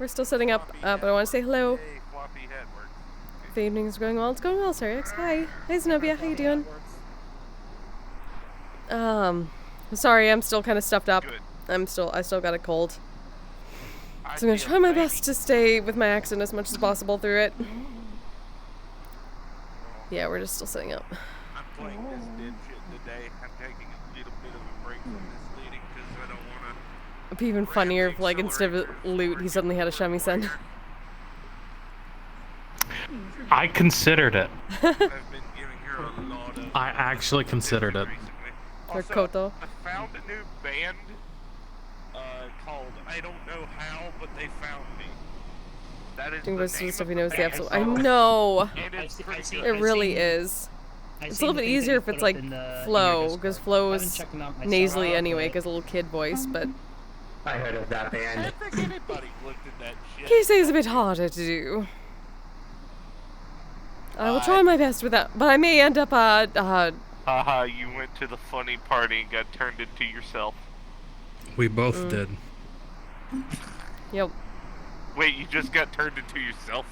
We're still setting up, but I want to say hello. The evening's going well. It's going well, Sarix. Hi. Hi, Zenobia. How you doing? Sorry, I'm still kind of stuffed up. I still got a cold. So I'm gonna try my best to stay with my accent as much as possible through it. Yeah, we're just still setting up. I'm playing this dead shit today. I'm taking a little bit of a break from this leading because I don't want to... It'd be even funnier if, like, instead of loot, he suddenly had a shamisen. I considered it. I've been giving her a lot of... I actually considered it. For Koto. I found a new band called I Don't Know How, but They Found Me. That is Doing the most of name the stuff of he the knows the band. absolute. I know! And it's pretty It good. really is. It's a little bit easier if it's like Flo, because Flo is nasally anyway, because a little kid voice, but... I heard of that I band. don't think anybody looked at that shit. Kise is a bit harder to do. I will try my best with that, but I may end up, Haha, you went to the funny party and got turned into yourself. We both did. Yep. Wait, you just got turned into yourself?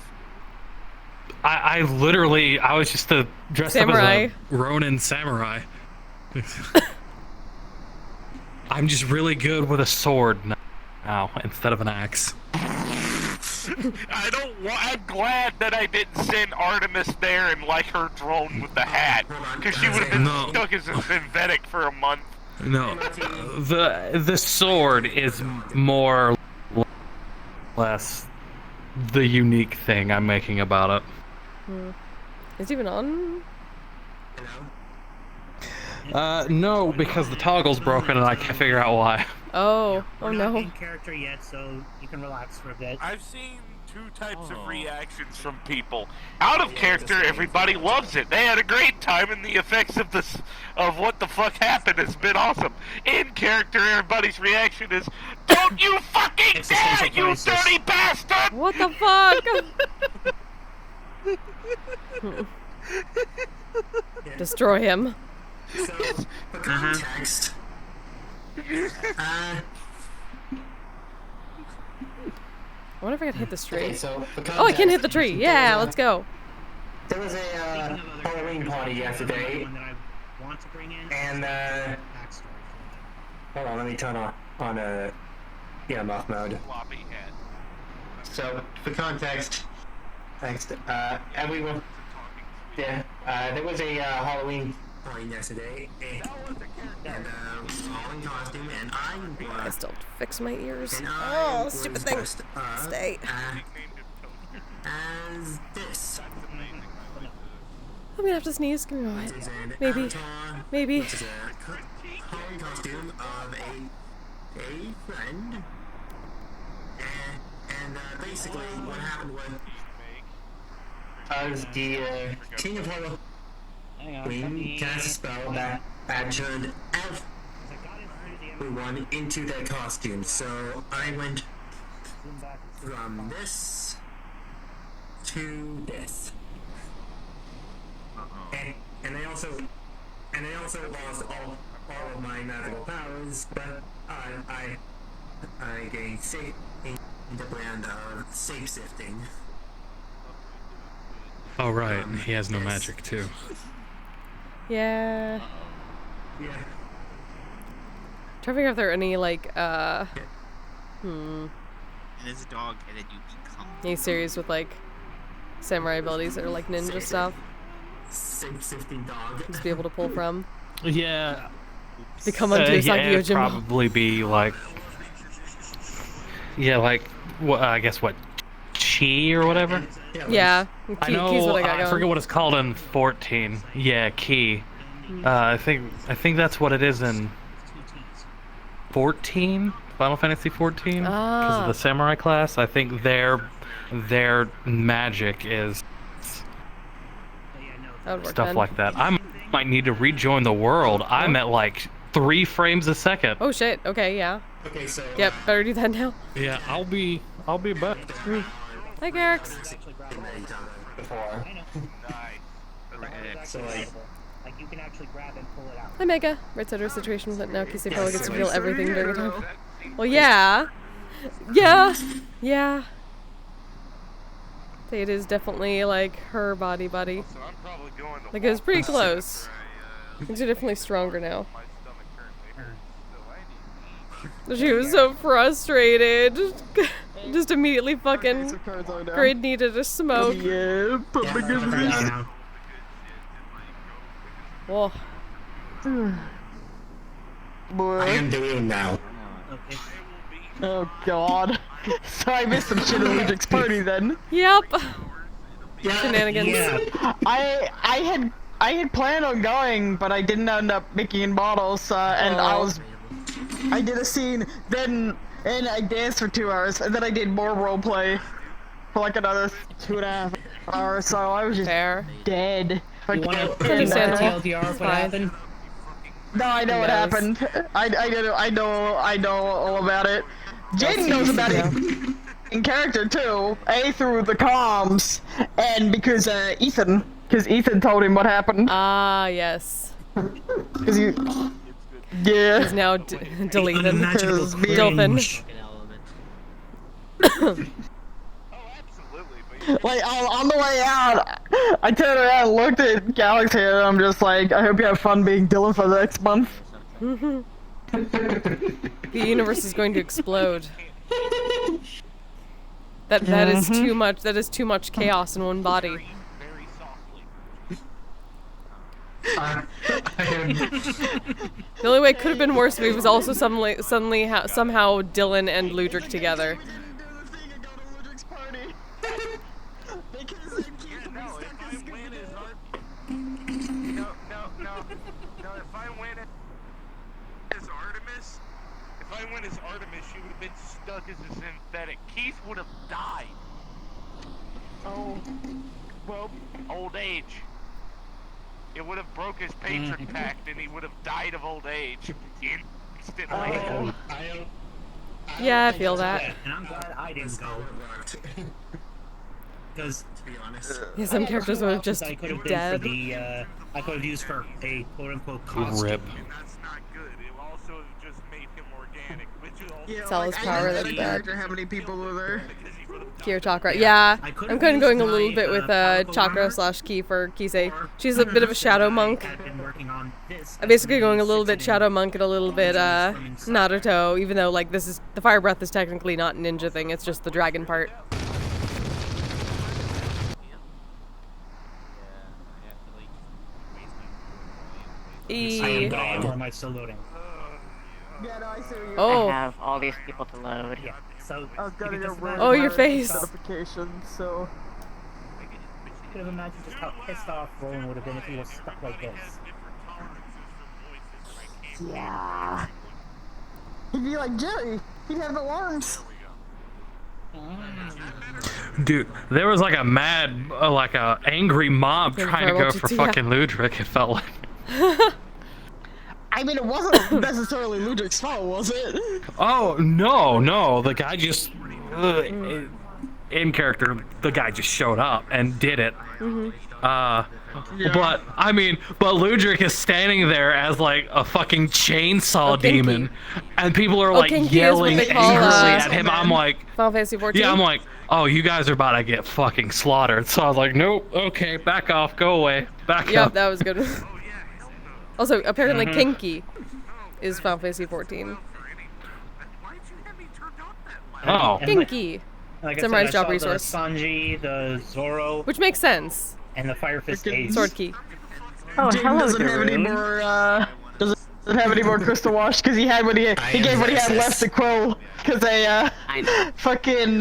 I literally, I was just dressed Samurai. up as a Ronin samurai. I'm just really good with a sword now instead of an axe. I'm glad that I didn't send Artemis there and like her drone with the hat, because she would have been stuck as a synthetic for a month. No, the sword is more or less the unique thing I'm making about it. Is it even on? No, because the toggle's broken and I can't figure out why. Oh, oh We're not no. in character yet, so you can relax for a bit. I've seen two types of reactions from people. Out of character, everybody loves it. They had a great time, and the effects of this, of what the fuck happened, has been awesome. In character, everybody's reaction is, "Don't you fucking dare, you dirty bastard!" What the fuck? Destroy him. So, for context, I wonder if I can hit this tree. okay, so for context, Oh, I can hit the tree. Yeah, let's go. There was a Halloween party yesterday, One that I want to bring in. and backstory hold on, let me turn on earmuff mode. Floppy head. So, for context, thanks to everyone. Yeah, there was a Halloween party yesterday, and all in costume, and I still have to fix my ears. and Oh, was stupid thing. dressed up Stay. as this. I'm gonna have to sneeze. Give me a Which moment. is an Maybe. avatar, Maybe. which is a Halloween costume of a friend. And basically what happened was I was the king of Halloween cast a spell that turned everyone into their costume. So I went from this to this. And I also lost all of my magical powers, but I gained the brand of shape shifting. Oh right, he has no magic too. Yeah. Yeah. Trying to figure if there are any, like, And as a dog, and then you become. any series with, like, samurai abilities that are, like, ninja stuff. Shape shifting dog. Just be able to pull from. Yeah. Become unto Usagi it'd Ojima. probably be like, yeah, like I guess what, chi or whatever. Yeah. I know. Key's what I got going. forget what it's called in 14. Yeah, ki. I think that's what it is in 14. Final Fantasy 14. Because of the samurai class. I think their magic is That would work stuff then. like that. I might need to rejoin the world. I'm at like 3 frames a second. Oh shit. Okay, yeah. Okay, so Yep, better do that now. Yeah, I'll be back. Hi, Garrix. before. So like you can actually grab and pull it out. Hi, Mega. Right side of situation that now Kise probably gets to feel everything during the time. Well, yeah. Yeah. Yeah. It is definitely like her body. So I'm probably going to Like it was pretty close. Things are definitely stronger now. my stomach currently hurts, so I need She was so frustrated. Just immediately fucking Grid needed a smoke. Yeah, put my good reason. Whoa. I am doing now. Okay. Oh god. So I missed some shit at Ludwig's party then. Yep. Yeah. Shenanigans. Yeah. I had planned on going, but I didn't end up making in bottles, and I did a scene, and I danced for 2 hours, and then I did more roleplay for like another 2.5 hours, so I was just Fair. dead. You want to Understandable. TLDR It's what fine. happened? No, I know what knows? happened. I know all about it. Jaden knows about it in character too. Through the comms, and because Ethan told him what happened. Ah, yes. Because He's now deleted. Because being- Dolphin. Oh, absolutely, but Like on the way out, I turned around and looked at Galaxy, and I'm just like, I hope you have fun being Dylan for the next month. The universe is going to explode. That is too much. That is too much chaos in one body. very softly. The only way it could have been worse if it was also somehow Dylan and Ludwig together. No, if I win as Artemis, she would have been stuck as a synthetic. Keith would have died. Oh, well, Old age. It would have broke his patron pact and he would have died of old age instantly. Yeah, I feel that. And I'm glad I didn't go. Because To be honest. Yeah, some characters would have just I could have been dead. for the I could have used for a quote unquote costume. Rip. And that's not good. It also just made him organic, which is also yeah, Sell his power, that's bad. How many people were there? because he would have Key or Chakra. Yeah, I could I'm have kind of going a used little my, bit with particle Chakra armor, / Key for Kise. or She's a bit of a shadow I monk. had been working on this. I'm basically going a little bit Shadow Monk and a little bit Naruto, even though like this is the fire breath is technically not a ninja thing, it's just the dragon part. I E. am gone, or am I still loading? Yeah, no, I see what you're Oh, I have all these people to load. Yeah. So I was you gonna could go just run Oh, imagine- your face. notifications, so. You could have imagined just how pissed off Roland would have been if he was stuck like this. Yeah. He'd be like Jerry. He'd have alarms. Dude, there was like a mad, like a angry mob Yeah, trying to very go much for it's- yeah. fucking Ludwig, it felt like. I mean, it wasn't necessarily Ludwig's fault, was it? Oh, no, the guy just, in character, the guy just showed up and did it. But, I mean, Ludwig is standing there as like a fucking chainsaw Kinky. demon, and people are like Kinky is what yelling they call, angrily at him. man. I'm like, Final Fantasy 14. yeah, I'm like, oh, you guys are about to get fucking slaughtered. So I was like, nope, okay, back off, go away, back Yep, up. that was good. Also, apparently Kinky is Final Fantasy 14. Why'd you have me turned off that loud? Oh, Kinky, Like Samurai's I job saw resource. The Sanji, the Zoro, which makes sense. and the Fire Fist Freaking Ace. Sword Key. Oh, Jaden hello, doesn't have any Darude. more, doesn't have any more crystal wash because he had what he gave what he had left to Quill because I know. fucking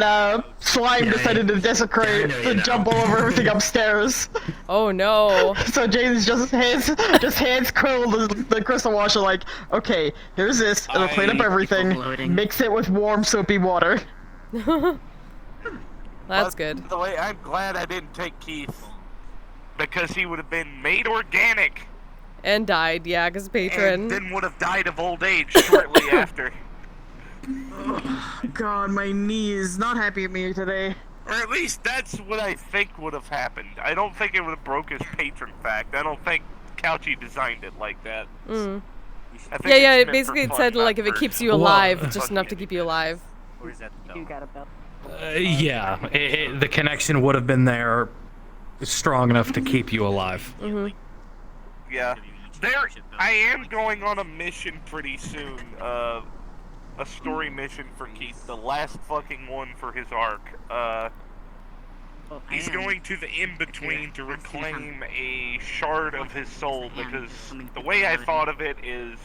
slime decided to desecrate and jump all over everything upstairs. Oh no. So James just hands Quill the crystal washer like, okay, here's this, it'll clean up everything, Floating. mix it with warm soapy water. That's good. By the way, I'm glad I didn't take Keith. Because he would have been made organic And died, yeah, because patron. and then would have died of old age shortly after. God, my knee is not happy at me today. Or at least that's what I think would have happened. I don't think it would have broke his patron fact. I don't think Couchy designed it like that. Mm. I think Yeah, it's it meant basically for it said fun, like not if it for keeps you Well, alive, just enough to keep you alive. Where's that You got a belt. Yeah, the connection would have been there strong enough to keep you alive. Yeah. I am going on a mission pretty soon. A story mission for Keith, the last fucking one for his arc. He's going to the in-between to reclaim a shard of his soul, because the way I thought of it is,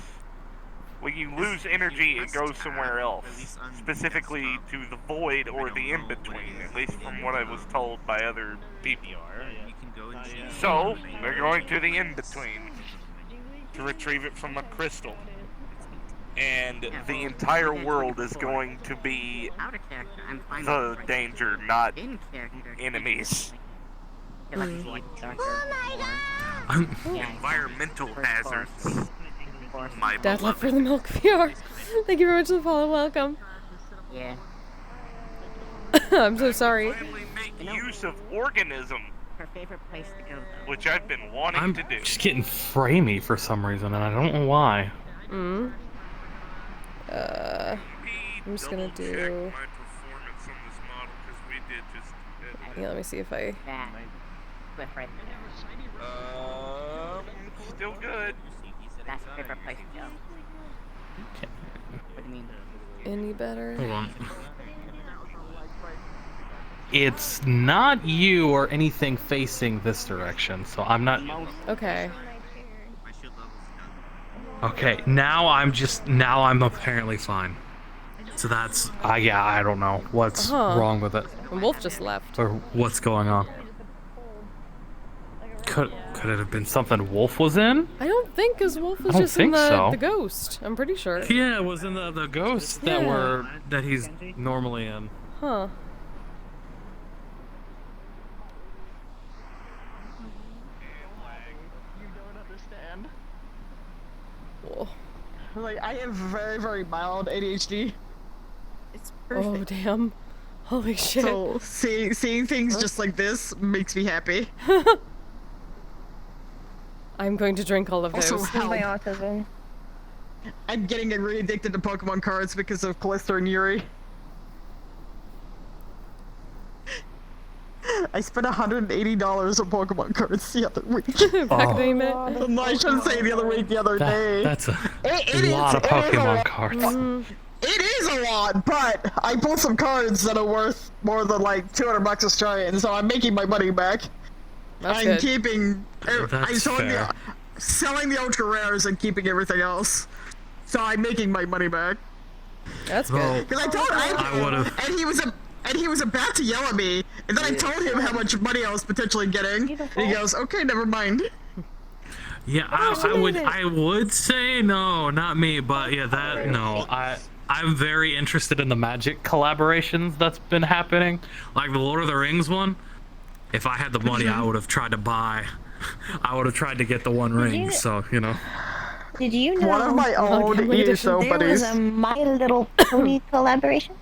when you lose energy, it goes somewhere else, specifically to the void or the in-between, at least from what I was told by other people. So, they're going to the in-between to retrieve it from a crystal. And the entire world is going to be the danger, not enemies. Environmental hazards. My Dad left for beloved. the milk VR. Thank you very much for the follow. Welcome. Yeah. I'm so sorry. Finally make use of organism, Her favorite place to go, though. which I've been wanting I'm to do. just getting framey for some reason, and I don't know why. I'm just gonna do. My performance on this model, 'cause we did just. Yeah, let me see if I. That cliff right there. Still good. That's her favorite place to go. Okay. What do you mean? Any better? Hold on. It's not you or anything facing this direction, so I'm not. Okay. Okay, now I'm apparently fine. So that's, yeah, I don't know what's wrong with it, And Wolf just left. or what's going on. Could it have been something Wolf was in? I don't think, because Wolf was I don't just in think so. the ghost. I'm pretty sure. Yeah, it was in the ghosts Yeah. that he's normally in. Huh. You don't understand. Whoa. Like, I have very, very mild ADHD. It's Oh, damn. Holy shit. So seeing things just like this makes me happy. I'm going to drink all of those. Also, help. My autism. I'm getting really addicted to Pokemon cards because of Callisto and Yuri. I spent $180 on Pokemon cards the other week. Back name it. No, I shouldn't say the other week, the other day. That's a It lot of is a Pokemon lot. cards. It is a lot, but I pulled some cards that are worth more than like $200 Australian, so I'm making my money back. That's I'm good. keeping. I'm That's fair. selling the ultra rares and keeping everything else. So I'm making my money back. That's Well, good. Because I told I would've- and he was about to yell at me, and then I told him how much money I was potentially getting, and he goes, "Okay, never mind." Yeah, I would say no, not me, but yeah, I'm very interested in the Magic collaborations that's been happening, like the Lord of the Rings one. If I had the money, I would have tried to buy. I would have tried to get the One Ring. So you know. Did you know One of my old ESO there buddies. was a My Little Pony collaboration?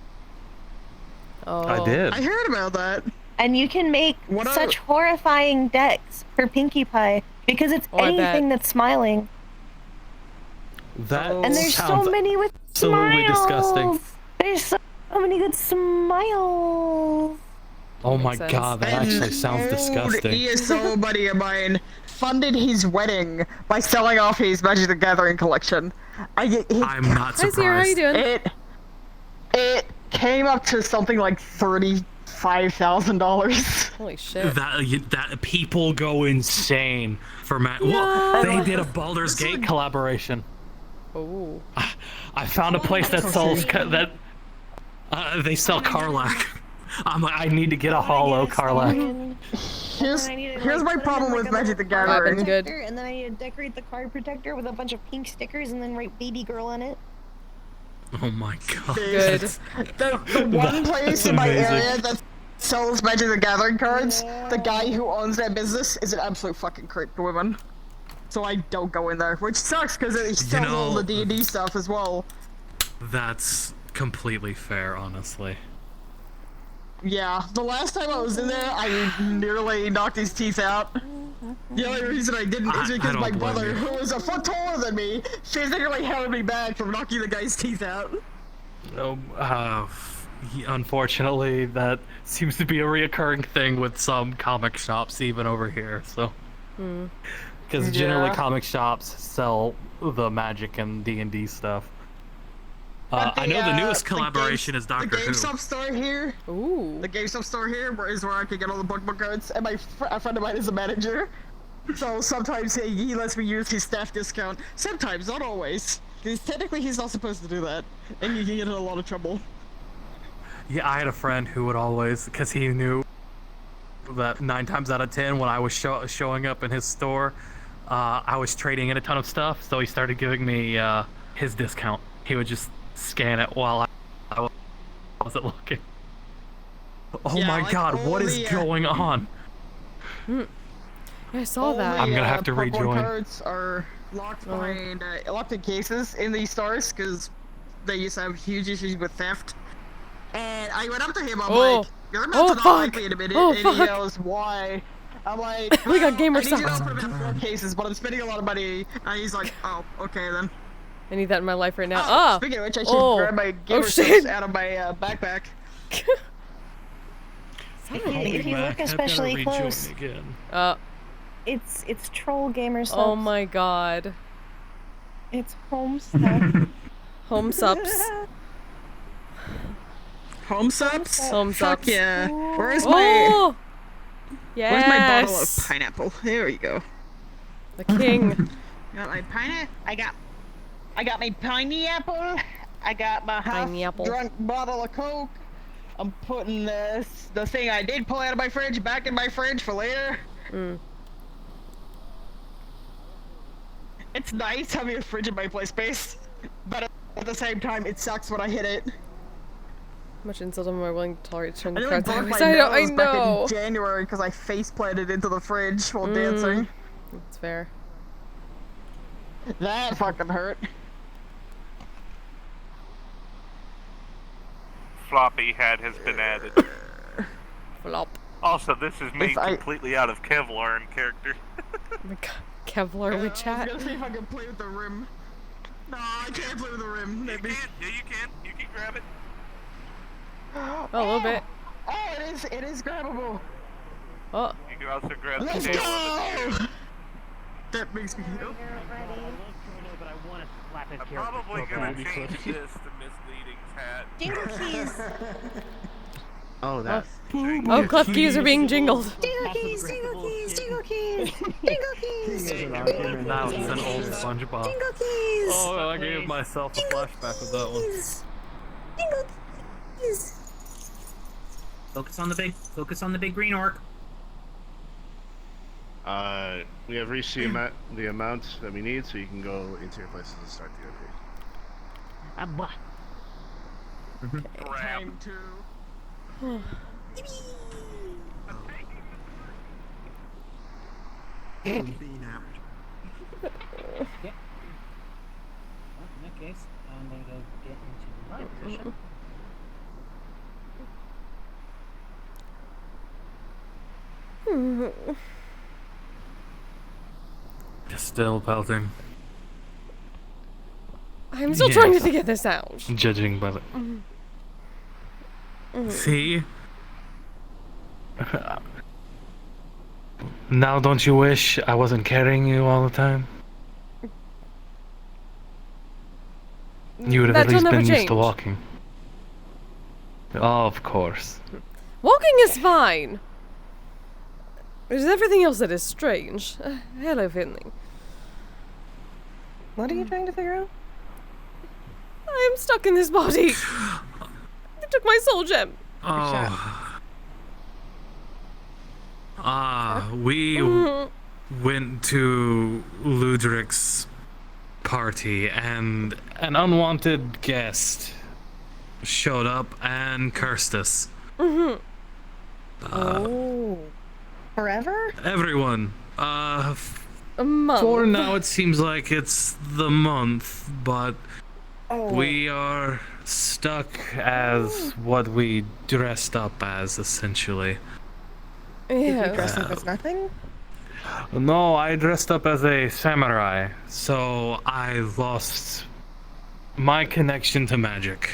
Oh. I did. I heard about that. And you can make What such horrifying decks for Pinkie Pie because it's Oh, I bet. anything that's smiling. That And there's sounds so many with absolutely smiles. disgusting. There's so many good smiles. Oh my Makes sense. god, that actually sounds Old disgusting. ESO buddy of mine funded his wedding by selling off his Magic the Gathering collection. I'm not Hi, Sierra. How you surprised. doing? It came up to something like $35,000. Holy shit. That people go insane for Well, they did a Baldur's Gate collaboration. Oh. I found a place that sells they sell Karlach. I'm like, I need to get a hollow Karlach. Here's my problem with Magic the Gathering. Good. And then I need to decorate the card protector with a bunch of pink stickers and then write baby girl on it. Oh my god. Good. The one place in my amazing. area that sells Magic the Gathering cards, the guy who owns that business is an absolute fucking creep to women. So I don't go in there, which sucks because he sells all the D&D stuff as well. That's completely fair, honestly. Yeah, the last time I was in there, I nearly knocked his teeth out. The only reason I didn't is because don't my blame brother, you. who was a foot taller than me, physically held me back from knocking the guy's teeth out. Unfortunately, that seems to be a reoccurring thing with some comic shops, even over here. So, because generally comic shops sell the Magic and D&D stuff. I know the newest collaboration is Doctor Who. The GameStop store here. Ooh. The GameStop store here is where I can get all the book cards, and a friend of mine is a manager. So sometimes he lets me use his staff discount. Sometimes, not always. Because technically he's not supposed to do that, and you can get in a lot of trouble. Yeah, I had a friend who would always, because he knew that 9 times out of 10 when I was showing up in his store, I was trading in a ton of stuff, so he started giving me his discount. He would just scan it while I wasn't looking. Oh Yeah, my like god, what is going on? I saw that. I'm gonna have to Pokemon rejoin. cards are locked behind locked in cases in these stores because they used to have huge issues with theft. And I went up to him, I'm like, you're about to not like me in a minute, and he goes, why? I'm like, We got gamer I need you to socks. open about 4 cases, but I'm spending a lot of money. And he's like, oh, okay then. I need that in my life right now. Speaking of which, I should grab my gamer shit. socks out of my backpack. If you look especially close, it's troll gamer subs. Oh my god. It's home stuff. Home subs. Home subs? Home Fuck subs. yeah. Where's my... Yes. Where's my bottle of pineapple? There you go. The king. Got my pineapple. I got my pineapple. I got my half-drunk bottle of Coke. I'm putting the thing I did pull out of my fridge back in my fridge for later. It's nice having a fridge in my play space, but at the same time, it sucks when I hit it. How much insult am I willing to tolerate to turn the I cards broke my sideways? I nose know. back in January because I face planted into the fridge while dancing. That's fair. That fucking hurt. Floppy hat has been added. Flop. Also, this is made completely out of Kevlar in character. Oh my god. Kevlar with chat. I was gonna see if I can play with the rim. No, I can't play with the rim. You can. Yeah, you can. You can grab it. Oh, a little bit. Oh, it is grabbable. Oh. You can also grab Let's the tail go! of it. That makes me feel. I'm probably gonna change this to Miss Leading's hat. Jingle keys. Oh, that's... Oh, clef keys are being jingled. Jingle keys, jingle keys, jingle keys, jingle keys. That was an old SpongeBob. Jingle keys. Oh, I gave myself a flashback with that one. Jingle keys. Focus on the big green orc. We have reached the amount that we need, so you can go into your places and start the OP. Time to... Being out. Okay. Well, in that case, I'm gonna go get into my position. Still pelting. I'm still trying to figure this out. Judging by the... See? Now don't you wish I wasn't carrying you all the time? You would have at least been used to walking. Of course. Walking is fine. There's everything else that is strange. Hello, Finley. What are you trying to figure out? I am stuck in this body. They took my soul gem. We went to Ludric's party and an unwanted guest showed up and cursed us. Forever? Everyone. A month. For now it seems like it's the month, but we are stuck as what we dressed up as, essentially. Did you dress up as nothing? No, I dressed up as a samurai, so I lost my connection to magic.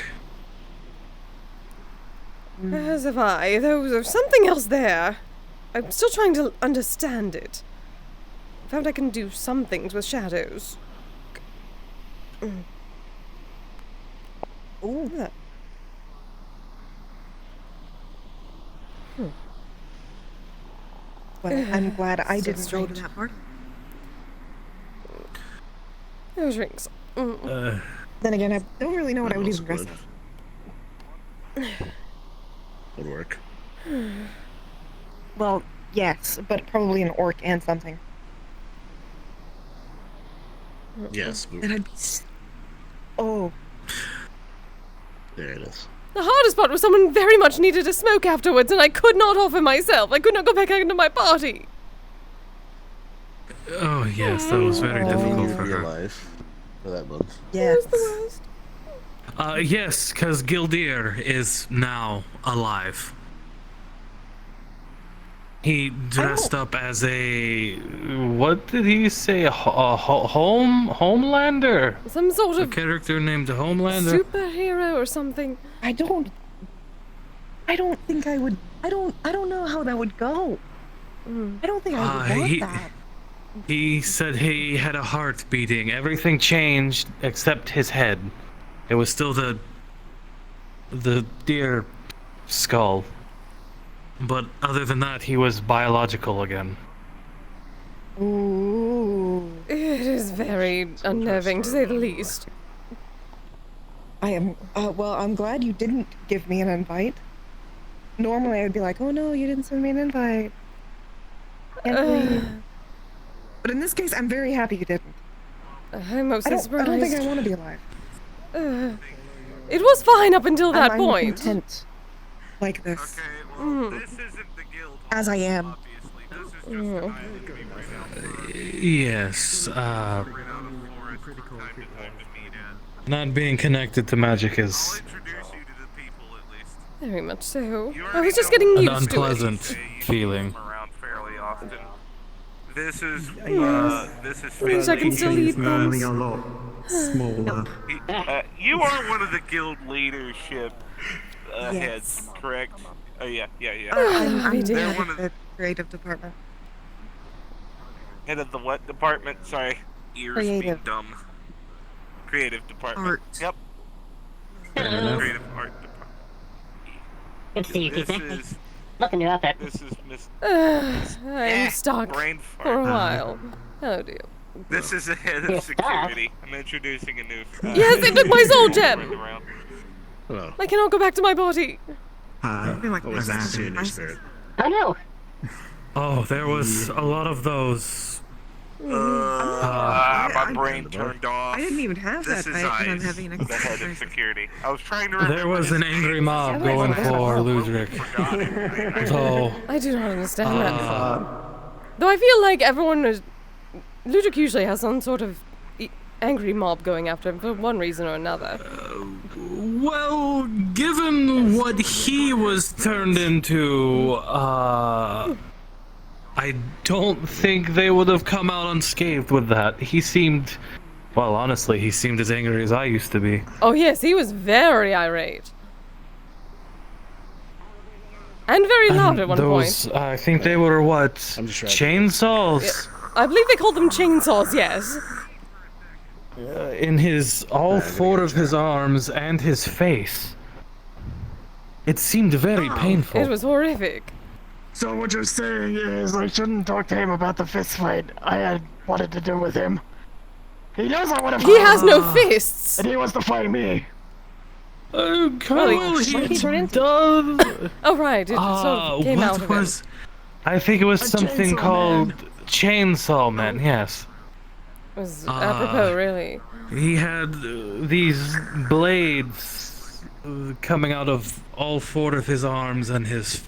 As have I, though there's something else there. I'm still trying to understand it. I found I can do some things with shadows. Ooh. Yeah. Well, I'm glad I So didn't go to strange. that part. Those rings. Then again, I don't really know what I would even dress as. Would work. Well, yes, but probably an orc and something. Yes. And I'd be. Oh. There it is. The hardest part was someone very much needed a smoke afterwards, and I could not offer myself. I could not go back into my party. Oh yes, that was very difficult for Be her. alive for that month. Yes. It was the worst. Yes, because Gildir is now alive. He dressed up as a, what did he say? A Homelander? Some sort A of character named Homelander? superhero or something. I don't think I would. I don't know how that would go. I don't think I would want that. He said he had a heart beating. Everything changed except his head. It was still the deer skull. But other than that, he was biological again. Ooh. It is very unnerving, to say the least. I am. Well, I'm glad you didn't give me an invite. Normally, I would be like, "Oh no, you didn't send me an invite." Can't believe. But in this case, I'm very happy you didn't. I'm mostly I surprised. don't think I want to be alive. It was fine up until that I'm point. content like this, Okay, well, this isn't the guild. as I am. Obviously, this is just an island we bring out. Yes, Bring out a forest from time to time to meet at. not being connected to magic I'll is introduce you to the people at least. Very much so. You I already was just know getting an used to it. unpleasant Say you feeling. come around fairly often. This is Yes. Finley. I can still eat normally those. a lot smaller. You are one of the guild leadership Yes. heads, correct? Oh yeah. I'm We the did. head of the creative department. Head of the what department? Sorry, ears being Creative. dumb. Creative department. Art. Yep. Hello. Creative art department. Good to see you, This Kise. is Nothing new outfit. this is Miss. I'm stuck Brain for a fart. while. Oh dear. This is the head You're of security. I'm introducing a new. Yes, they took my soul gem! friend around. Hello. I cannot go back to my body. Hi. like Always nice to see you in your spirit. Oh no. Oh, there was a lot of those. My brain turned off. I didn't even have This that. is I am Ice, having an the head of security. I was trying to remember There was his an angry name. mob going for Ludwig. Forgot it. So, I do not understand that. Though I feel like everyone was. Ludwig usually has some sort of angry mob going after him for one reason or another. well, given what he was turned into, I don't think they would have come out unscathed with that. He seemed, well, honestly, he seemed as angry as I used to be. Oh yes, he was very irate. And very loud at one Those, point. I think they were what? I'm distracted. Chainsaws? I believe they called them chainsaws, yes. In his, all four of his arms and his face. It seemed very painful. It was horrific. So what you're saying is I shouldn't talk to him about the fist fight I had wanted to do with him. He knows I want to He has no fists. and he wants to fight me. Well, he does. Oh right, it sort of came out of him. I think it was A something chainsaw called man. Chainsaw Man, yes. It was apropos, really. He had these blades coming out of all four of his arms, and his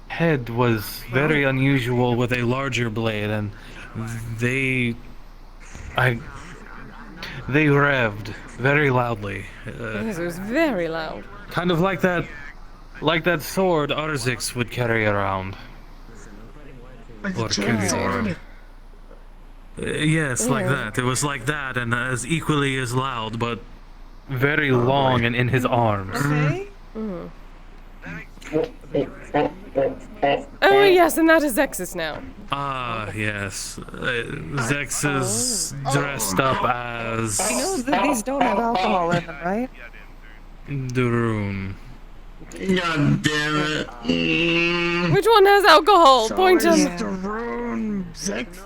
head was very unusual with a larger blade, and they revved very loudly. Yes, it was very loud. Kind of like that sword Arzix would carry around. Or carry around. Yes, like that. It was like that, and as equally as loud, but very long and in his arms. Okay. Oh yes, and that is Zexus now. Yes. Zex is dressed up as You know that these don't have alcohol in them, right? the room. God damn it. Which one has alcohol? Point him. The room, Zex.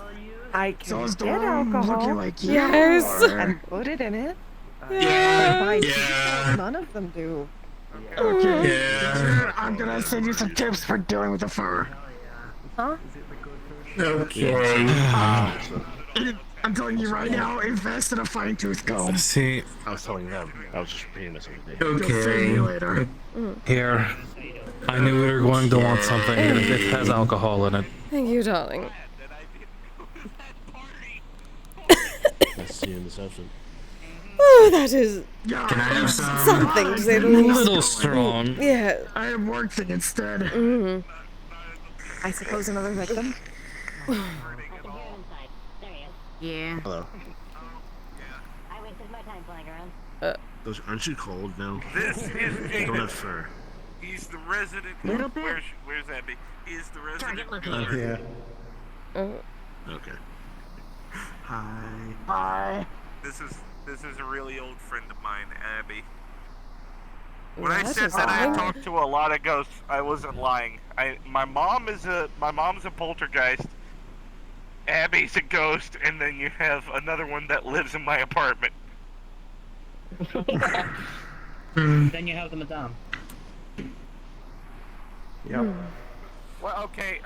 I can So is the get room alcohol looking like you? Yes. and put it in it. Yeah. But none of them do. Okay. Yeah. I'm gonna send you some tips for dealing with the fur. Huh? Okay. I'm telling you right now, invest in a fine tooth comb. See, I was telling them. I was just repeating myself. You'll see me later. here. I knew we were going to want something that it has alcohol in it. Thank you, darling. That's the interception. Oh, that is Can I have some? something to say the A least. little strong. Yeah. I am working instead. I suppose another victim. Yeah. Hello. I wasted my time flying around. Those aren't you cold now? This is Don't Jacob. have fur. He's the resident. Little bit. Where's Abby? He's the resident. Yeah. Oh. Okay. Hi. This is a really old friend of mine, Abby. When I That said is that I had odd. talked to a lot of ghosts, I wasn't lying. My mom's a poltergeist. Abby's a ghost, and then you have another one that lives in my apartment. Then you have the madame. Well, okay.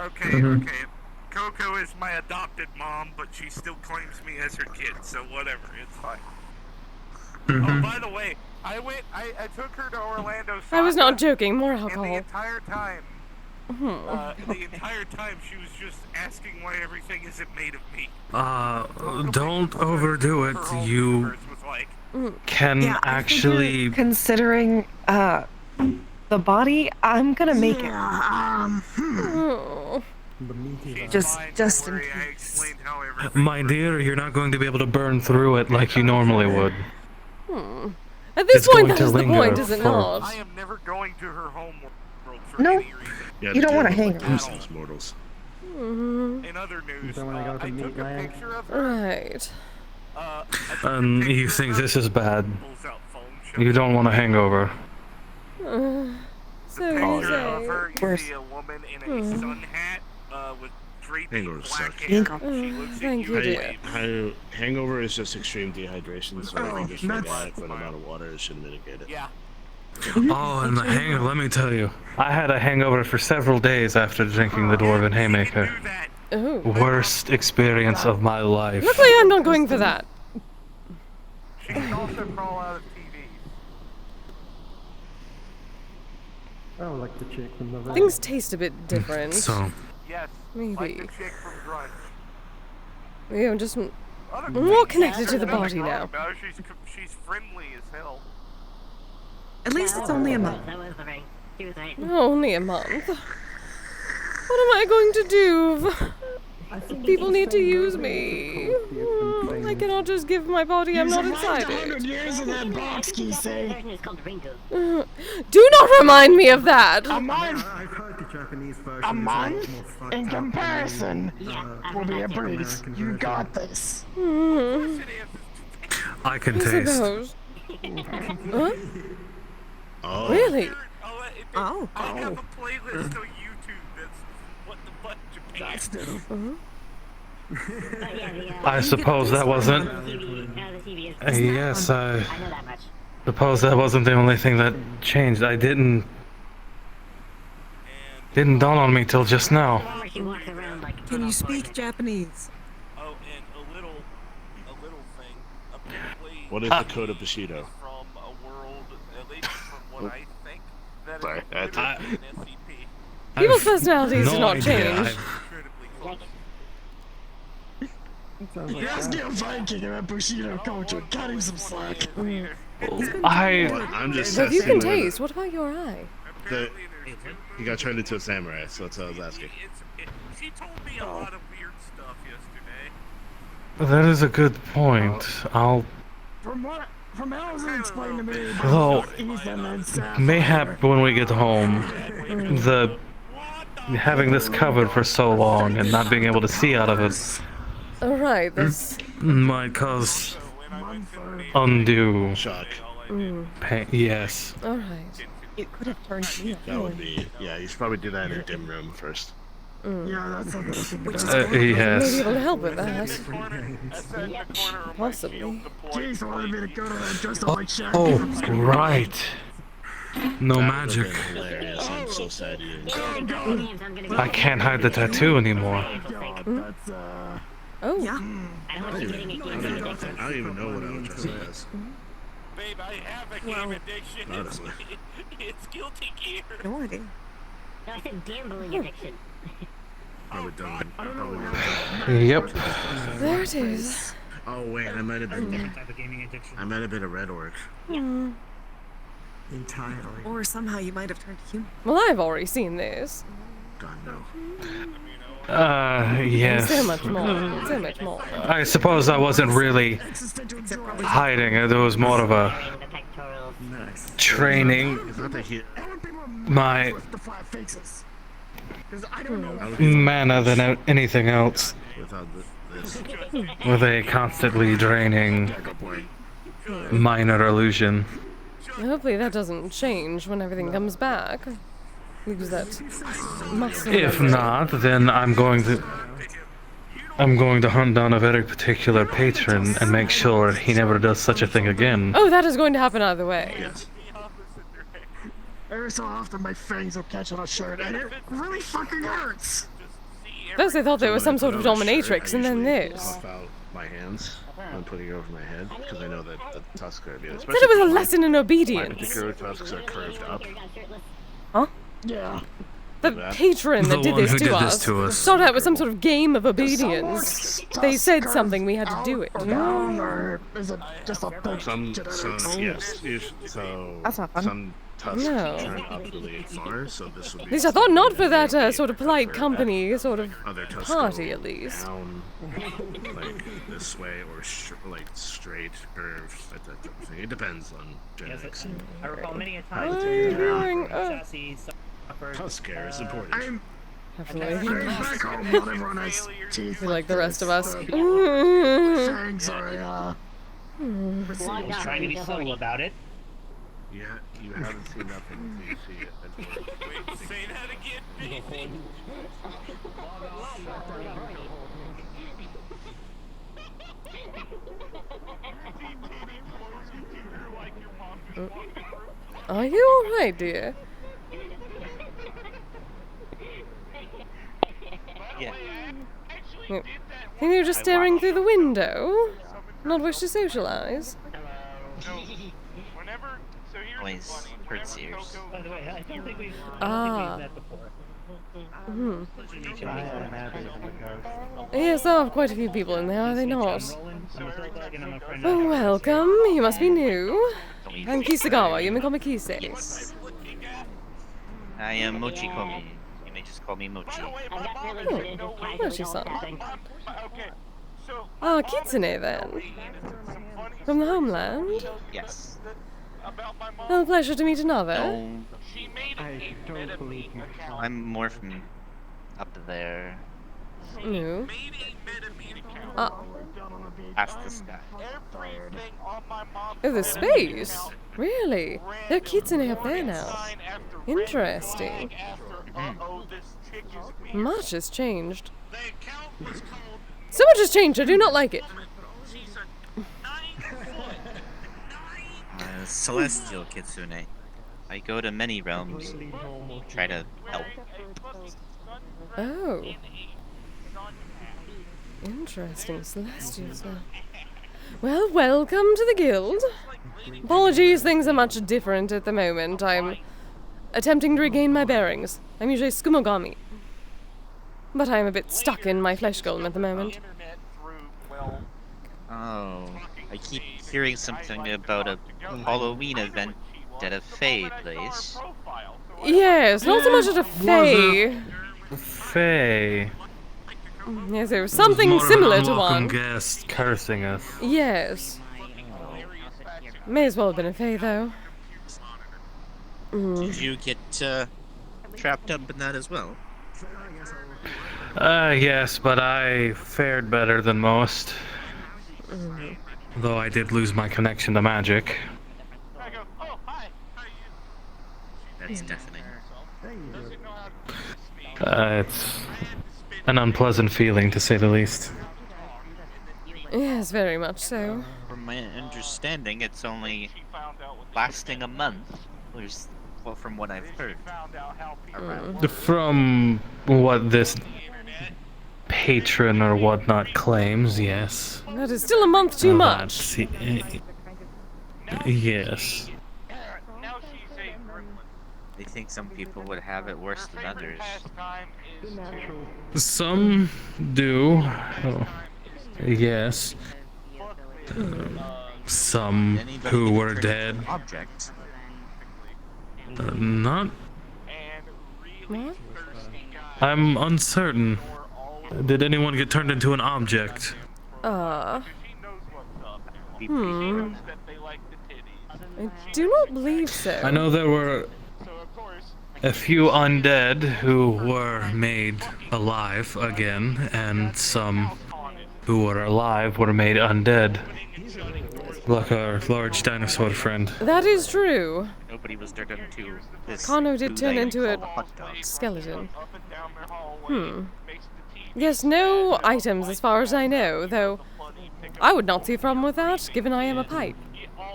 Coco is my adopted mom, but she still claims me as her kid, so whatever, it's fine. Oh, by the way, I took her to Orlando. I was not Soccer, joking. More and the alcohol. entire time she was just asking why everything isn't made of meat. Don't overdo it. Her whole You universe was like, can Yeah, I actually. figure considering the body, I'm gonna make it. Oh. she's Just- fine, just don't in worry, I case. explained how everything My dear, you're not going to be able to burn through it like you normally would. At this It's point, going that to is the linger point, is it for- not? I am never going to her home world for No. any reason. Yeah, You don't wanna deal hang with, around. those mortals. In other news, I took a picture of her. Right. I took a You picture think of this is bad? pulls out phone, shows You don't want a hangover. So the you picture of say. her, you Worse. see a woman in a sun hat with draping Hangovers black suck. hair. She looks at Thank you you, and dear. waves. Hangover is just extreme dehydration, so if you just drink that's- adequate amount of water, it should mitigate it. Yeah. Oh, and the hangover. Let me tell you, I had a hangover for several days after drinking the Dwarven Haymaker. Do that. Oh. Worst experience of my life. Luckily, I'm not going for that. She can also crawl out of TV. Things taste a bit different. So, Yes. Maybe. Like the chick from Grunge. Maybe I'm just Other more things connected to the nothing body wrong now. about her. She's friendly as hell. At least it's only a month. That was the ring. She was right. Only a month. What am I going to do? People need to use me. I cannot just give my body. I'm not inside 100 it. years in that box, Kise. version is called ring ghost. Do not remind me of that. A month, in comparison, will be a breeze. You got this. I can I taste. suppose. Huh? Oh. Really? Oh. I have a playlist on YouTube that's what the fuck Japan. But yeah, the, I suppose that wasn't. the TV is. Yes, I I know that much. suppose that wasn't the only thing that changed. I didn't dawn on me till just now. The one where she walks around like. Can you speak Japanese? Oh, and a little thing. Apparently, What is the code of Bushido? from a world, at least from what I think, that Sorry, is that's- literally an SCP. People's personalities do No not idea. change. Incredibly cool. Let's get a Viking in that Bushido culture. Cut him some slack. I'm just But you testing can whether- taste. What about your eye? Apparently there's two. He got turned into a samurai, so that's what I was asking. She told me a lot of weird stuff yesterday. That is a good point. I'll. From what From Allison explained to me Well, Ethan and Sapphire. mayhap when we get home, the having this covered for so long and not being able to see out of it Alright, that's... might cause undue Shock. pain. Yes. Alright. It could have turned me That would be. Yeah, you should probably do that in a dim room first. Yeah, that's something to think about. Maybe Yes. able to help with that. Possibly. Jace wanted me to go to that dressed up like Shaq. Oh, right. No That magic. would've been hilarious. I'm so sad you didn't. I can't hide the tattoo anymore. That's Oh. Yeah. I don't want you getting a gaming addiction. I don't even know what I would dress up as. Babe, I have a game addiction. Honestly. It's guilty gear. No idea. No, I said gambling addiction. Probably done. Yep. There it is. Oh wait, I might have been. Type of gaming addiction. I might have been a red orc. entirely. Or somehow you might have turned human. Well, I've already seen this. God no. Yes. So much more. So much more. I suppose I wasn't really hiding. It was more of a The pectorals. training It's not that he. my The five faces. Because I don't know. mana than anything else, Without this. with a constantly draining minor illusion. Hopefully that doesn't change when everything comes back. Because that must... If not, then I'm going to hunt down a very particular patron and make sure he never does such a thing again. Oh, that is going to happen either way. Yes. Every so often my fangs will catch on a shirt and it really fucking hurts. First I thought there was some sort of When I put on a dominatrix, shirt, and I then usually this. Off out my hands and putting it over my head because I know that the tusks are. I thought it was a lesson in My obedience. particular tusks are curved up. Yeah. The patron that The did one this who to did us this to us. started out with some sort of game of obedience. They said something, we had to do it. Or down, or is it just a big Some genetics? yes. So That's not fun. some tusks No. turn up really far, so this would be. At least I thought not for that maybe sort of polite curved company sort of Other tusks party, go at least. Down, like this way, or like straight, curved, that type of thing. It depends on genetics. I recall many a time. What are you doing? Chassis suffered. Tusk care is important. I'm Definitely. back home, not everyone has teeth Like the rest of us. fangs are, Trying to be subtle about it. Yeah, you haven't seen nothing until you see it. Wait, say that again, baby. Are you alright, dear? Yeah. Think you're just staring through the window? Not wish to socialize? Always hurts ears. By the way, I don't think we've met before. Yes, there are quite a few people in there, are they not? Roland, I'm a Thug, and I'm a friend Oh, welcome. You must be new. Don't you I'm Kisagawa. You may call me Kise. Yes. I am Mochi Komi. You may just call me Mochi. I got really good at just Where's casually your son? tapping. Okay, so Ah, Kitsune then. From the homeland. Yes. about my mom, Oh, pleasure to meet another. No, she made a MetaMeet account. I'm more from up there. No. Made a MetaMeet account. Ah, Past the sky. Everything on my mom's oh, the MetaMeet space. account Really? There are Kitsune up there now. sign after Interesting. flag after, uh-oh, this chick is weird. Much has changed. The account was called So much has changed. I do not like it. she's a 9-foot. Celestial Kitsune. I go to many realms, try to help. Oh. Interesting. Celestials now. Well, welcome to the guild. Apologies, things are much different at the moment. I'm attempting to regain my bearings. I'm usually Skumogami. But I'm a bit stuck in my flesh golem at the moment. Internet through, well, Oh, I keep hearing something about a Halloween event at a Fae place. Yes, not so much at a fae. Faye. Yes, there was something similar to welcome one. guest cursing us. Yes. May as well have been a Fae, though. Did you get trapped up in that as well? Yes, but I fared better than most. Though I did lose my connection to magic. That's deafening. It's an unpleasant feeling, to say the least. Yes, very much so. From my understanding, it's only lasting a month. Well, from what I've heard. From what this patron or whatnot claims, yes. That is still a month too much. Yes. I think some people would have it worse than others. Some do. Oh, yes. Some who were dead. Object. Not. What? I'm uncertain. Did anyone get turned into an object? I do not believe so. I know there were a few undead who were made alive again, and some who were alive were made undead. Like our large dinosaur friend. That is true. Nobody was turned into this. Kano did food turn item into a called hot dog. skeleton. Yes, no items as far as I know, though I would not see a problem with that, given I am a pipe.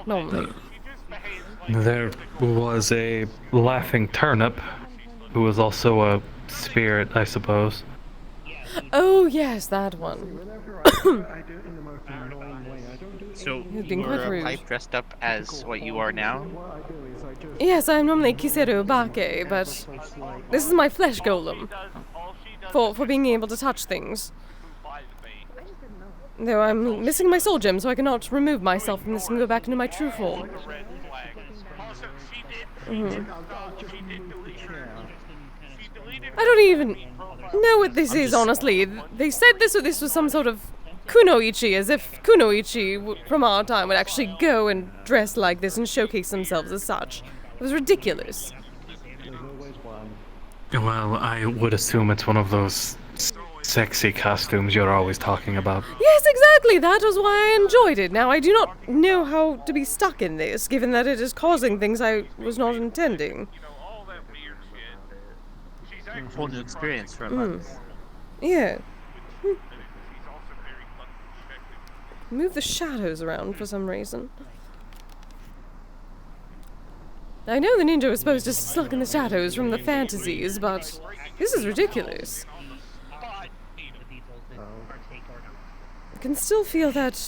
Normally. There was a laughing turnip, who was also a spirit, I suppose. Oh, yes, that one. So You've been you quite were a rude. pipe dressed up as what you are now? Yes, I'm normally Kise Bake, but this is my flesh golem. For being able to touch things. Though I'm missing my soul gem, so I cannot remove myself from this and go back into my true form. I don't even know what this is, honestly. They said this was some sort of kunoichi, as if kunoichi from our time would actually go and dress like this and showcase themselves as such. It was ridiculous. Well, I would assume it's one of those sexy costumes you're always talking about. Yes, exactly. That was why I enjoyed it. Now, I do not know how to be stuck in this, given that it is causing things I was not intending. Whole new experience for a month. Yeah. Move the shadows around for some reason. I know the ninja was supposed to sulk in the shadows from the fantasies, but this is ridiculous. I can still feel that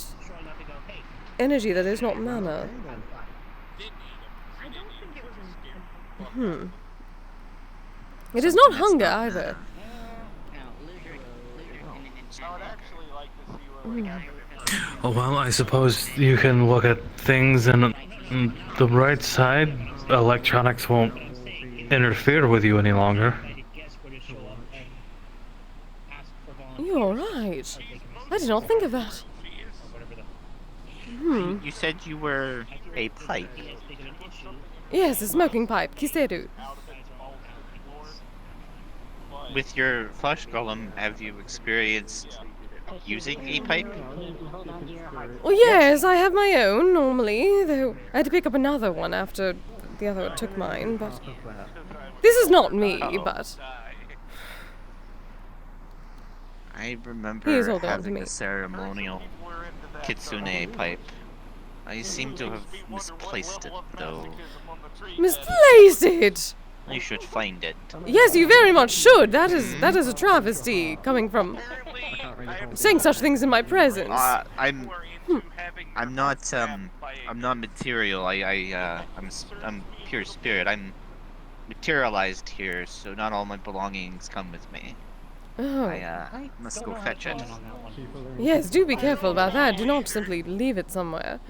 energy that is not mana. It is not hunger either. Oh, well, I suppose you can look at things and the bright side. Electronics won't interfere with you any longer. You're right. I did not think of that. You said you were a pipe. Yes, a smoking pipe, Kiseru. With your flesh golem, have you experienced using a pipe? Well, yes, I have my own, normally, though I had to pick up another one after the other took mine, but... This is not me, but... I Please remember hold on to having me. a ceremonial kitsune pipe. I seem to have misplaced it, though. Misplaced it! You should find it. Yes, you very much should. That is a travesty, coming from... saying such things in my presence. I'm not material. I'm pure spirit. I'm materialized here, so not all my belongings come with me. Oh. I must go fetch it. Yes, do be careful about that. Do not simply leave it somewhere.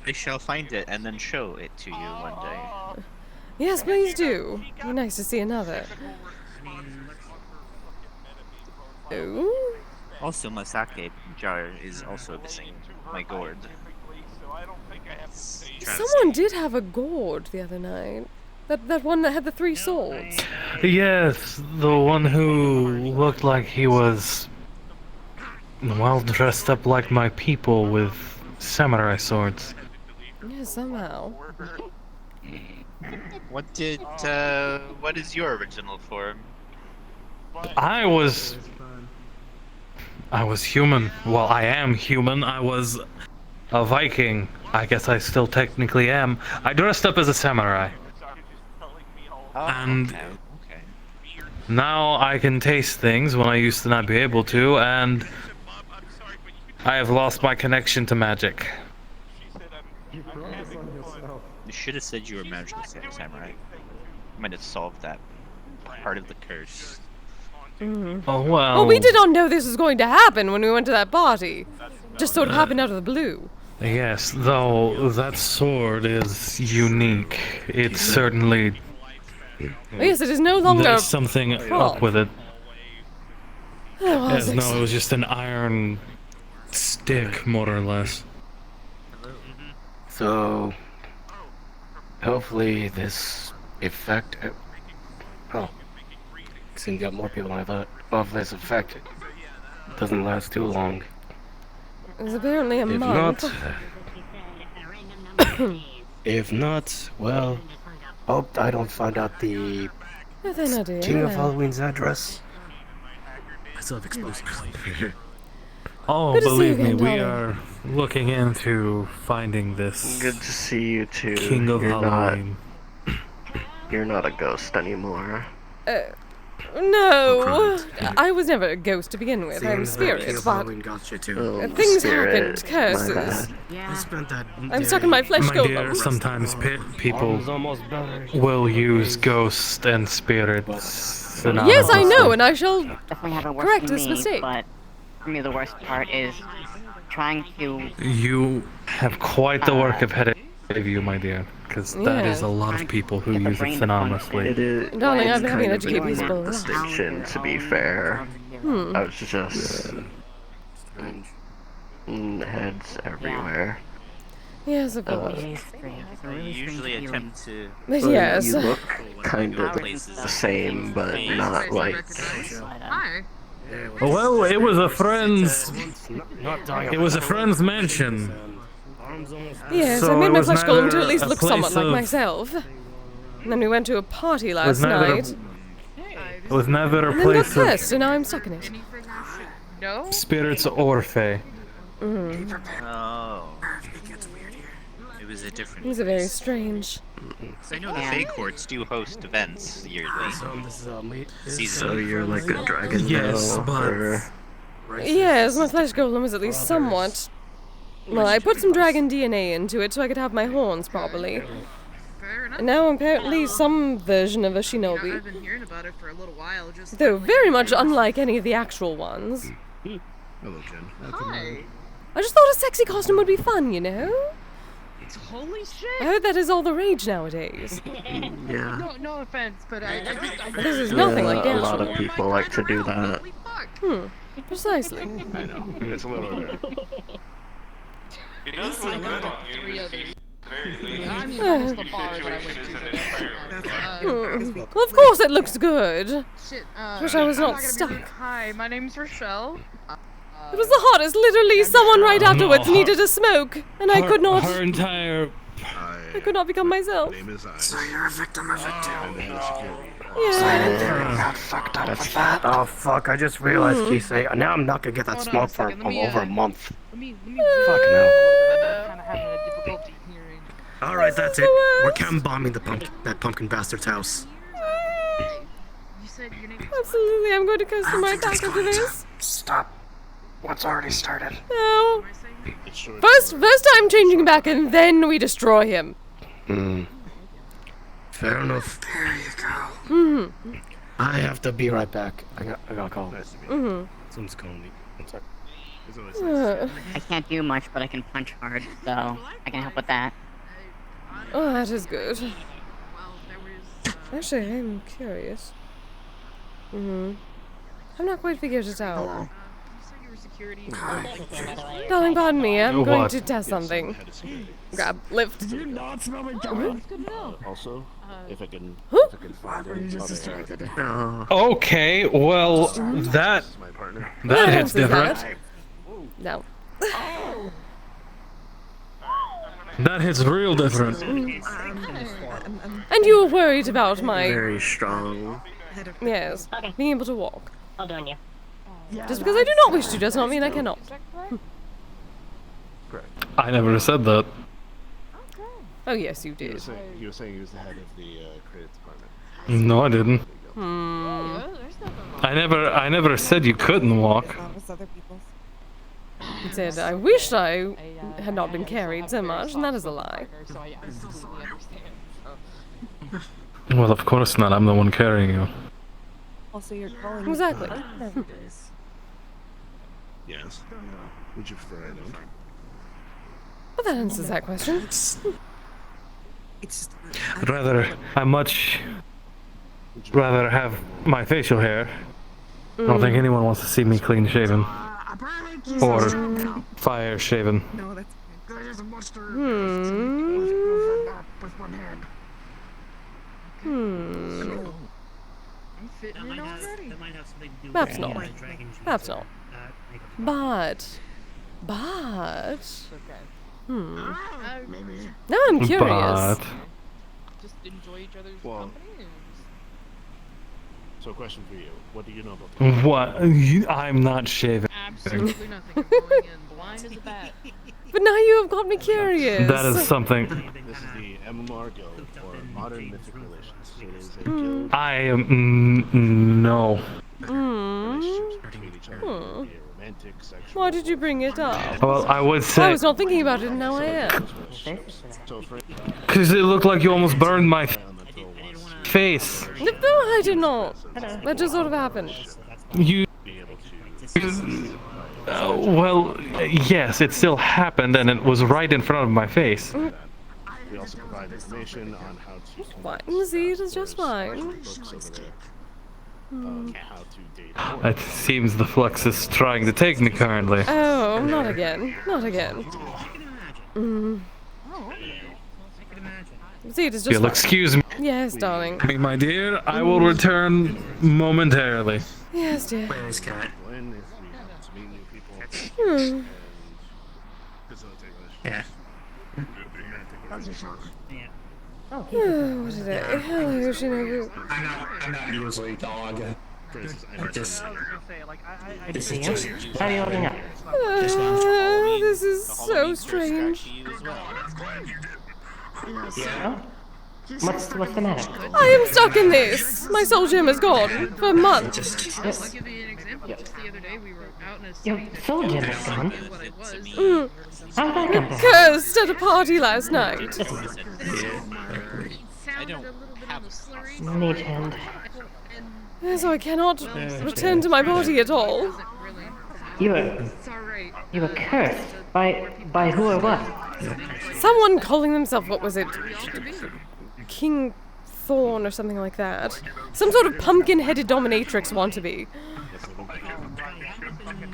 I shall find it and then show it to you one day. Yes, please do. Be nice to see another. Oh? Also, my sake jar is also missing. My gourd. Someone did have a gourd the other night. That one that had the 3 swords. Yes, the one who looked like he was well dressed up like my people with samurai swords. Yeah, somehow. What is your original form? I was human. Well, I am human. I was a Viking. I guess I still technically am. I dressed up as a samurai. And okay. now I can taste things when I used to not be able to, and I have lost my connection to magic. You should have said you were a magical samurai. Might have solved that part of the curse. Oh well. Well, we did not know this was going to happen when we went to that party. Just sort of happened out of the blue. Yes, though that sword is unique. It's certainly. Oh, yes, it is no longer. There's something up with it. Oh, Yes, no, it was just an iron stick, more or less. So, hopefully this effect. Oh, seems got more people than I thought. Hopefully this effect doesn't last too long. It's apparently a If month. If not, well, hope I don't find out the Nothing I do. King of Halloween's address. I still have explosives. Oh, Good to see believe you me, again, we Dolly. are looking into finding this Good to see you too. King of Halloween. You're not a ghost anymore. No, I was never a ghost to begin with. I'm spirit, but got you too. things happened. Curses. I'm stuck in my flesh My dear, golem. sometimes people will use ghosts and spirits. Yes, I know, and I shall Definitely haven't worked correct for this me, mistake. but for me the worst part is trying to You have quite the work ahead of you, my dear, because that is a lot of people who use it synonymously. It is. Darling, I've it's been having kind to of educate a people. unique distinction, to be fair. I was just heads everywhere. Yes, of course. I usually attempt to. Yes. You look kind of the same, but not like. Well, it was a friend's. It was a friend's mansion. Yes, So I made it my was flesh golem neither to at least a look somewhat place like of- myself. And then we went to a party last neither night. It was never a And then got place of cursed, and now I'm stuck in it. spirits or fae. Oh. It was a different. Things are very strange. I know the Fae Courts do host events yearly. So you're like a dragon Yes, now, but- or... Yes, my flesh golem is at least somewhat. Well, I put some dragon DNA into it so I could have my horns properly. And now I'm apparently some version of a shinobi. I've been hearing about it for a little while. Just Though very much unlike any of the actual ones. Hello, Jen. Hi. I just thought a sexy costume would be fun, you know? Holy shit. I heard that is all the rage nowadays. Yeah. No offense, but I This is nothing like the a lot of actual. people like to do that. Precisely. I know. It's a little there. It does look good on you. I mean, almost the bar that I went to. Well, of course it looks good. Shit, Wish I was I'm not gonna be stuck. rude. Hi, my name's Rochelle. It was the hottest. Literally, someone right afterwards her- needed a smoke, and I could not. Her entire. I could not become myself. Name is I. So you're a victim of it too. And the head of security. Yeah. Got fucked up with that. Oh fuck, I just realized, Kise. Now I'm not gonna get that Hold on smoke a for second, let me, over a month. Let me Fuck no. kind of having a difficulty hearing. Alright, that's it. We're chem bombing that pumpkin bastard's house. You said your name Absolutely, I'm going to custom right back after this. Stop. What's already started? No. First I'm changing back, and then we destroy him. Fair enough. There you go. I have to be right back. I got a call. Someone's calling me. One sec. It's always nice. I can't do much, but I can punch hard, so I can help with that. Oh, that is good. Actually, I'm curious. I've not quite figured it out. security. Darling, pardon me. I'm going What? to test something. Grab lift. Do you not smell my Good to know. Also, if I can find it, Okay, well, that my partner. that hits answers different. that. No. That hits real different. And you were worried about my... Very strong. Yes, being able to walk. Hold on, you. Just because I do not wish to does not mean I cannot. I never said that. Oh yes, you You were did. saying he was the head of the credit department. No, I didn't. Hmm. I never said you couldn't walk. That was other people's. He said, I wished I had not been carried so much, and that is a lie. So I completely understand. Well, of course not. I'm the one carrying you. Also, you're calling. Exactly. Yes. Would you prefer I don't? But that answers that question. I much rather have my facial hair. I don't think anyone wants to see me clean shaven. Or fire shaven. No, that's I'm fitting in already. That might have something to do Perhaps with not. dragon juice. Perhaps not. But... Now I'm curious. But Just enjoy each other's Well, company. so question for you. What do you know about what? I'm not shaving. Absolutely nothing. I'm going in blind as a bat. But now you have got me curious. That is something. This is the MMR Guild, or Modern Mythic Relations. It is a guild I am no. relationships between each other. It can be a romantic, sexual. Why did you bring it up? Well, I would I say was not thinking about it, and now I am. So for because it looked like you almost burned my face. No, I did not. That just sort of happened. You. Well, yes, it still happened, and it was right in front of my face. we also provide information on how to Fine, see, it is just fine. books over there. How to date. It seems the flux is trying to take me currently. Oh, not again. Not again. See, it is just You'll fine. excuse me, Yes, darling. my dear. I will return momentarily. Yes, dear. Glenn, if we want to meet new people and facilitate relationships. Oh, what is it? Hello, Shinobu. I'm not usually dog. Just. It's you. How are you holding up? This is so strange. Yeah? What's the matter? I am stuck in this. My soul gem is gone for months. I'll give you an example. Just the other day, we were out in a Your soul gem is gone. what it was. How'd that come back? Cursed at a party last night. I don't have a Mage hand. So I cannot return to my body at all. You were cursed by who or what? Someone calling themselves, what was it? King Thorn or something like that. Some sort of pumpkin-headed dominatrix wannabe.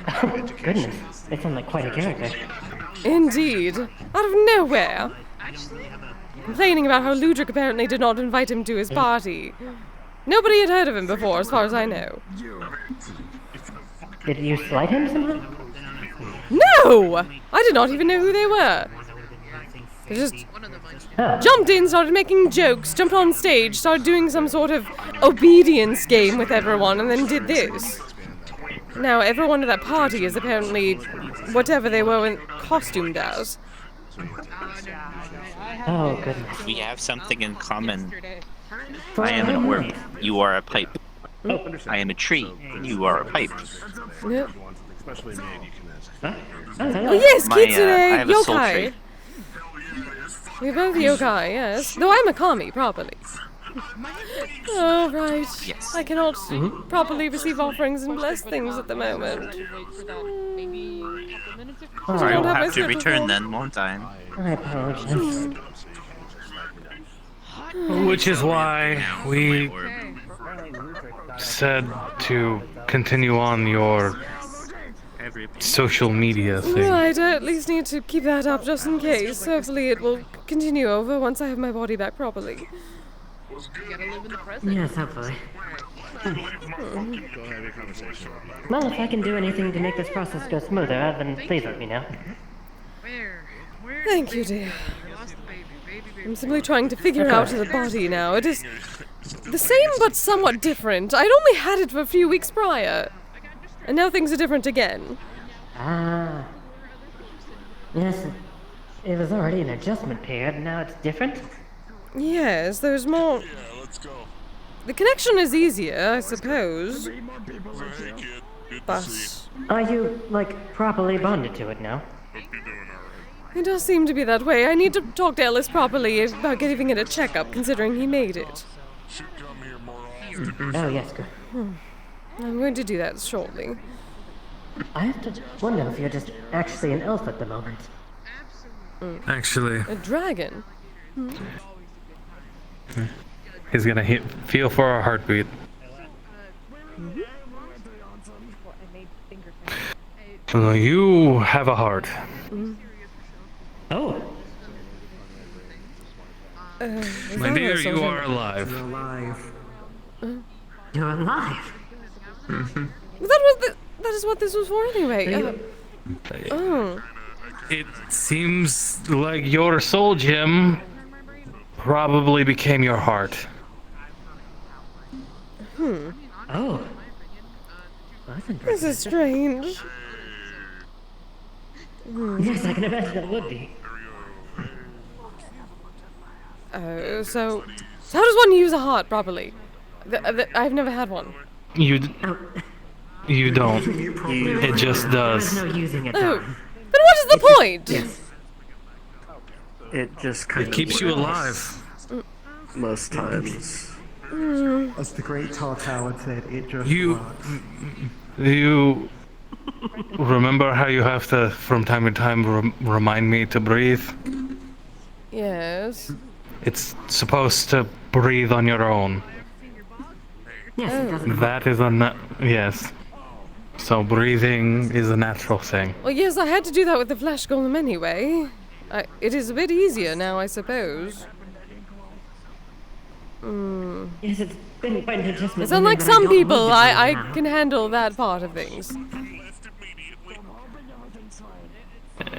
Oh, goodness. They sound like quite a character. Indeed. Out of nowhere. Complaining about how Ludric apparently did not invite him to his party. Nobody had heard of him before, as far as I know. Did you slight him somehow? No! I did not even know who they were. They just jumped in, started making jokes, jumped on stage, started doing some sort of obedience game with everyone, and then did this. Now, everyone at that party is apparently whatever they were costumed as. Oh, goodness. We have something in common. I am an orb. You are a pipe. I am a tree. You are a pipe. Yep. Especially made, you can ask. Oh yes, I Kitsune! have a soul Yokai! trait. We're both yokai, yes. Though I'm a kami, properly. Oh, right. Yes. I cannot properly receive offerings and bless things at the moment. I don't will have my have to schedule return full. then, won't I? I apologize. Which is why we said to continue on your social media thing. Right, I at least need to keep that up just in case. Hopefully it will continue over once I have my body back properly. Yes, hopefully. Go have your conversation. Well, if I can do anything to make this process go smoother, then please let me know. Thank you, dear. I'm simply trying to figure out the body now. It is the same but somewhat different. I'd only had it for a few weeks prior. And now things are different again. Ah. Yes, it was already an adjustment period, and now it's different? Yes, there's more... The connection is easier, I suppose. But... Are you, like, properly bonded to it now? It does seem to be that way. I need to talk to Ellis properly about giving it a checkup, considering he made it. Oh, yes, good. I'm going to do that shortly. I have to wonder if you're just actually an elf at the moment. Actually, A dragon? he's gonna feel for our heartbeat. You have a heart. Oh. My dear, you are alive. You're alive. You're alive? That is what this was for anyway. Oh. It seems like your soul gem probably became your heart. Oh. Well, that's impressive. This is strange. Yes, I can imagine it would be. So how does one use a heart properly? I've never had one. You don't. It just does. There's no using it. Oh, then what is the point? Yes. It just kind It keeps you alive. most times. As the great Tartar would say, it just You remember how you have to, from time to time, remind me to breathe? Yes. It's supposed to breathe on your own. Yes, it doesn't. That is yes. So breathing is a natural thing. Well, yes, I had to do that with the flesh golem anyway. It is a bit easier now, I suppose. Yes, it's been quite an adjustment. It's unlike some people, I can handle that part of things.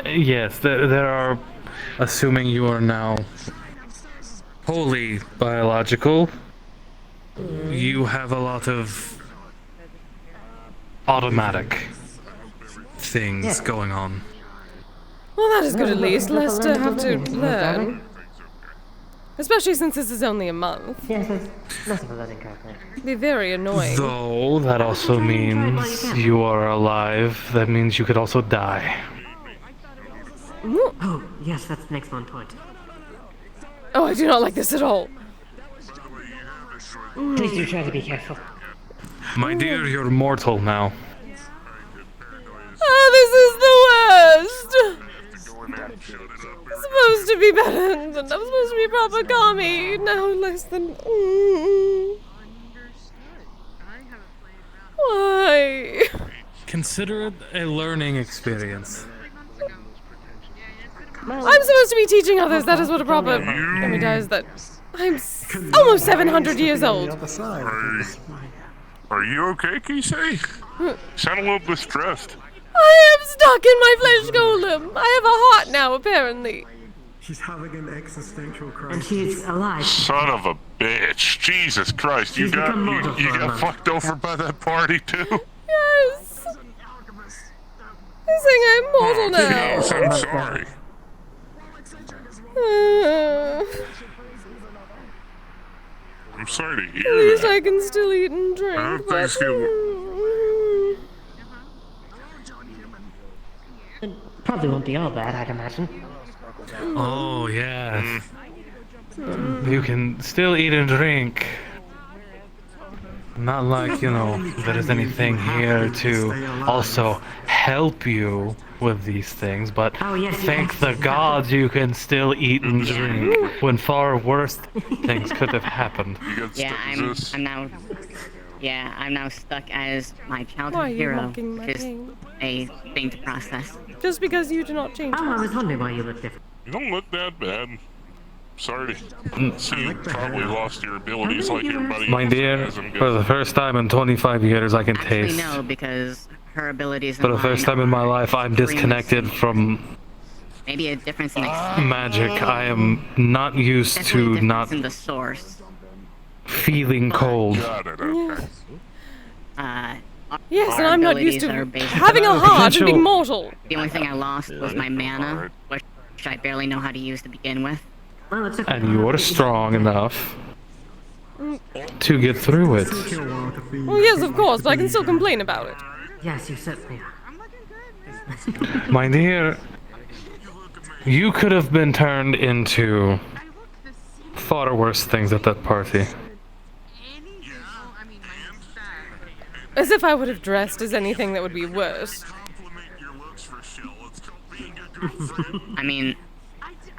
Yes, there are, assuming you are now wholly biological, you have a lot of automatic things going on. Well, that is good at least, less to have to learn. Especially since this is only a month. Yes, it's less of a learning curve. It'd be very annoying. Though, that also means you are alive. That means you could also die. Oh, yes, that's an excellent point. Oh, I do not like this at all. Please do try to be careful. My dear, you're mortal now. Oh, this is the worst! I'm supposed to be better than I'm supposed to be proper kami. Now less than... Why? Consider it a learning experience. I'm supposed to be teaching others. That is what a proper kami does. That I'm almost 700 years old. Are you okay, Kise? Sound a little distressed. I am stuck in my flesh golem. I have a heart now, apparently. She's having an existential crisis. And she's alive. Son of a bitch! Jesus Christ! You got fucked over by that party too. Yes. They're saying I'm mortal now. Yes, I'm sorry. I'm sorry to hear At least that. I can still eat and drink. I don't think It probably won't be all bad, I'd imagine. Oh, yes. You can still eat and drink. Not like, there is anything here to also help you with these things, but thank the gods you can still eat and drink when far worse things could have happened. Yeah, I'm now Yeah, I'm now stuck as my Why are childhood you hero, mocking my which is pain? a thing to process. Just because you do not change. Oh, I was wondering why you look different. You don't look that bad. Sorry to see you probably lost your abilities like everybody My else dear, has. I'm for the first time in 25 years, I can Actually, taste. no, because her abilities For and the first mine time in my are life, I'm extremely disconnected similar. from Maybe a difference in extent. magic. I am not used Definitely a to difference not in the source. feeling cold. Got it, okay. Yes, Our and I'm not used abilities to are based having a on- heart and being mortal. The only thing I lost was my mana, which I barely know how to use to begin with. Well, it's okay. And you are strong enough to get through it. Well, yes, of course, but I can still complain about it. Yes, you certainly are. My dear, you could have been turned into far worse things at that party. As if I would have dressed as anything that would be worse. I mean,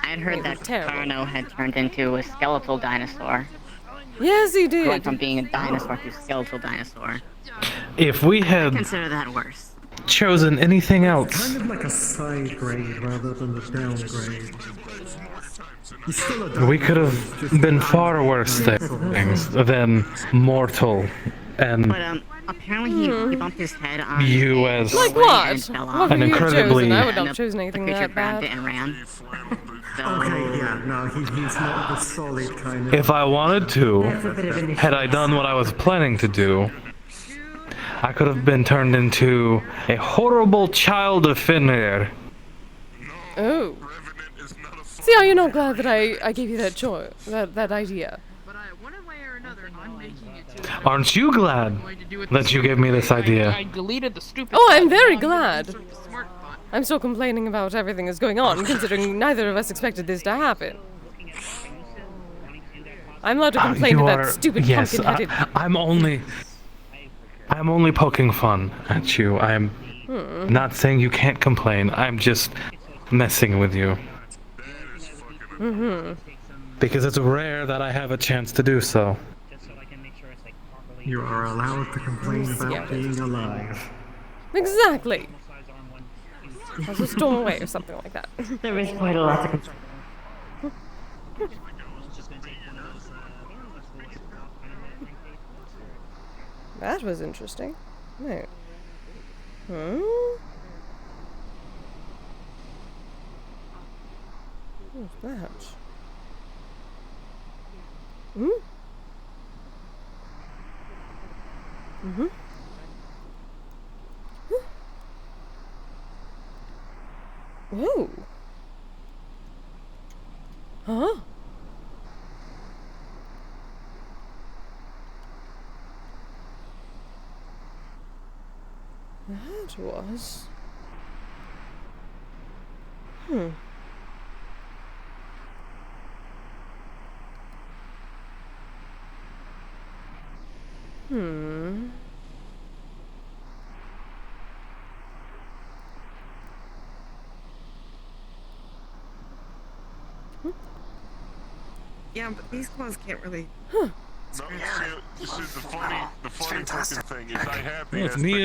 I had heard that Carno had turned into a skeletal dinosaur. Yes, he did. Going from being a dinosaur to skeletal dinosaur. If we I had consider that worse. chosen anything else, Kind of like a side grade rather than the downgrade. He's still a we could have been far worse things than mortal. And But apparently he bumped his head on you a as Like doorway what? and fell What off. would an you have incredibly- chosen? I would not And have chosen anything the creature that grabbed bad. it and ran. So, Okay, yeah, no, he's not the solid kind of... if I wanted to, had I done what I was planning to do, I could have been turned into a horrible child of Finnair. Oh. See, are you not glad that I gave you that choice, that idea? Aren't you glad that you gave me this idea? I deleted the stupid. Oh, I'm very glad. I'm still complaining about everything that's going on, considering neither of us expected this to happen. I'm allowed to complain You to that are- stupid yes, pumpkin-headed... I'm only poking fun at you. I'm not saying you can't complain. I'm just messing with you. Because it's rare that I have a chance to do so. You are allowed to complain about Yeah. being alive. Exactly. I was storm away or something like that. There is quite a lot to consider. That was interesting. No. What's that? Whoa. Huh? That was... Yeah, but these clothes can't really... No, see, this is the funny fucking thing is I have the Yes, aspect me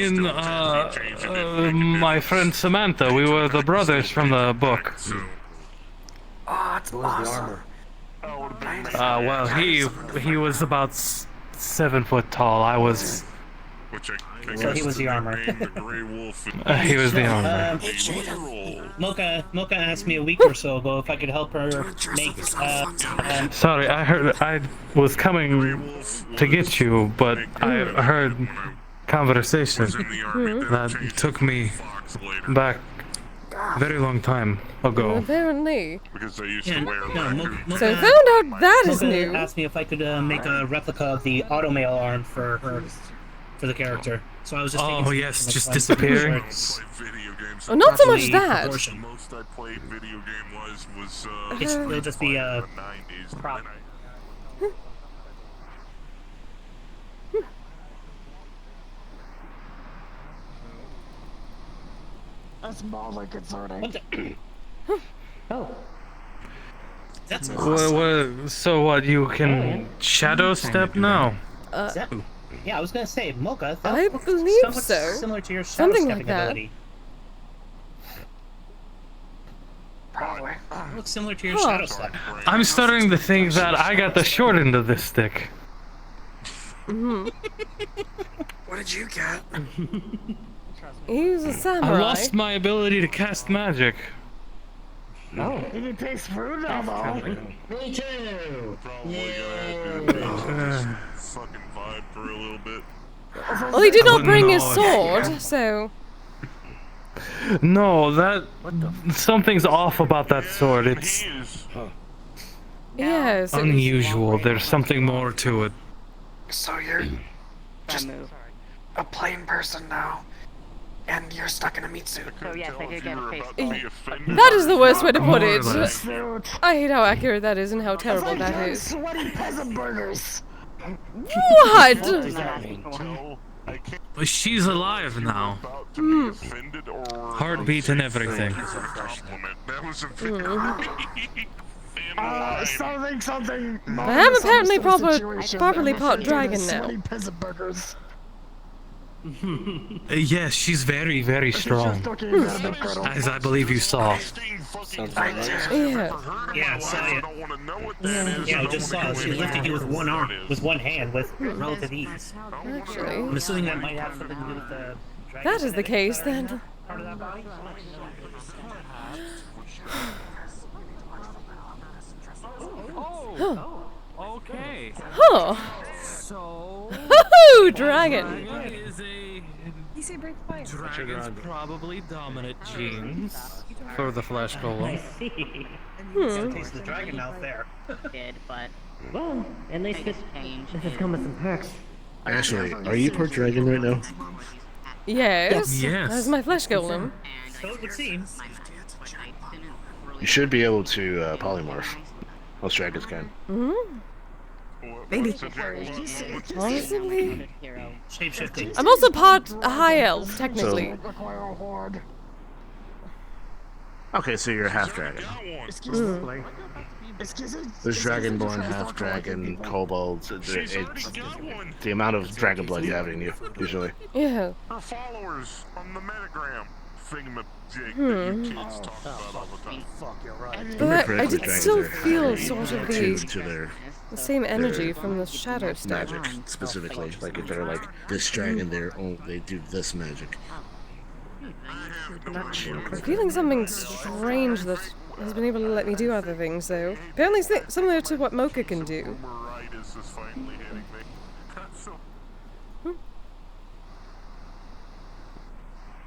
of and my friend Samantha, we were the brothers from the book. Oh, it's awesome. Well, he was about 7 foot tall. I was. So he was the armor. He was the armor. Mocha asked me a week or so ago if I could help her make. Sorry, I heard I was coming to get you, but I heard conversation that took me back a very long time ago. Apparently. Because they used Yeah, to wear So I found out that is Mocha new. asked me if I could make a replica of the automail arm for her, for the character. So I was just. Oh yes, just disappearing. Oh, not so much that. Most I played video game was It'll just be a prop. That's mildly concerning. Oh. That's So what? You can shadow step now? Yeah, I was gonna say, Mocha, that I looks believe somewhat so. similar to your shadow Something stepping like that. ability. Probably. It looks similar to your Huh. shadow step. I'm starting to think that I got the short end of this stick. Mm-hmm. What did you get? He's a I samurai. lost my ability to cast magic. No. You can taste fruit now, though. Me too. Probably gonna have to fucking vibe for a little bit. Well, he did not bring his No. sword, so... No, something's off about that sword. It's Yes. unusual. There's something more to it. So you're just a plain person now, and you're stuck in a meat suit. So yes, I did get a face. That is the worst way to put More or it. less. I hate how accurate that is and how terrible that is. Sweaty peasant burgers. What? She's alive now. Hmm. Heartbeat and everything. That was a Something. I am apparently properly part dragon now. Sweaty peasant burgers. Yes, she's very, very strong. As I believe you saw. Yeah. Yeah, saw you. Yeah, I just saw. She lifted you with one arm, with one hand, with relative ease. Actually, I'm assuming that might have something to do with the. that is the case then. Part of that body. Huh. Okay. Huh. So. Hoo-hoo, dragon. Dragon's probably dominant genes for the flesh golem. Taste the dragon out there. Did, but Well, at least this has come with some perks. Ashley, are you part dragon right now? Yes. Yes. That's my flesh golem. So it would seem. You should be able to polymorph. Most dragons can. Hmm. Maybe. Possibly. Shape-shifting. I'm also part high elf, technically. Okay, so you're a half dragon. Mm. There's dragonborn, half dragon, kobolds. It's the amount of dragon blood you have in you, usually. Yeah. Her followers on the metagram thingamajig Hmm. that you kids talk about all the time. But I did still feel sort of tuned to the same energy from the shadow stuff. magic specifically. Like if they're like this dragon, they do this magic. I'm feeling something strange that has been able to let me do other things, though. Apparently similar to what Mocha can do. Hmm.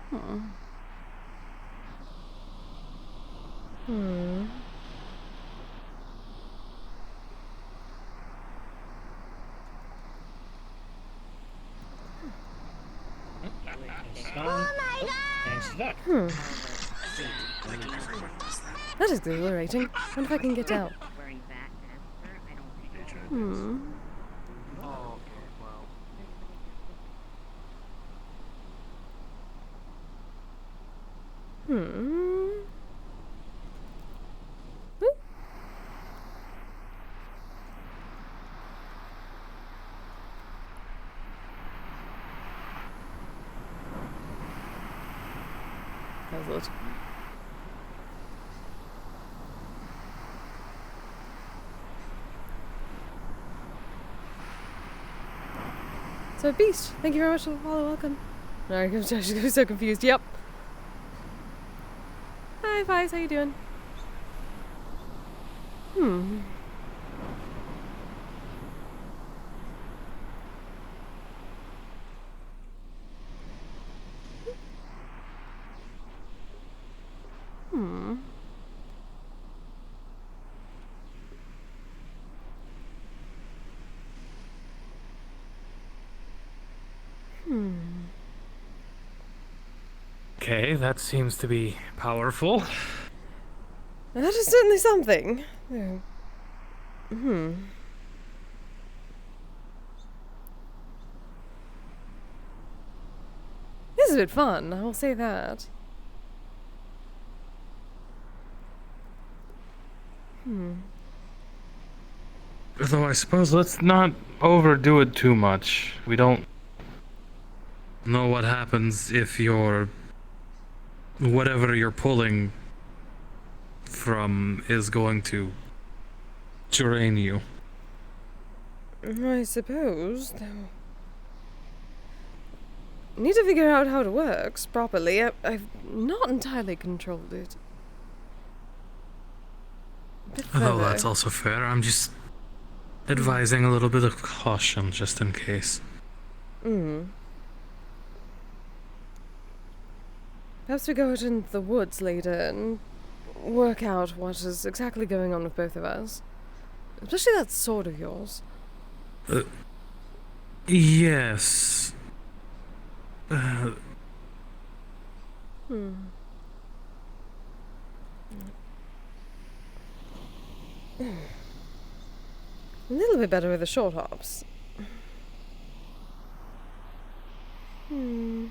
Hmm. Hmm. That is exhilarating. I wonder if I can get out. Hmm. Hmm. That was it. So, Beast, thank you very much for the follow. Welcome. Sorry, I was so confused. Yep. Hi, Vice. How you doing? Hmm. Hmm. Hmm. Okay, that seems to be powerful. That is certainly something. Oh. Hmm. This is a bit fun, I will say that. Hmm. Though I suppose let's not overdo it too much. We don't know what happens if whatever you're pulling from is going to drain you. I suppose, though. Need to figure out how it works properly. I've not entirely controlled it. Though that's also fair. I'm just advising a little bit of caution just in case. Perhaps we go out into the woods later and work out what is exactly going on with both of us. Especially that sword of yours. Yes. A little bit better with the short hops. A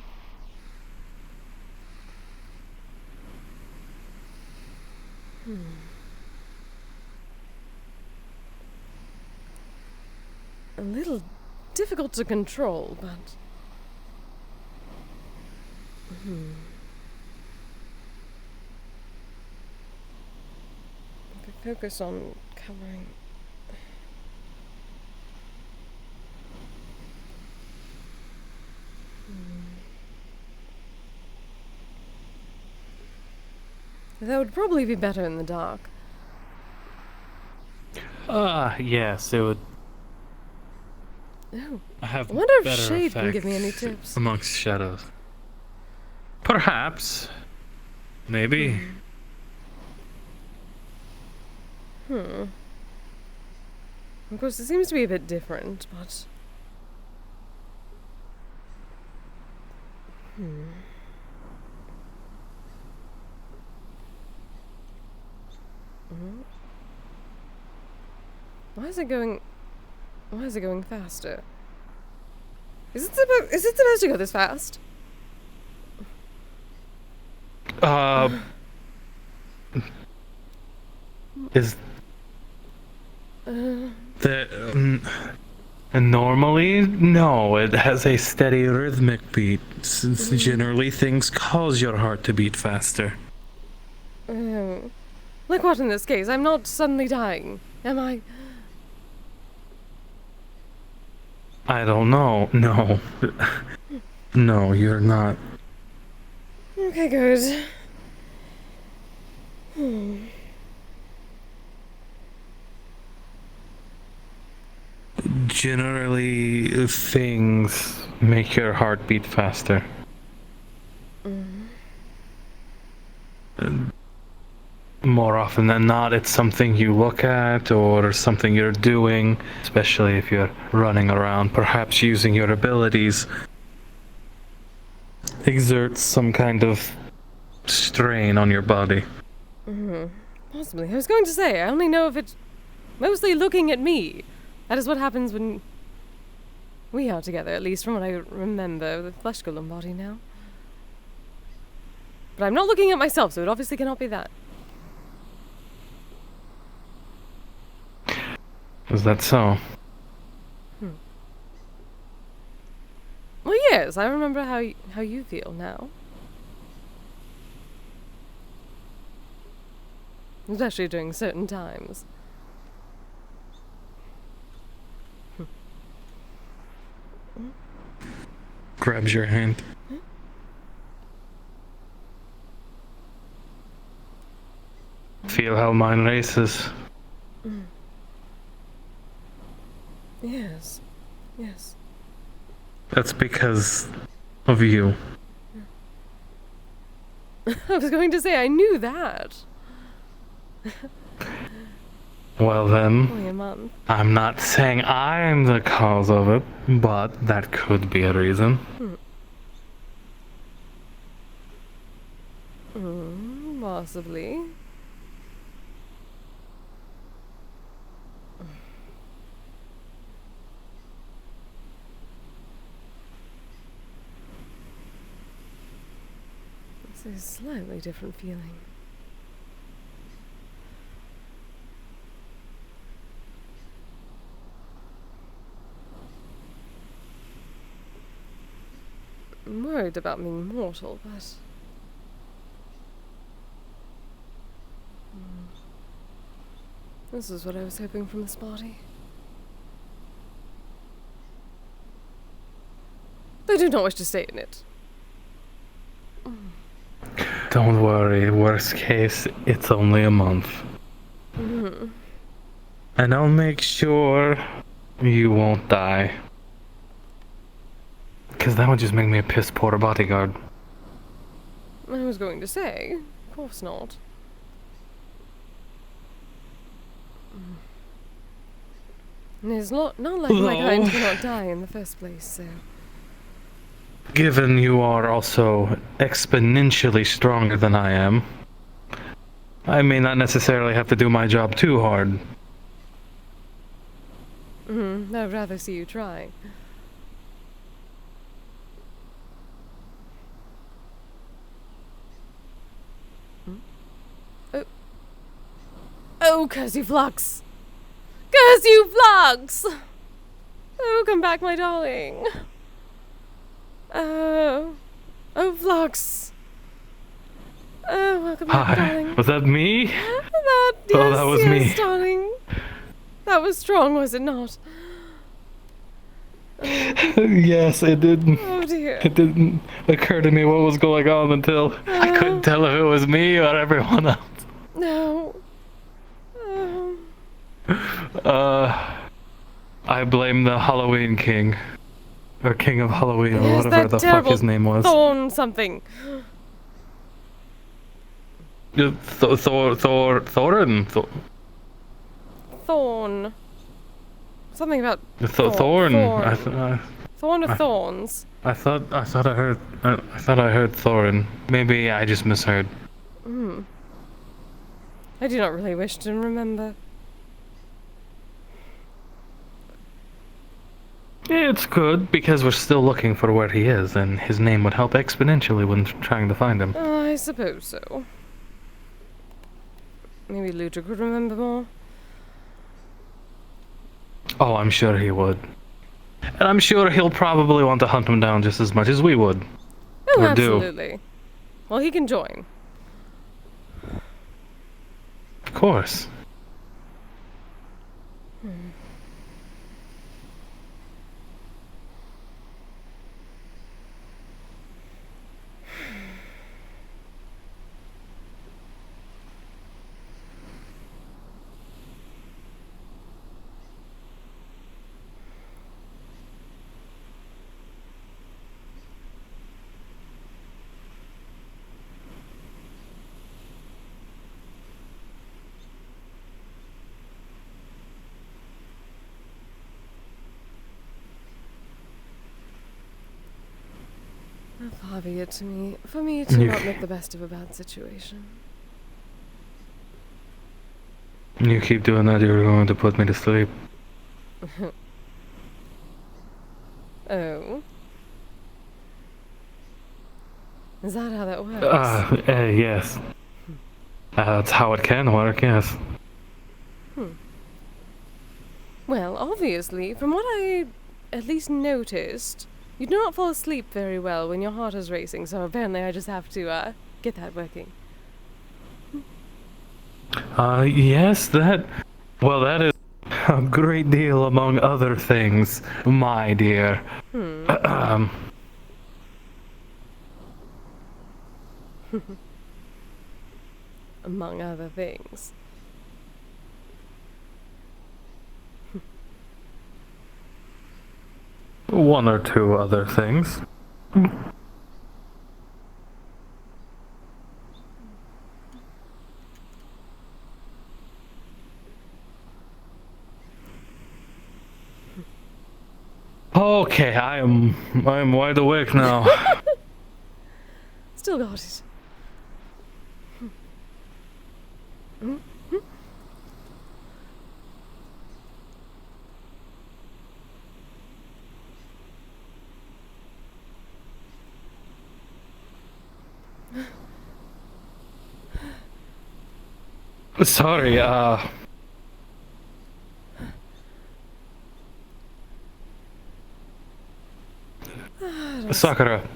little difficult to control, but... I could focus on covering... That would probably be better in the dark. Yes, it would. Oh, Have I wonder if better Shade can give me any effects tips. amongst shadows. Perhaps. Maybe. Of course, it seems to be a bit different, but... Why is it going faster? Is it supposed to go this fast? Is normally no, it has a steady rhythmic beat. Since generally things cause your heart to beat faster. Like what in this case? I'm not suddenly dying, am I? I don't know. No. No, you're not. Okay, good. Generally, things make your heart beat faster. More often than not, it's something you look at or something you're doing, especially if you're running around, perhaps using your abilities, exerts some kind of strain on your body. Possibly. I was going to say, I only know if it's mostly looking at me. That is what happens when we are together, at least from what I remember. The flesh golem body now. But I'm not looking at myself, so it obviously cannot be that. Is that so? Well, yes, I remember how you feel now. Especially during certain times. Grabs your hand. Feel how mine races. Yes. Yes. That's because of you. I was going to say, I knew that. Well Only a then, month. I'm not saying I'm the cause of it, but that could be a reason. Possibly. It's a slightly different feeling. I'm worried about being mortal, but... This is what I was hoping from this body. I do not wish to stay in it. Don't worry, worst case, it's only a month. And I'll make sure you won't die. Because that would just make me a piss poor bodyguard. I was going to say, of course not. And it's not like my kind cannot die in the first place, so... Given you are also exponentially stronger than I am, I may not necessarily have to do my job too hard. I'd rather see you try. Oh, curse you, Flux! Curse you, Flux! Oh, come back, my darling. Oh, Flux. Oh, welcome back, darling. Was that me? That was me. Darling. That was strong, was it not? Yes, it didn't. Oh dear. It didn't occur to me what was going on until I couldn't tell if it was me or everyone else. No. I blame the Halloween King. Or King of Halloween, or Yes, whatever that the fuck his name was. Thorn something. Thorin? Thorn. Something about Thorn. Thorn of Thorns. I thought I heard Thorin. Maybe I just misheard. I do not really wish to remember. It's good because we're still looking for where he is, and his name would help exponentially when trying to find him. I suppose so. Maybe Lucha could remember more. Oh, I'm sure he would. And I'm sure he'll probably want to hunt him down just as much as we would. Oh, or absolutely. Do. Well, he can join. Of course. Far be it for me to not make the best of a bad situation. You keep doing that, you're going to put me to sleep. Oh. Is that how that works? Yes. That's how it can work, yes. Well, obviously, from what I at least noticed, you do not fall asleep very well when your heart is racing, so apparently I just have to, get that working. Yes, that is a great deal among other things, my dear. Among other things. One or two other things. Okay, I am wide awake now. Still got it. Sorry, Sakura,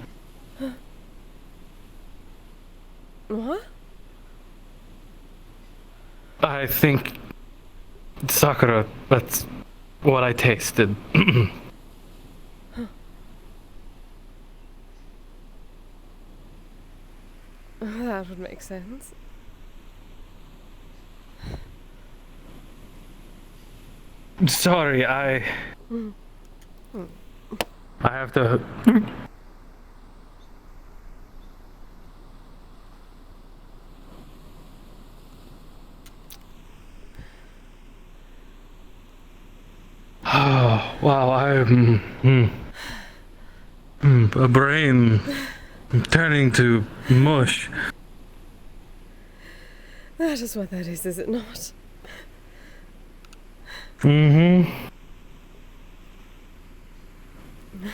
What? I think Sakura, that's what I tasted. That would make sense. Sorry, I have to. Oh, wow, a brain turning to mush. That is what that is it not? Mm-hmm. I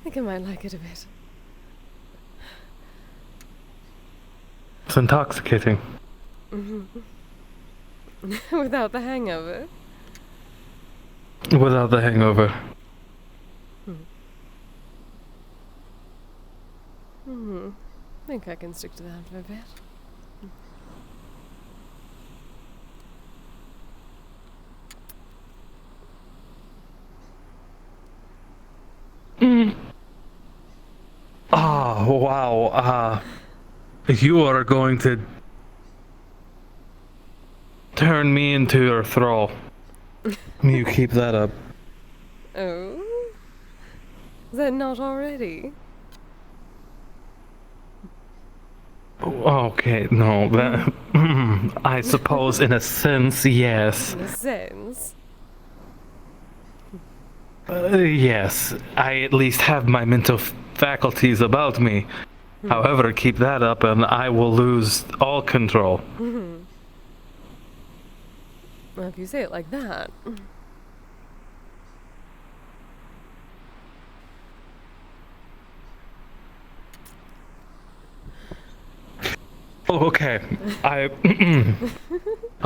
think I might like it a bit. It's intoxicating. Without the hangover. Without the hangover. I think I can stick to that for a bit. Oh, wow. You are going to turn me into your thrall. You keep that up. Oh? Is that not already? Okay, no, that... I suppose in a sense, yes. In a sense? Yes, I at least have my mental faculties about me. However, keep that up and I will lose all control. Well, if you say it like that. Oh, okay.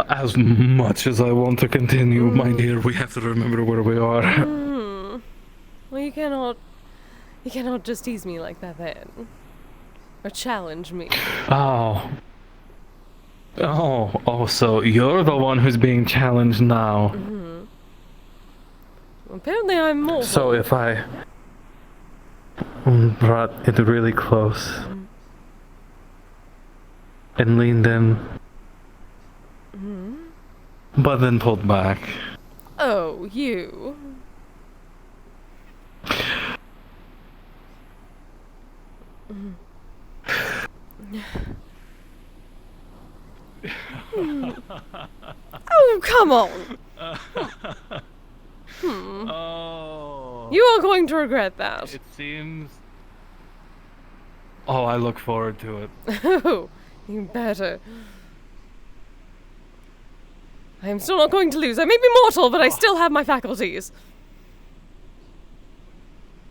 As much as I want to continue, my dear, we have to remember where we are. Well, you cannot just tease me like that then. Or challenge me. Oh, so you're the one who's being challenged now. Apparently I'm mortal. So if I brought it really close and leaned in, but then pulled back. Oh, you. Oh, come on. Oh. You are going to regret that. It seems. Oh, I look forward to it. Oh, you better. I am still not going to lose. I may be mortal, but I still have my faculties.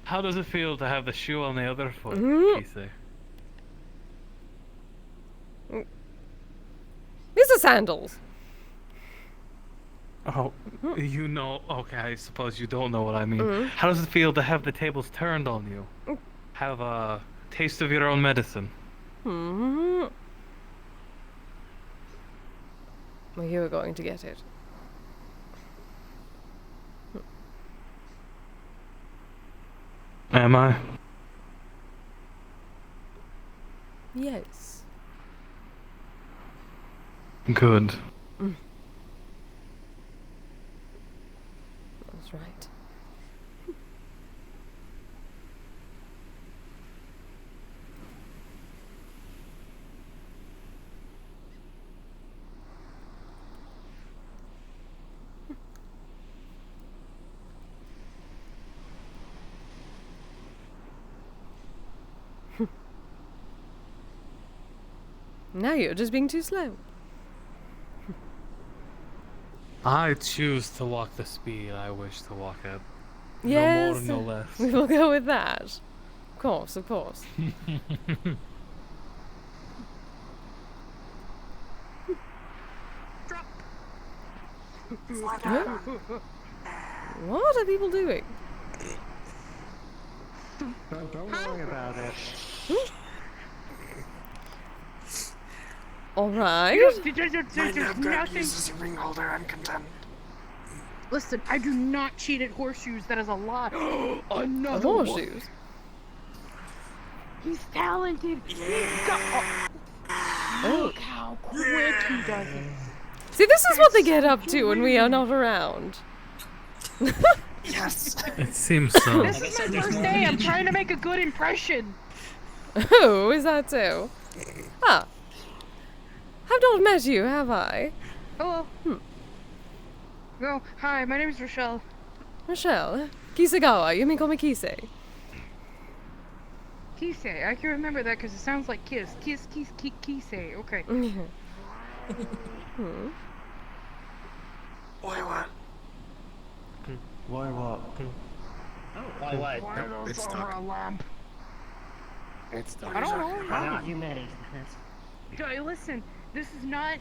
How does it feel to have the shoe on the other foot, Kise? These are sandals. Oh, you know. Okay, I suppose you don't know what I mean. How does it feel to have the tables turned on you? Have a taste of your own medicine. Well, you are going to get it. Am I? Yes. Good. That's right. Now you're just being too slow. I choose to walk the speed I wish to walk at. Yes. No more, no less. We will go with that. Of course, of course. What are people doing? Don't worry about it. Alright. There's nothing. ring holder. I'm content. Listen, I do not cheat at horseshoes. That is a lie. Another Horseshoes? one. He's talented. Look how quick he does it. See, this is what they get up to when we are not around. Yes. It seems so. This is my first day. I'm trying to make a good impression. Oh, is that so? Ah. Have not met you, have I? Hello. Oh, hi, my name is Rochelle. Rochelle? Kisegawa, you may call me Kise. Kise, I can remember that because it sounds like kiss. Kiss, Kise, okay. Why what? Why what? Oh, why what? Why those It's over stuck. a lamp? It's done. I don't know. Wow, you managed this. Hey, listen, this is not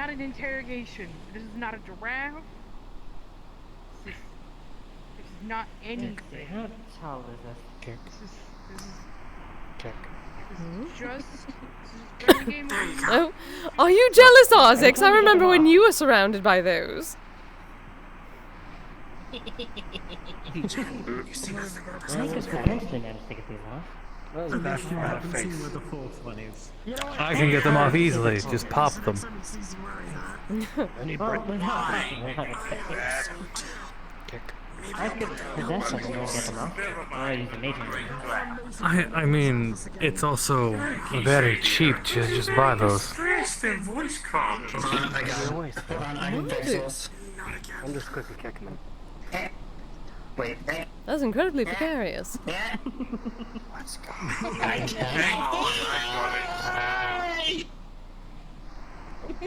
an interrogation. This is not a giraffe. This is not anything. How tall is this? Kick. This is Kick. just a game of Oh, are you jealous, Ozix? I remember when you were surrounded by those. I think it's potentially managed to get these off. That was best for my face. Where the fourth one is. I can get them off easily. Just pop them. Kick. I could possess them and get them off. Or use a major one. I mean, it's also very cheap to just buy those. Stressed and voice calm. I got it. Hold on, I'm pencils. I'm just quickly kicking them. Wait. That's incredibly precarious. Let's go. Why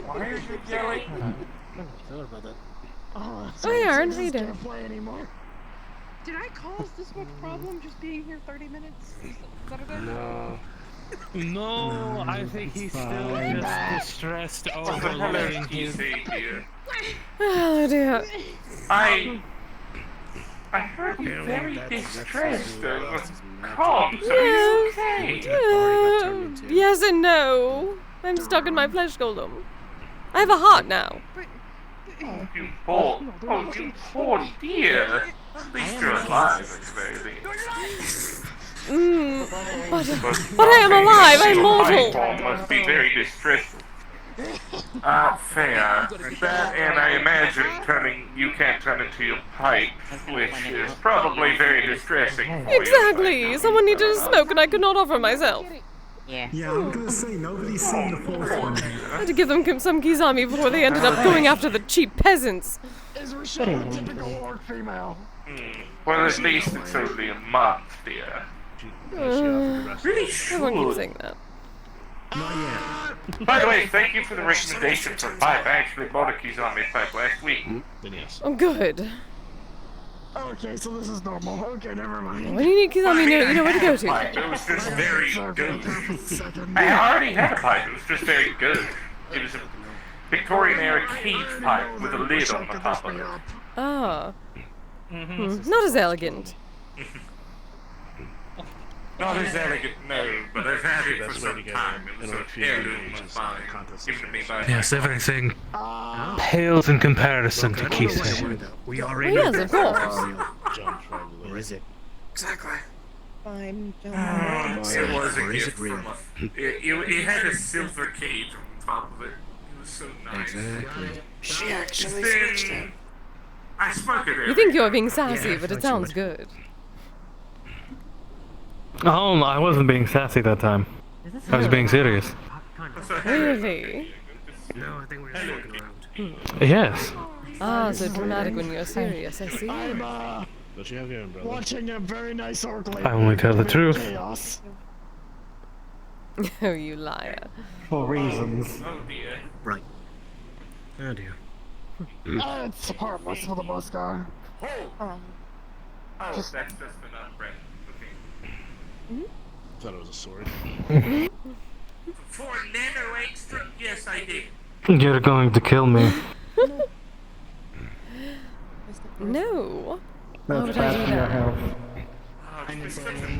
are you yelling? Sorry about that. Oh, hey, Aaron, how you doing? Can't play anymore. Did I cause this much problem just being here 30 minutes? Is that okay? No. No, I think he's still just distressed over letting his... Oh dear. I heard you very distressed and calm, so he's okay. Yes and no. I'm stuck in my flesh golem. I have a heart now. Oh, you poor dear. At least you're alive, baby. But I am alive. I'm mortal. Pipe must be very distressing. Fair. That, and I imagine you can't turn into your pipe, which is probably very distressing for you. Exactly. Someone needed a smoke and I could not offer myself. Yeah. Yeah, I'm gonna say nobody's seen the fourth one. I had to give them some kizami before they ended up going after the cheap peasants. Is Rochelle a typical orc female? Well, at least it's only a month, dear. Really Everyone keeps saying that. Not yet. By the way, thank you for the recommendation for pipe. I actually bought a kizami pipe last week. Then yes. Oh, good. Okay, so this is normal. Okay, never mind. When you need kizami, you know where to go to. It was just very good. I already had a pipe. It was just very good. It was a Victorian era cage pipe with a lid on the top of it. Ah. Not as elegant. Not as elegant, no, but I've had it for some time. It was an heirloom of mine, given to me by Yes, everything pales in comparison to Kise. We Well, already yes, of course. Or is it? Exactly. Fine, It was a Or is gift it real? from it had a silver cage on top of it. It was so nice. Exactly. She actually Then, I smoke it every You think you're being Yeah, sassy, I but it thought you sounds would. good. Oh, I wasn't being sassy that time. I was being serious. Really? No, I think we're just fucking around. Yes. Ah, so dramatic when you're serious, I see. I'm Don't you have your umbrella? watching a very nice orc lady. I only tell the truth. Chaos. Oh, you liar. For reasons. Oh dear. Right. Oh dear. It's harmless for the most part. Oh, that's just an umbrella. Okay. Thought it was a sword. For nano extra? Yes, I did. You're going to kill me. No. Why would I That's do bad for your that? health.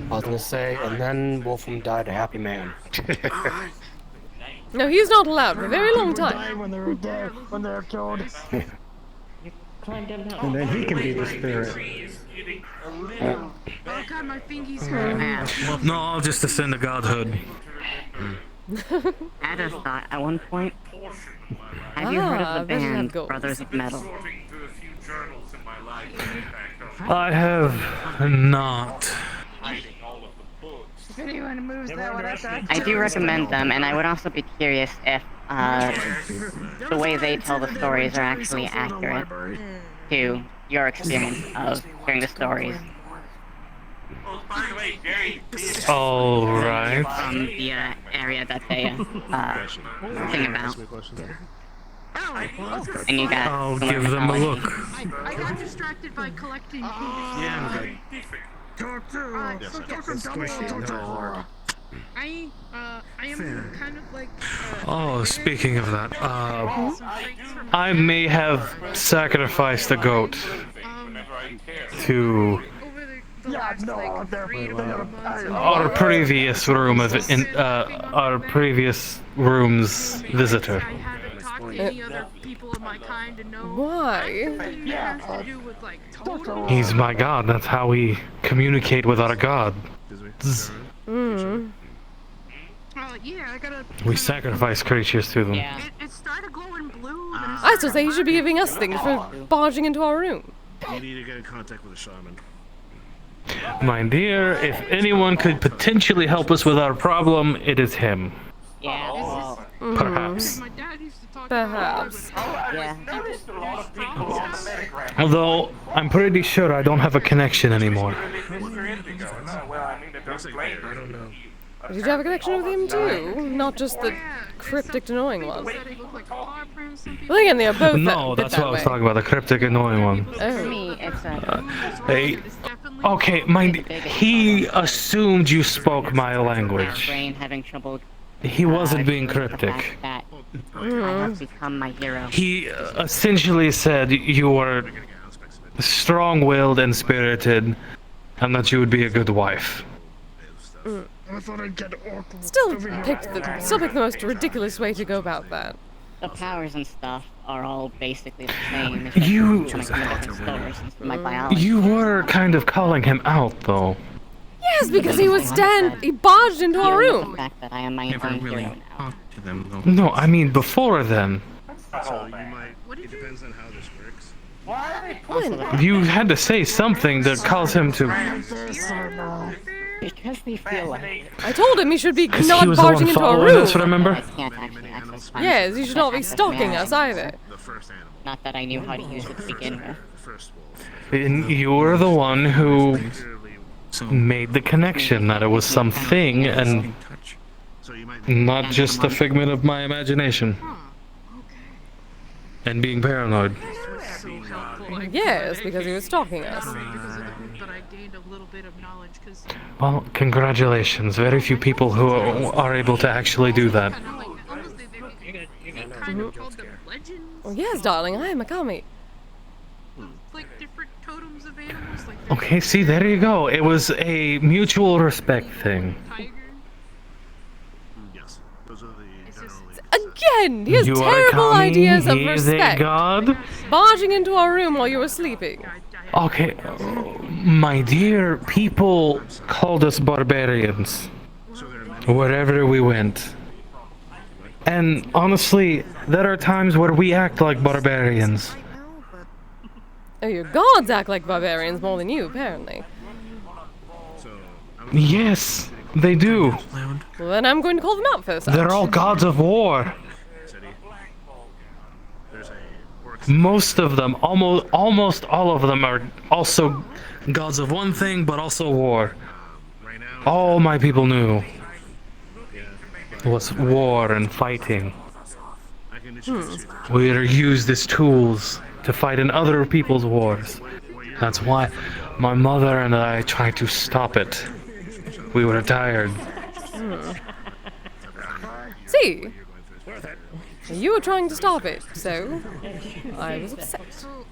I was gonna say, and then Wolfram died a happy man. No, he's not allowed for a very long time. When they're dead, when they're killed. And then he can be the spirit. Oh god, my fingies hurt. No, I'll just ascend to godhood. I had a thought at one point. Have you heard of the band Brothers of Metal? I have not. If anyone moves that one, I do recommend them, and I would also be curious if the way they tell the stories are actually accurate to your experience of hearing the stories. All right. From the area that they sing about. And you got. I'll give them a look. I got distracted by collecting. Yeah, I'm good. I am kind of like. Oh, speaking of that, I may have sacrificed a goat to our previous room our previous room's visitor. Why? He's my god. That's how we communicate with our god. Yeah, I gotta. We sacrifice creatures to them. It started glowing blue. I still say you should be giving us things for barging into our room. You need to get in contact with a shaman. My dear, if anyone could potentially help us with our problem, it is him. Yeah, well, perhaps. Perhaps. Although, I'm pretty sure I don't have a connection anymore. Did you have a connection with him too? Not just the cryptic, annoying one. Well, again, they are both. No, that's what I was talking about, the cryptic, annoying one. Hey, okay, mind, he assumed you spoke my language. brain having trouble. He wasn't being cryptic. That I have become my hero. He essentially said you were strong-willed and spirited, and that you would be a good wife. Still pick the most ridiculous way to go about that. The powers and stuff are all basically the same. You- My biology. You were kind of calling him out, though. Yes, because he barged into our room. The fact that I am my own hero now. No, I mean before then. So you might. It depends on how this works. You had to say something that caused him to. Because they feel like. I told him he should be 'Cause not he was the one barging into our following room. us, remember? I can't actually access funds. Yes, you should not be stalking us either. Not that I knew how to use it to begin with. And you were the one who made the connection that it was something and not just a figment of my imagination. And being paranoid. Yes, because he was stalking us. But I gained a little bit of knowledge because. Well, congratulations. Very few people who are able to actually do that. Oh, yes, darling, I am a kami. Like different totems of animals, like. Okay, see, there you go. It was a mutual respect thing. Yes, those are the generally. Again, he has You are a terrible kami, ideas of he is a respect. god. Barging into our room while you were sleeping. Okay, my dear, people called us barbarians wherever we went. And honestly, there are times where we act like barbarians. Oh, your gods act like barbarians more than you, apparently. Yes, they do. Well, then I'm going to call them out for such. They're all gods of war. Most of them, almost all of them are also gods of one thing, but also war. All my people knew was war and fighting. We are used as tools to fight in other people's wars. That's why my mother and I tried to stop it. We were tired. See? You were trying to stop it, so I was upset. So,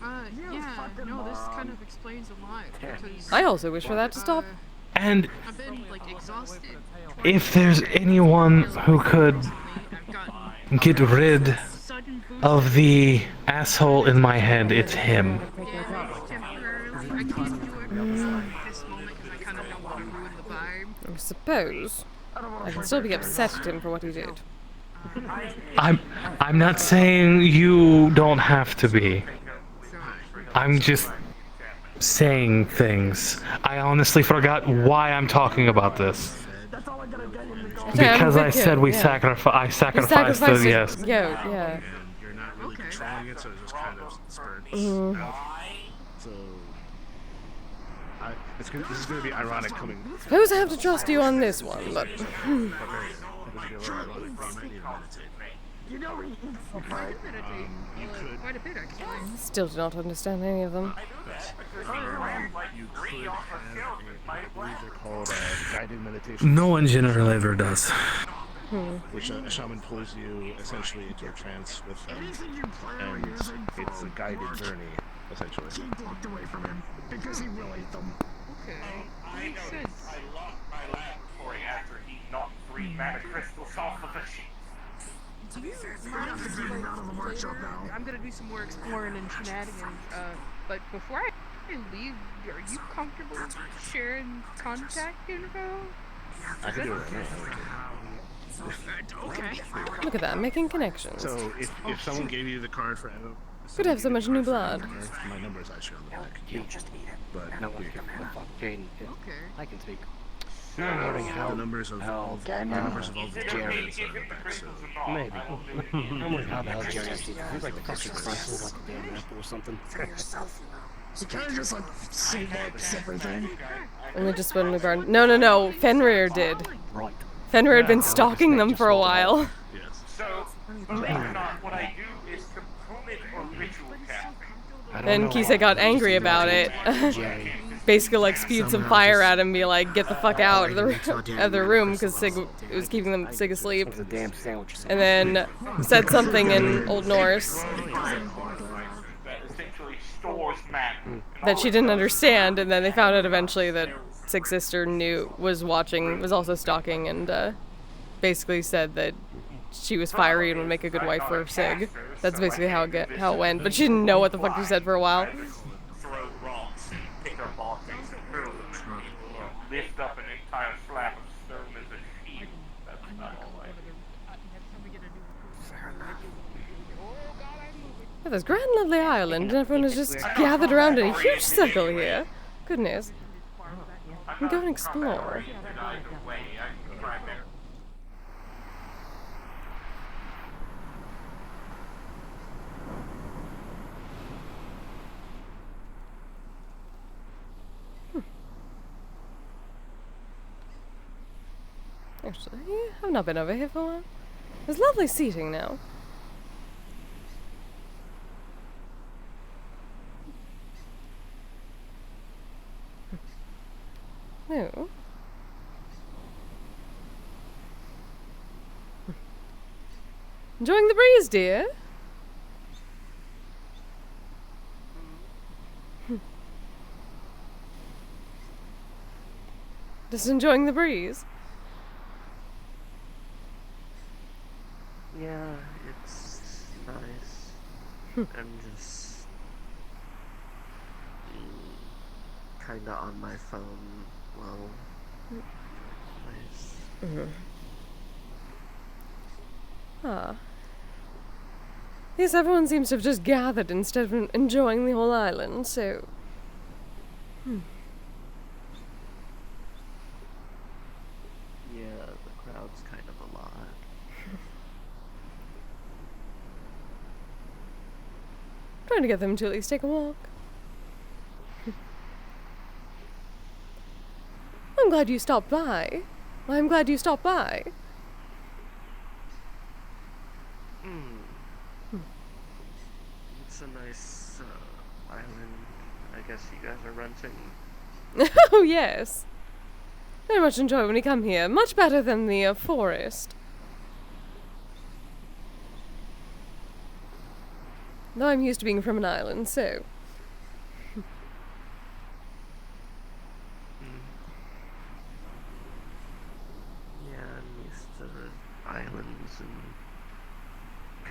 yeah, no, this kind of explains a lot. Because, I also wish for that to stop. And I've been, like, exhausted. if there's anyone who could I've gotten get rid of the asshole in my head. It's him. Temporarily, I can't do it at this moment because I kind of don't want to ruin the vibe. I suppose. I can still be upset at him for what he did. I'm not saying you don't have to be. I'm just saying things. I honestly forgot why I'm talking about this. Because I said I sacrificed the yes. Yeah. You're not really controlling it, so it just kind of spurts Mhm. out. So, this is going to be ironic coming. Suppose I have to trust you on this one, but. You know, you could meditate quite a bit, actually. Still do not understand any of them. You could have I believe they're called guided meditation. No one generally ever does. Which a shaman pulls you essentially into a trance with them, and it's a guided journey, essentially. Keep locked away from him, because he will eat them. Okay. Makes sense. I locked my laboratory after he knocked 3 mana crystals off of it. I'm gonna do some more exploring and shenanigans, but before I leave, are you comfortable sharing contact info? I can do it right now. Okay. Look at that, making connections. So, if someone gave you the card for Could have so much new blood. My number is actually on the back. You just eat it. But no one can fuck Jane. Okay. I can speak. No, I'm wondering how. The numbers of all the Jerry. so Maybe. I'm wondering how the hell Jerry has teeth. He's like the fucking Christ, like a damn apple or something. For yourself. He kind of just like C-marks everything. Only just when we burned. No. Fenrir did. Right. Fenrir had been stalking them for a while. So, believe it or not, what I do is component or ritual casting. Then Kise got angry about it. Basically, like, spewed some fire at him, be like, get the fuck out of the room, because Sig was keeping Sig asleep. And then said something in Old Norse that she didn't understand, and then they found out eventually that Sig's sister was also stalking, and basically said that she was fiery and would make a good wife for Sig. That's basically how it went, but she didn't know what the fuck she said for a while. Lift up an entire slab of stone as a shield. That's not alright. Yeah, there's grand lovely Ireland, and everyone is just gathered around in a huge circle here. Goodness. And go and explore. Actually, I've not been over here for a while. There's lovely seating now. No. Enjoying the breeze, dear? Just enjoying the breeze? Yeah, it's nice. I'm just kinda on my phone. Well, nice. Ah. Yes, everyone seems to have just gathered instead of enjoying the whole island, so... Yeah, the crowd's kind of a lot. Trying to get them to at least take a walk. I'm glad you stopped by. I'm glad you stopped by. It's a nice island. I guess you guys are renting. Oh, yes. Very much enjoy when you come here. Much better than the forest. Though I'm used to being from an island, so... Yeah, I'm used to islands and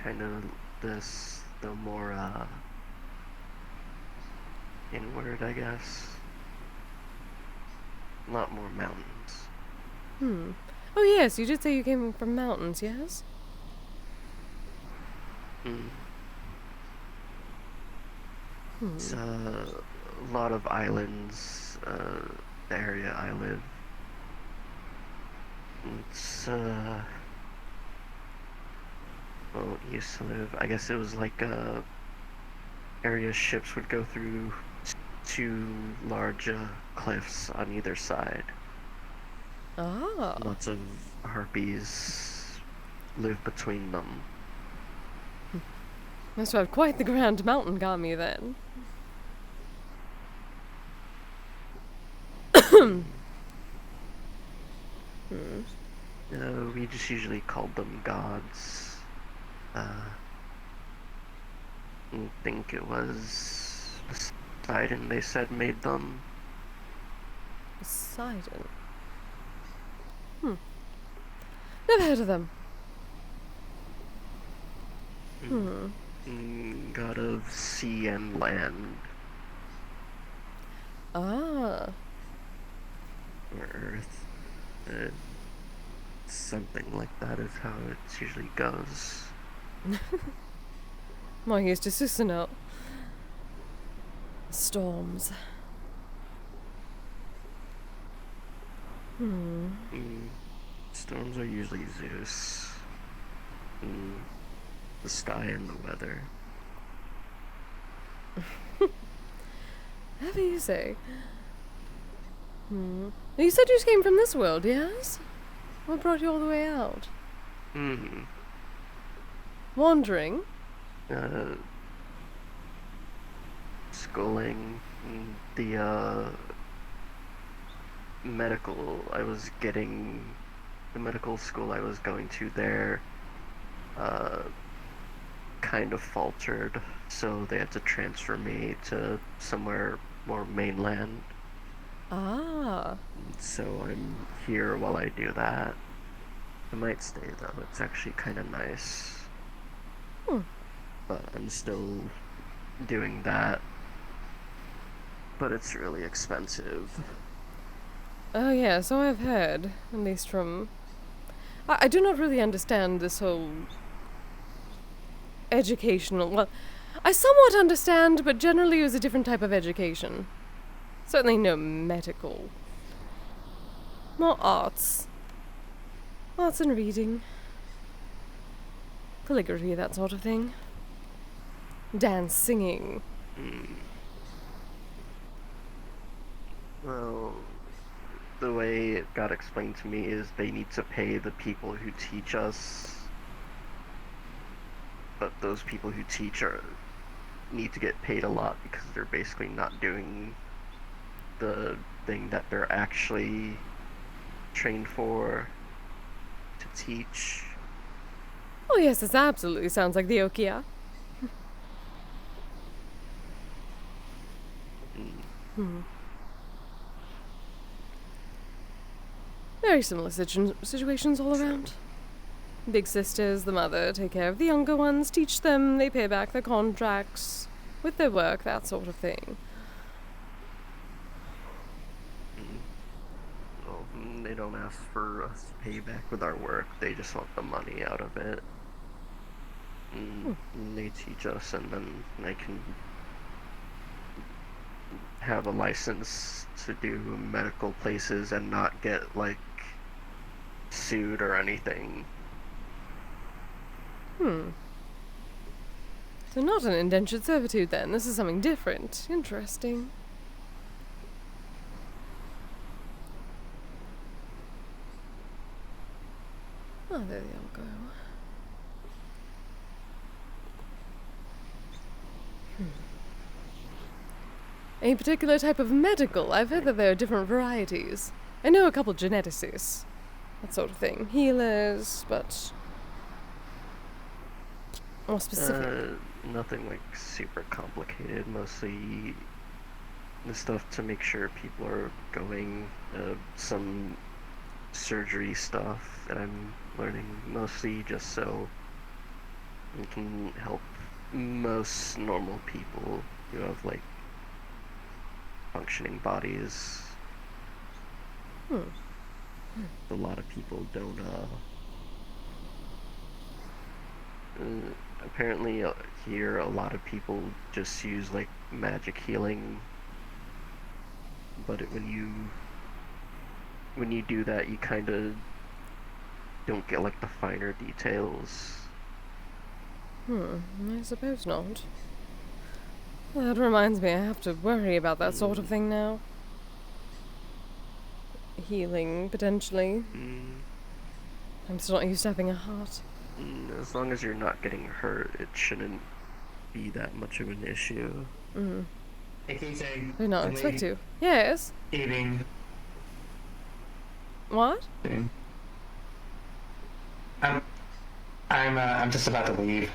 kind of this, the more inward, I guess. A lot more mountains. Hmm. Oh yes, you did say you came from mountains, yes? Mm. It's Hmm. a lot of islands, the area I live. It's, well, used to live, I guess it was like a area ships would go through two large cliffs on either side. Ah. Lots of harpies live between them. Must have quite the grand mountain got me then. Hmm. We just usually called them gods. I think it was Poseidon, they said, made them. Poseidon. Never heard of them. God of sea and land. Ah. Or earth. Something like that is how it usually goes. More used to Susanoo. Storms. Storms are usually Zeus. The sky and the weather. How do you say? You said you came from this world, yes? What brought you all the way out? Wandering? Schooling. The, the medical school I was going to there, kind of faltered, so they had to transfer me to somewhere more mainland. Ah. So I'm here while I do that. I might stay though, it's actually kind of nice. But I'm still doing that. But it's really expensive. Oh yeah, so I've heard, at least from... I do not really understand this whole educational... Well, I somewhat understand, but generally it was a different type of education. Certainly no medical. More arts. Arts and reading. Calligraphy, that sort of thing. Dance, singing. Well, the way it got explained to me is they need to pay the people who teach us. But those people who teach need to get paid a lot because they're basically not doing the thing that they're actually trained for to teach. Oh yes, this absolutely sounds like the Okia. Very similar situations all around. Big sisters, the mother, take care of the younger ones, teach them, they pay back their contracts with their work, that sort of thing. Well, they don't ask for us to pay back with our work, they just want the money out of it. And they teach us, and then I can have a license to do medical places and not get, like, sued or anything. So not an indentured servitude then, this is something different. Interesting. Oh, there they all go. A particular type of medical? I've heard that there are different varieties. I know a couple geneticists. That sort of thing. Healers, but... more specific. Nothing, like, super complicated. Mostly the stuff to make sure people are going. Some surgery stuff that I'm learning. Mostly just so It can help most normal people who have, like, functioning bodies. A lot of people don't, apparently here a lot of people just use, like, magic healing, but when you do that, you kind of don't get, like, the finer details. I suppose not. That reminds me, I have to worry about that sort of thing now. Healing, potentially. I'm still not used to having a heart. As long as you're not getting hurt, it shouldn't be that much of an issue. Hey, Kise. Did not expect to. Yes? Evening. What? I'm just about to leave.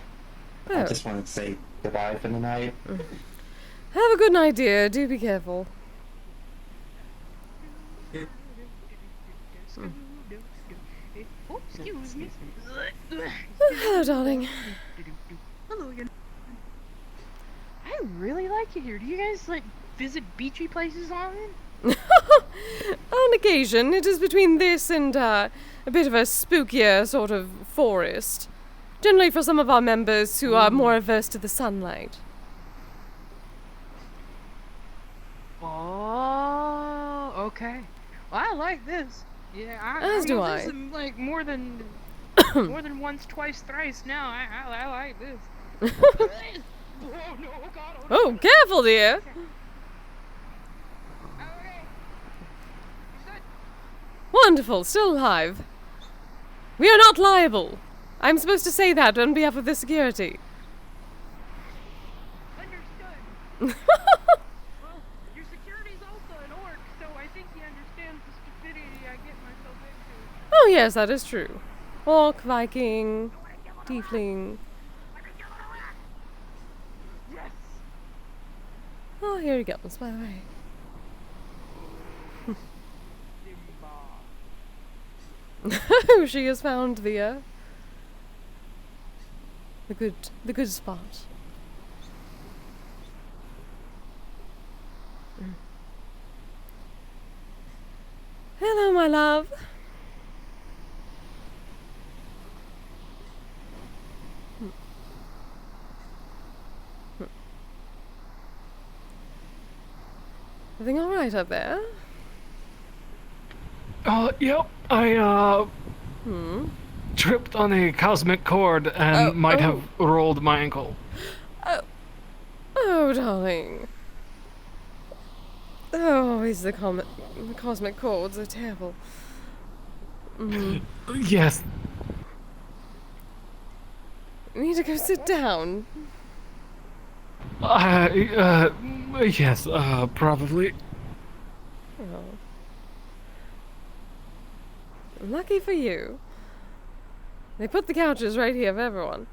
I Oh. just wanted to say goodbye for the night. Have a good night, dear. Do be careful. Oh, excuse me. Hello, darling. Hello again. I really like it here. Do you guys like visit beachy places often? On occasion, it is between this and a bit of a spookier sort of forest. Generally for some of our members who are more averse to the sunlight. Oh, okay. Well, I like this. Yeah, As do I. Visit, like more than once, twice, thrice. Now I like this. Oh no! Oh God! Oh, careful, dear. Wonderful, still alive. We are not liable. I'm supposed to say that on behalf of the security. Understood. Well, your security's also an orc, so I think he understands the stupidity I get myself into. Oh yes, that is true. Orc, Viking, Tiefling. Yes. Oh, here he goes, by the way. Oh, she has found the good spot. Hello, my love. Everything all right up there? Yep. I tripped on a cosmic cord and might have rolled my ankle. Oh, darling. Oh, the cosmic cords are terrible. Yes. You need to go sit down. Yes, probably. Oh. Lucky for you. They put the couches right here for everyone.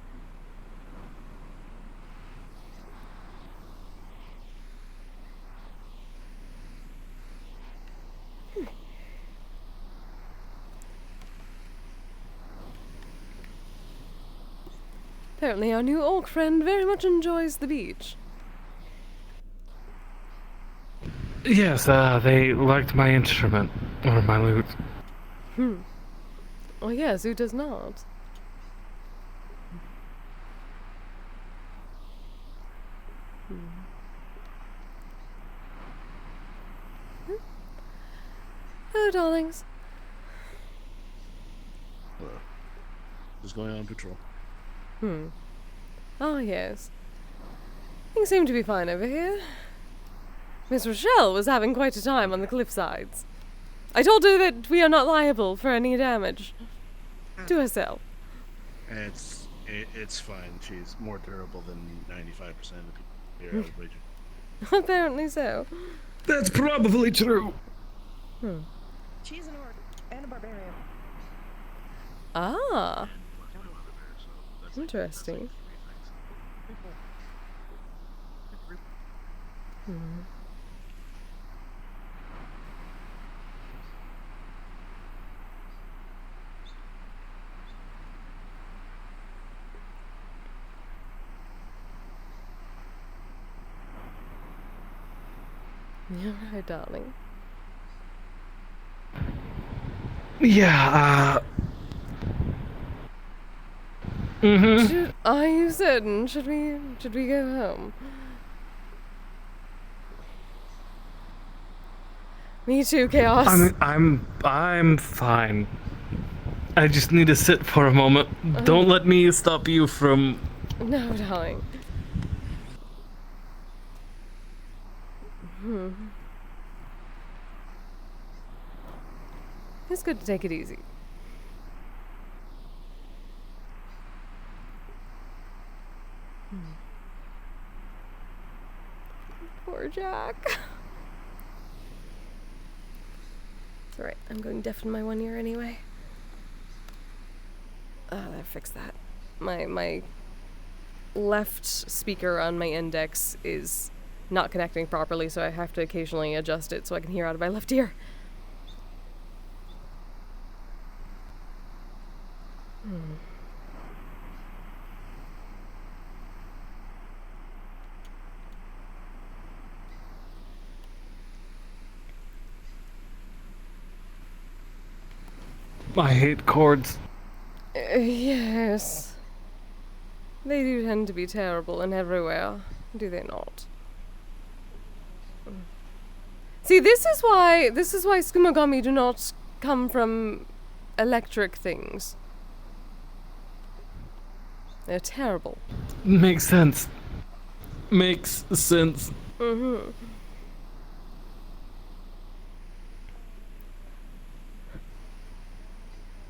Apparently our new orc friend very much enjoys the beach. Yes, they liked my instrument, or my lute. Oh yes, who does not? Hello, darlings. Just going on patrol. Ah, yes. Things seem to be fine over here. Miss Rochelle was having quite a time on the cliff sides. I told her that we are not liable for any damage to herself. It's fine. She's more durable than 95% of the people here, I would wager. Apparently so. That's probably true. She's an orc and a barbarian. Ah. Interesting. You're right, darling. Yeah, Are you certain? Should we go home? Me too, Chaos. I'm fine. I just need to sit for a moment. Don't let me stop you from... No, darling. It's good to take it easy. Poor Jack. It's alright, I'm going deaf in my one ear anyway. There, fix that. My left speaker on my index is not connecting properly, so I have to occasionally adjust it so I can hear out of my left ear. I hate chords. Yes. They do tend to be terrible and everywhere, do they not? See, this is why Skumogami do not come from electric things. They're terrible. Makes sense. Makes sense. Mm-hmm.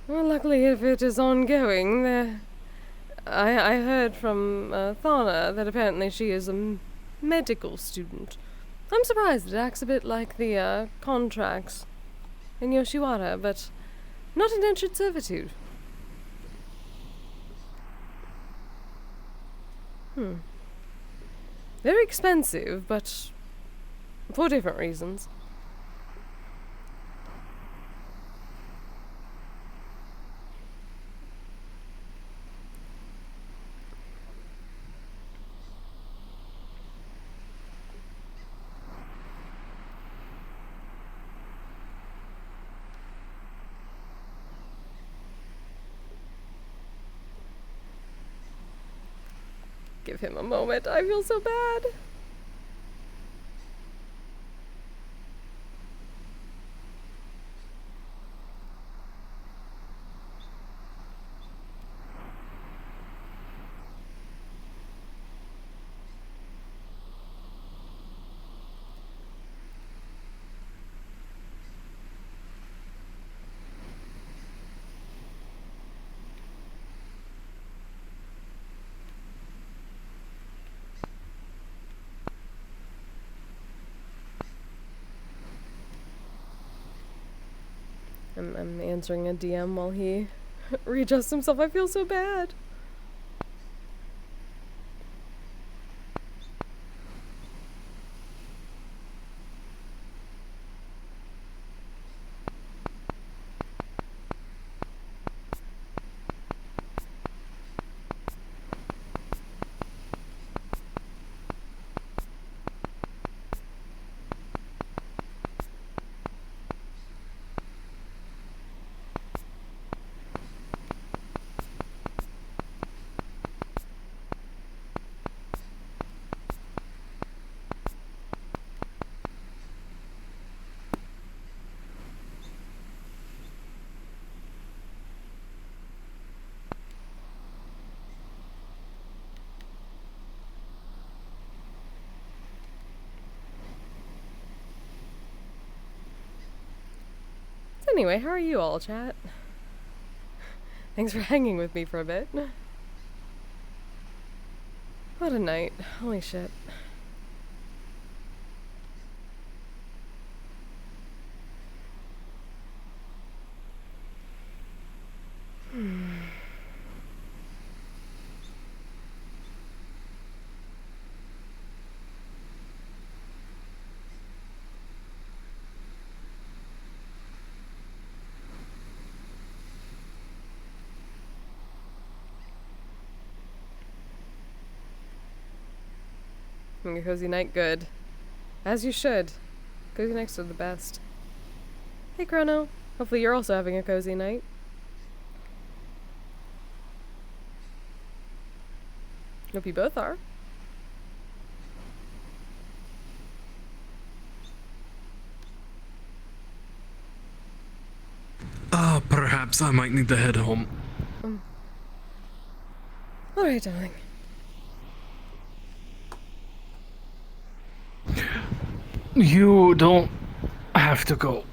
Well, luckily, if it is ongoing, I heard from Thana that apparently she is a medical student. I'm surprised it acts a bit like the contracts in Yoshiwara, but not indentured servitude. Very expensive, but for different reasons. Give him a moment. I feel so bad. I'm answering a DM while he readjusts himself. I feel so bad. Anyway, how are you all, chat? Thanks for hanging with me for a bit. What a night. Holy shit. Having a cozy night, good. As you should. Cozy nights are the best. Hey, Chrono. Hopefully you're also having a cozy night. Hope you both are. Perhaps I might need to head home. Alright, darling. You don't have to go.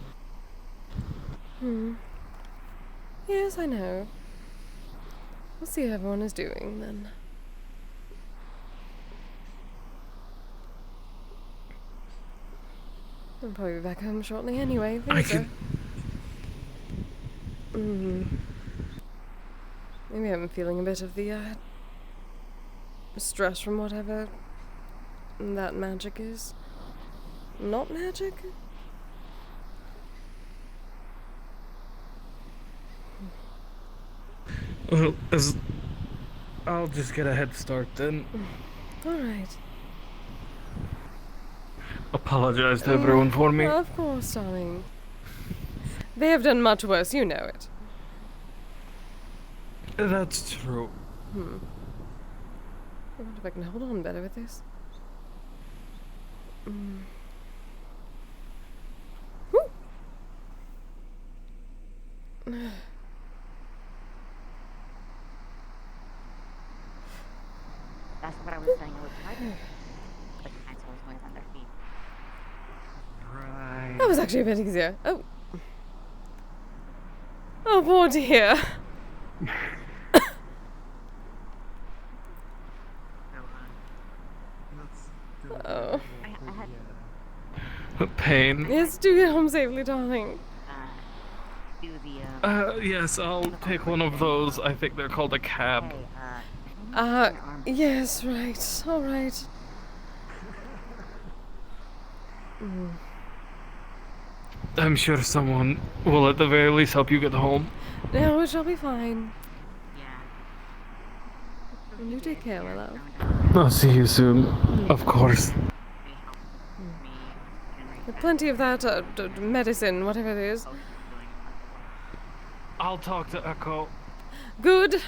Yes, I know. We'll see how everyone is doing then. I'll probably be back home shortly anyway. Maybe I'm feeling a bit of the stress from whatever that magic is. Not magic? Well, I'll just get a head start then. Alright. Apologize to everyone for me. Of course, darling. They have done much worse, you know it. That's true. I wonder if I can hold on better with this. That's what I was saying. It was hard to put pencils when on their feet. Right. That was actually a bit easier. Oh. Oh, poor dear. Oh. Pain. Yes, do get home safely, darling. Yes, I'll take one of those. I think they're called a cab. Yes, right. Alright. I'm sure someone will at the very least help you get home. No, it shall be fine. You take care, my love. I'll see you soon, of course. Plenty of that medicine, whatever it is. I'll talk to Echo. Good.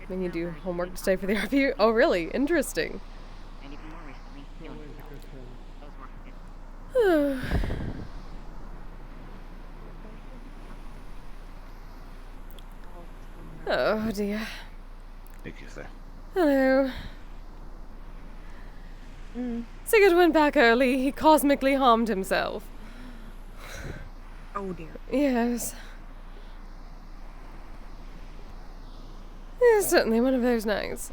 When you do homework to stay for the review. Oh, really? Interesting. Oh dear. Thank you, sir. Hello. Sigurd went back early. He cosmically harmed himself. Oh dear. Yes. It's certainly one of those nights.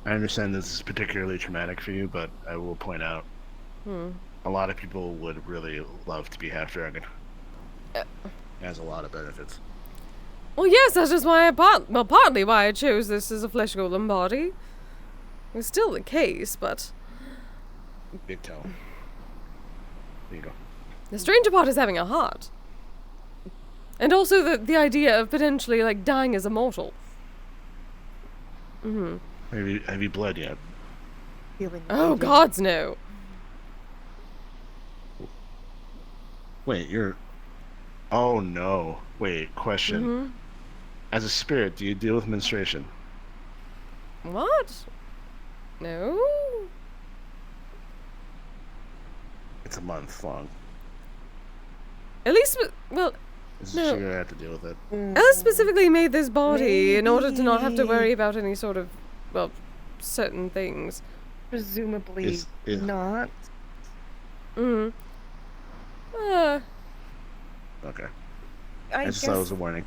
I understand this is particularly traumatic for you, but I will point out a lot of people would really love to be half dragon. It has a lot of benefits. Well, yes, that's just why partly why I chose this as a flesh golem body. It's still the case, but Big toe. There you go. the stranger part is having a heart. And also the idea of potentially, like, dying as immortal. Have you bled yet? Oh, gods, no. Wait, you're... Oh, no. Wait, question. As a spirit, do you deal with menstruation? What? No? It's a month long. At least, well, You're gonna have to deal with it. Alice specifically made this body in order to not have to worry about any sort of, well, certain things. Presumably not. Okay. I just thought it was a warning.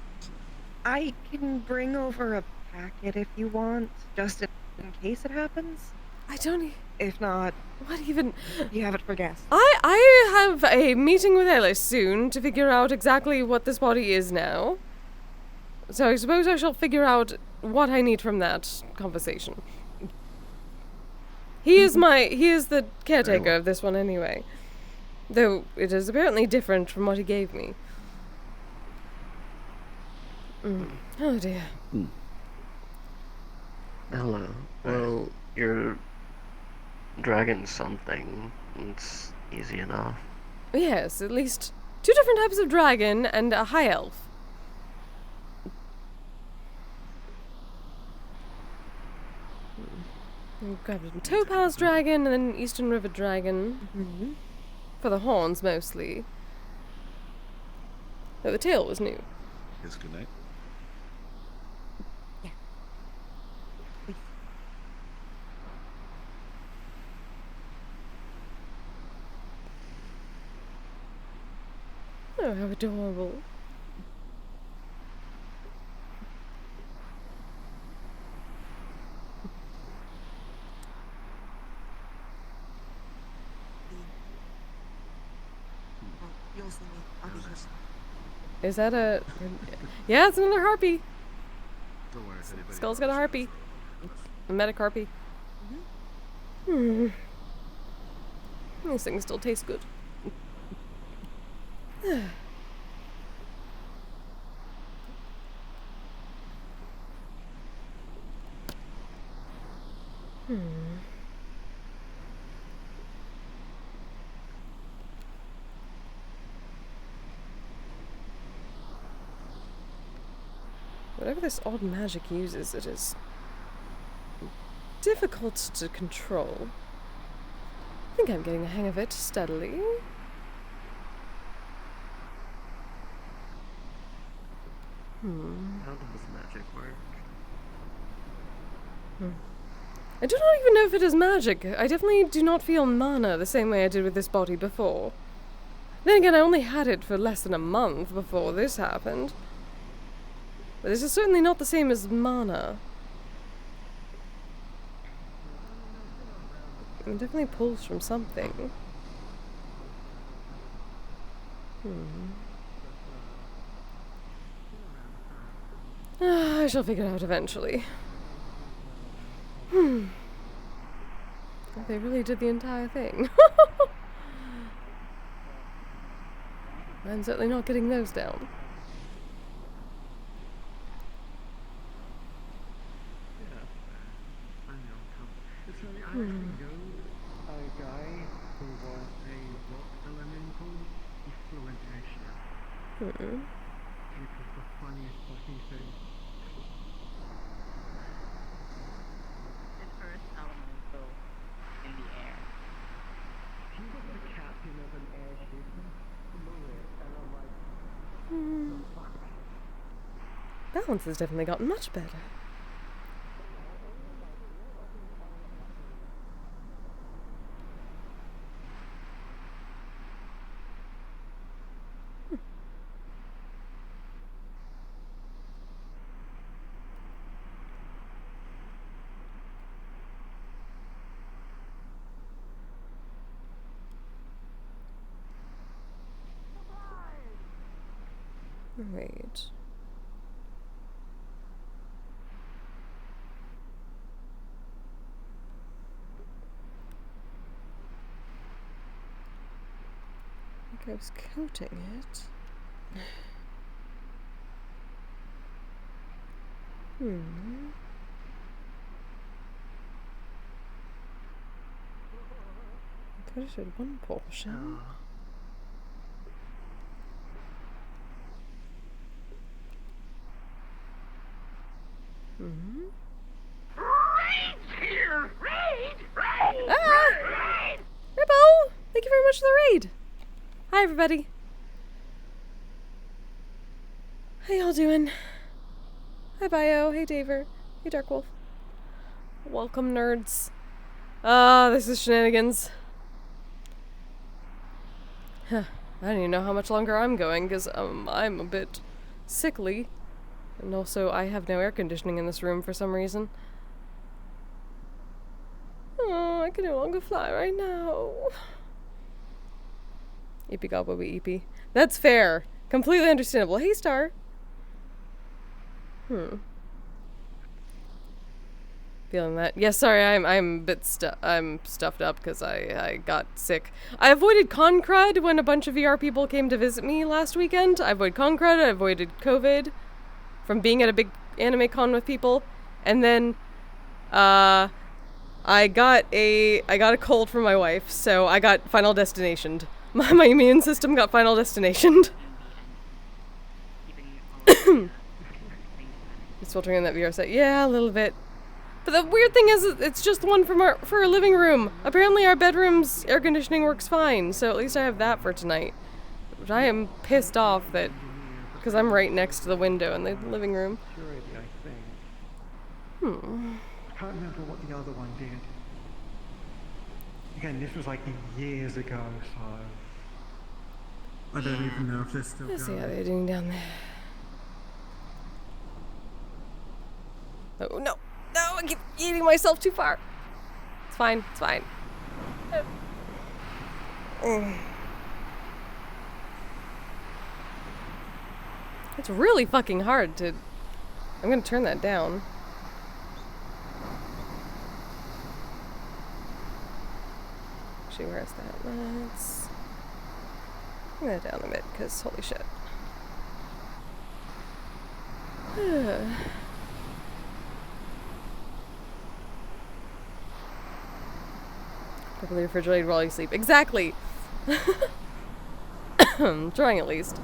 I can bring over a packet if you want, just in case it happens. I don't. If not, what even? You have it for guests. I have a meeting with Ellis soon to figure out exactly what this body is now. So I suppose I shall figure out what I need from that conversation. He is the caretaker of this one anyway. Though it is apparently different from what he gave me. Oh dear. Hello. Well, you're dragging something. It's easy enough. Yes, at least 2 different types of dragon and a high elf. Grabbed a topaz dragon and then eastern river dragon. For the horns, mostly. Though the tail was new. Yes, good night. Oh, how adorable. Is that a... Yeah, it's another harpy. Don't worry if anybody Skull's got a harpy. A metacarpy. This thing still tastes good. Whatever this odd magic uses, it is difficult to control. I think I'm getting the hang of it steadily. How does magic work? I do not even know if it is magic. I definitely do not feel mana the same way I did with this body before. Then again, I only had it for less than a month before this happened. But this is certainly not the same as mana. It definitely pulls from something. I shall figure it out eventually. They really did the entire thing. I'm certainly not getting those down. A guy who was a rock elemental, he flew into a ship. Which was the funniest fucking thing. His first elemental in the air. He was the captain of an airship. He flew it, and I'm like, what the fuck? Balance has definitely gotten much better. Wait. I think I was coating it. I coated one portion. Raid's here! Raid! Ripple! Thank you very much for the raid! Hi, everybody. How y'all doing? Hi, Bio. Hey, Daver. Hey, Darkwolf. Welcome, nerds. This is shenanigans. Huh. I don't even know how much longer I'm going, because I'm a bit sickly. And also, I have no air conditioning in this room for some reason. Oh, I can no longer fly right now. Eepy gobble be eepy. That's fair. Completely understandable. Hey, Star. Feeling that. Yes, sorry, I'm a bit stuffed up because I got sick. I avoided Concrud when a bunch of VR people came to visit me last weekend. I avoided Concrud, I avoided COVID from being at a big anime con with people, and then I got a cold from my wife, so I got Final Destinationed. My immune system got Final Destinationed. Just filtering in that VR set. Yeah, a little bit. But the weird thing is, it's just the one for our living room. Apparently our bedroom's air conditioning works fine, so at least I have that for tonight. Which I am pissed off that, because I'm right next to the window in the living room. Security, I think. Hmm. I can't remember what the other one did. Again, this was like years ago, so I don't even know if they're still Let's see going. how they're doing down there. Oh no! No, I keep eating myself too far. It's fine, it's fine. It's really fucking hard to... I'm gonna turn that down. Actually, where is that? Let's... bring that down a bit, because holy shit. Properly refrigerated while you sleep. Exactly! I'm trying at least.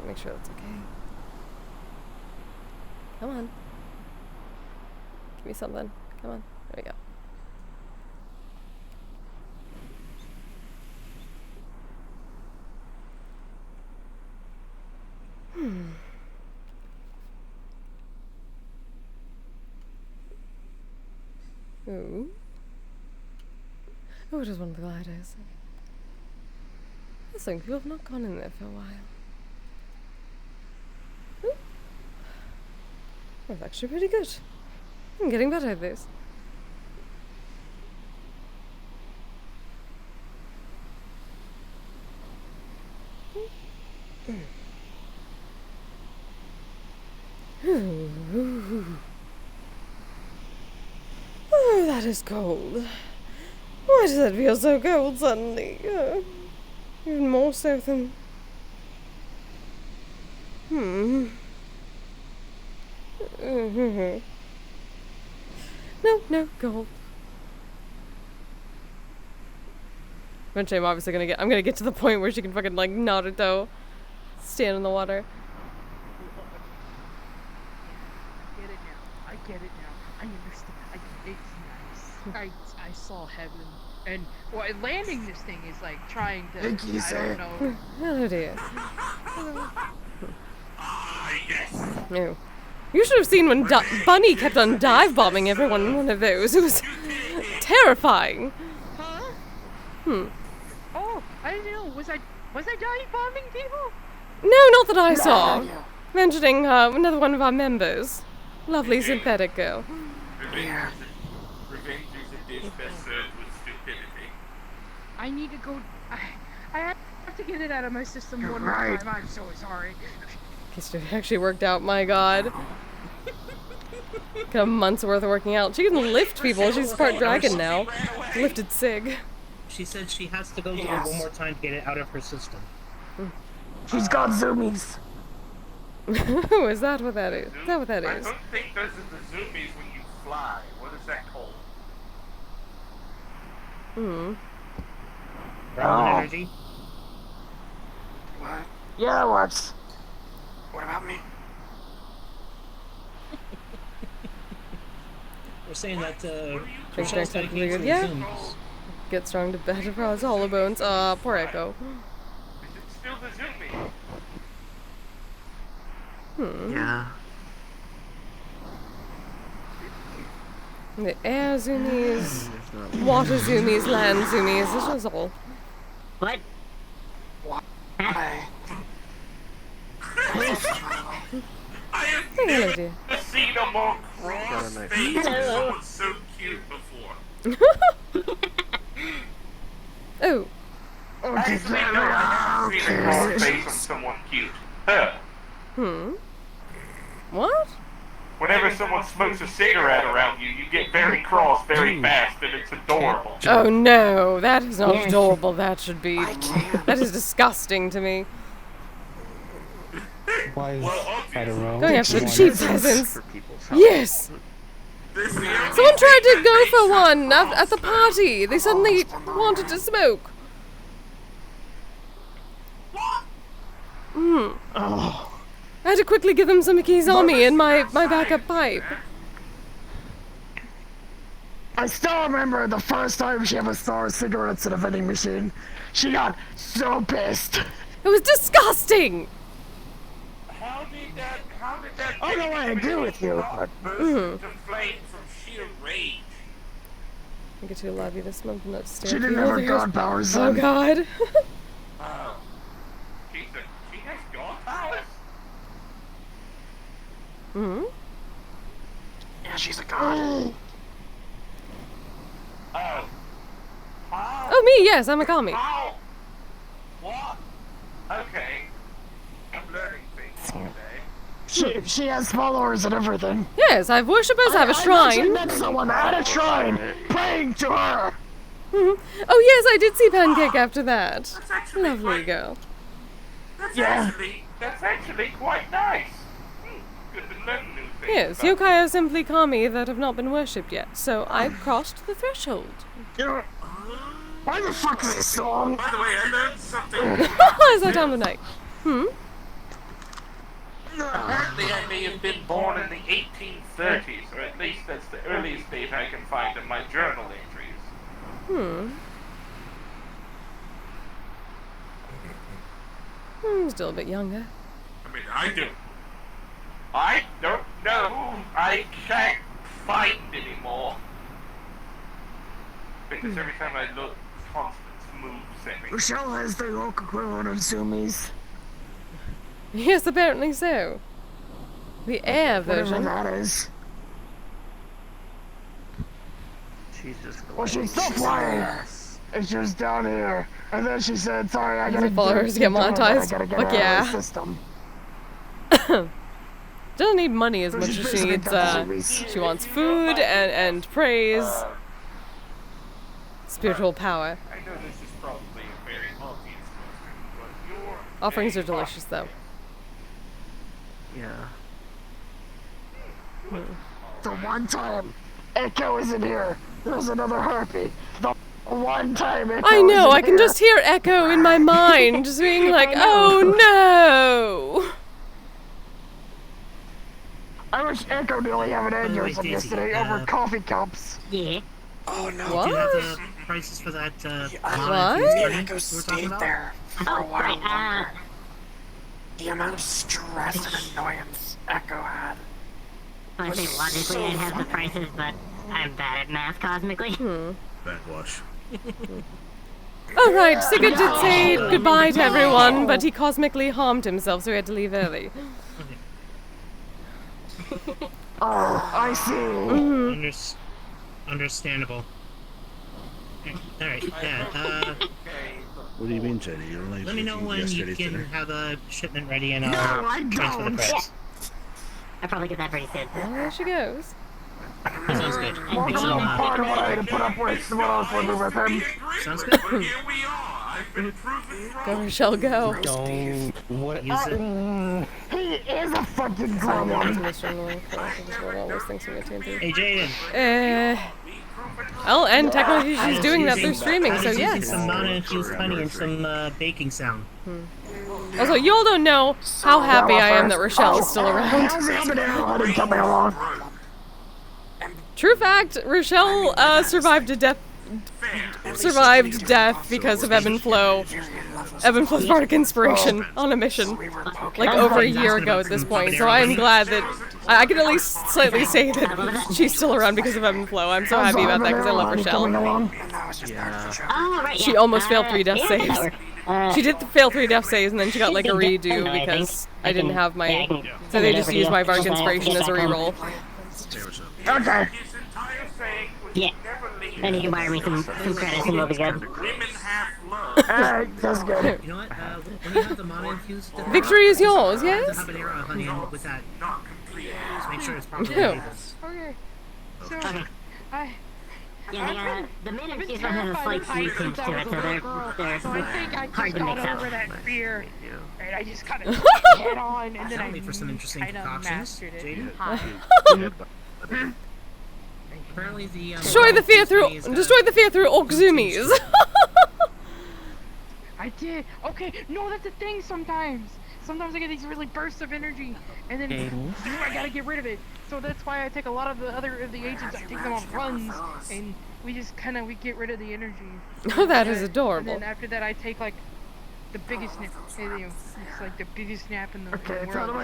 Make sure that's okay. Come on. Give me something. Come on. There we go. Ooh. Oh, it is one of the gliders. I think people have not gone in there for a while. Ooh. That's actually pretty good. I'm getting better at this. Oh, that is cold. Why does that feel so cold suddenly? Even more so than... No, cold. Eventually I'm obviously I'm gonna get to the point where she can fucking like Naruto stand in the water. I get it now. I understand. It's nice. I saw heaven. And well, landing this thing is like trying to. I don't know. Oh dear. Yes. No. You should have seen when Bunny kept on dive bombing everyone in one of those. It was terrifying. Huh? Hmm. Oh, I didn't know. Was I dive bombing people? No, not that I saw. Mentioning another one of our members. Lovely synthetic girl. Revenge is a dish best served with stupidity. I need to go. I have to get it out of my system one more time. I'm so sorry. Guess it actually worked out, my god. Got a month's worth of working out. She can lift people. She's part dragon now. Lifted Sig. She said she has to go to it one more time to get it out of her system. She's got zoomies. Is that what that is? Is that what that I is? don't think those are the zoomies when you fly. What is that called? Energy? What? Yeah, it works. What about me? We're saying that Strength technically good. Yeah. Get strong to better across hollow bones. Poor Echo. It's still the zoomie. Yeah. The air zoomies, water zoomies, land zoomies. This was all. What? Why? I have Hello, dear. never seen a more cross face with someone so cute before. Oh. Actually, no, I haven't seen a cross face on someone cute. Her. What? Whenever someone smokes a cigarette around you, you get very cross very fast, and it's adorable. Oh no, that is not adorable. That should be. That is disgusting to me. Why is I don't know. Going after the cheap peasants. Yes! Someone tried to go for one at the party. They suddenly wanted to smoke. I had to quickly give them some Kizami in my backup pipe. I still remember the first time she ever saw cigarettes in a vending machine. She got so pissed. It was disgusting! How did that Oh no, I agree with you. burst into flame from sheer rage? I get to a lobby this month and upstairs. She didn't have her god powers, son. Oh god. Oh. She has god powers? Yeah, she's a god. Oh. How? Oh, me, yes, I'm a kami. How? What? Okay. I'm learning things today. She has followers and everything. Yes, I have worshippers, I have a shrine. I met someone at a shrine praying to her. Oh yes, I did see Pancake after that. Lovely girl. That's actually quite nice. Good to learn new things. Yes, yokai are simply kami that have not been worshipped yet, so I've crossed the threshold. Why the fuck is this song? By the way, I learned something. Is that time of night? Apparently I may have been born in the 1830s, or at least that's the earliest date I can find in my journal entries. Still a bit younger. I mean, I don't know. I can't fight anymore. Because every time I look, Constance moves at me. Rochelle has the local equivalent of zoomies. Yes, apparently so. The air version. Whatever that is. She's just Well, she's still flying. And she was down here. And then she said, sorry, I gotta followers get monetized. Fuck yeah. System. Doesn't need money as much as she needs, she wants food and praise. Spiritual power. I know this is probably a very obvious question, but you're... Offerings are delicious, though. Yeah. The one time Echo isn't here, there's another harpy. The one time Echo I know, isn't I can here. just hear Echo in my mind, just being like, oh no! I wish Echo nearly have an aneurysm yesterday over coffee cups. Yeah. Oh no. What? Do you have the prices for that What? Echo stayed there for a while. The amount of stress and annoyance Echo had. Honestly, logically, I'd have the prices, but I'm bad at math cosmically. Backwash. Alright, Sigurd did say goodbye to everyone, but he cosmically harmed himself, so he had to leave early. Oh, I see. Understandable. Alright, yeah, What do you mean, Jenny? You're only let me know making when you yesterday's can dinner. have a shipment ready and No, I'll I transfer the don't. price. I'll probably get that pretty soon. Well, there she goes. Sounds good. Welcome to the part of what I had to put up with when I was living with him. Sounds good. But here we are. I've been proven Go, Rochelle, go. Don't. What Use it. He is a fucking Sorry, gremlin. I'm missing the link. I just want all those things from your TNT. Hey, Jaden. Well, and technically she's doing that through streaming, so Using yes. some non-infused honey and some baking sound. Also, y'all don't know how happy I am that Rochelle is still around. How's the habanero honey coming along? True fact, Rochelle survived death because of Ebb and Flow. Ebb and Flow's Bardic Inspiration on a mission, like over a year ago at this point. So I am glad that I can at least slightly say that she's still around because of Ebb and Flow. I'm so happy about that because I love Rochelle. Oh, right, yeah. She almost failed 3 death yeah, saves. She did fail 3 death saves, and then she got like a redo because I didn't have my. So they just used my Bardic Inspiration as a reroll. Okay. Yeah. And you can buy me some credits and we'll be good. Alright, that's good. You know what? When you have the mono-infused... Victory is yours, yes? The habanero honey with that. Just make sure it's properly Yeah. labeled. Okay. So, Yeah, the main I've been achievement has a terrified slight of heights since tweak to I it, was a so little girl. they're So I think I hard just to got mix up. over that fear, and I just kind of head on, and then I made for some interesting kind of concoctions. mastered it. Jaden? Hi. Apparently the Destroy the fear through Okzumis. I did. Okay, no, that's a thing sometimes. Sometimes I get these really bursts of energy, and then I gotta get rid of it. So that's why I take a lot of the agents. I take them on runs, and we get rid of the energy. Oh, that is adorable. And then after that, I take like the biggest nap. It's like the biggest nap in the world.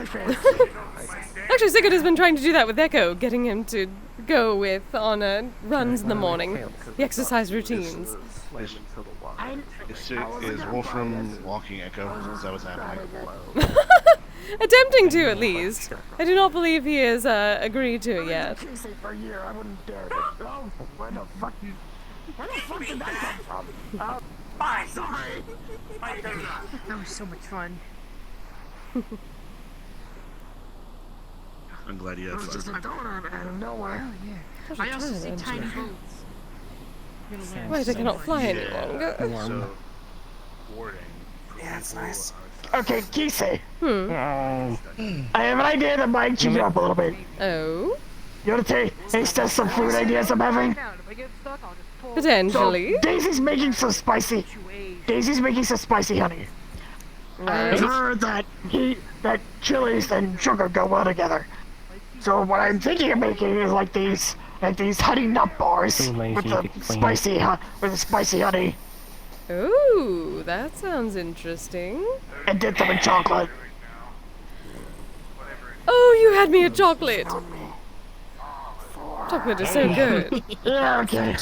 Actually, Sigurd has been trying to do that with Echo, getting him to go with on runs in the morning, the exercise routines. Is Wolfram walking Echo? Is that what's happening? Attempting to, at least. I do not believe he has agreed to it yet. For a year, I wouldn't dare to. Oh, where the fuck did that come from? Sorry. That was so much fun. I'm glad you had fun. Just a donut out of nowhere. Oh, yeah. I also see tiny boats. Wait, I cannot fly any longer. So, warding. Yeah, that's nice. Okay, Kise. Hmm. I have an idea that might cheer you up a little bit. Oh? You want to taste some food ideas I'm having? Potentially. So, Daisy's making some spicy honey. I've heard that chilies and sugar go well together. So what I'm thinking of making is like these honey nut bars with the spicy honey. Ooh, that sounds interesting. And dip them in chocolate. Oh, you had me at chocolate. Chocolate is so good. Yeah, okay.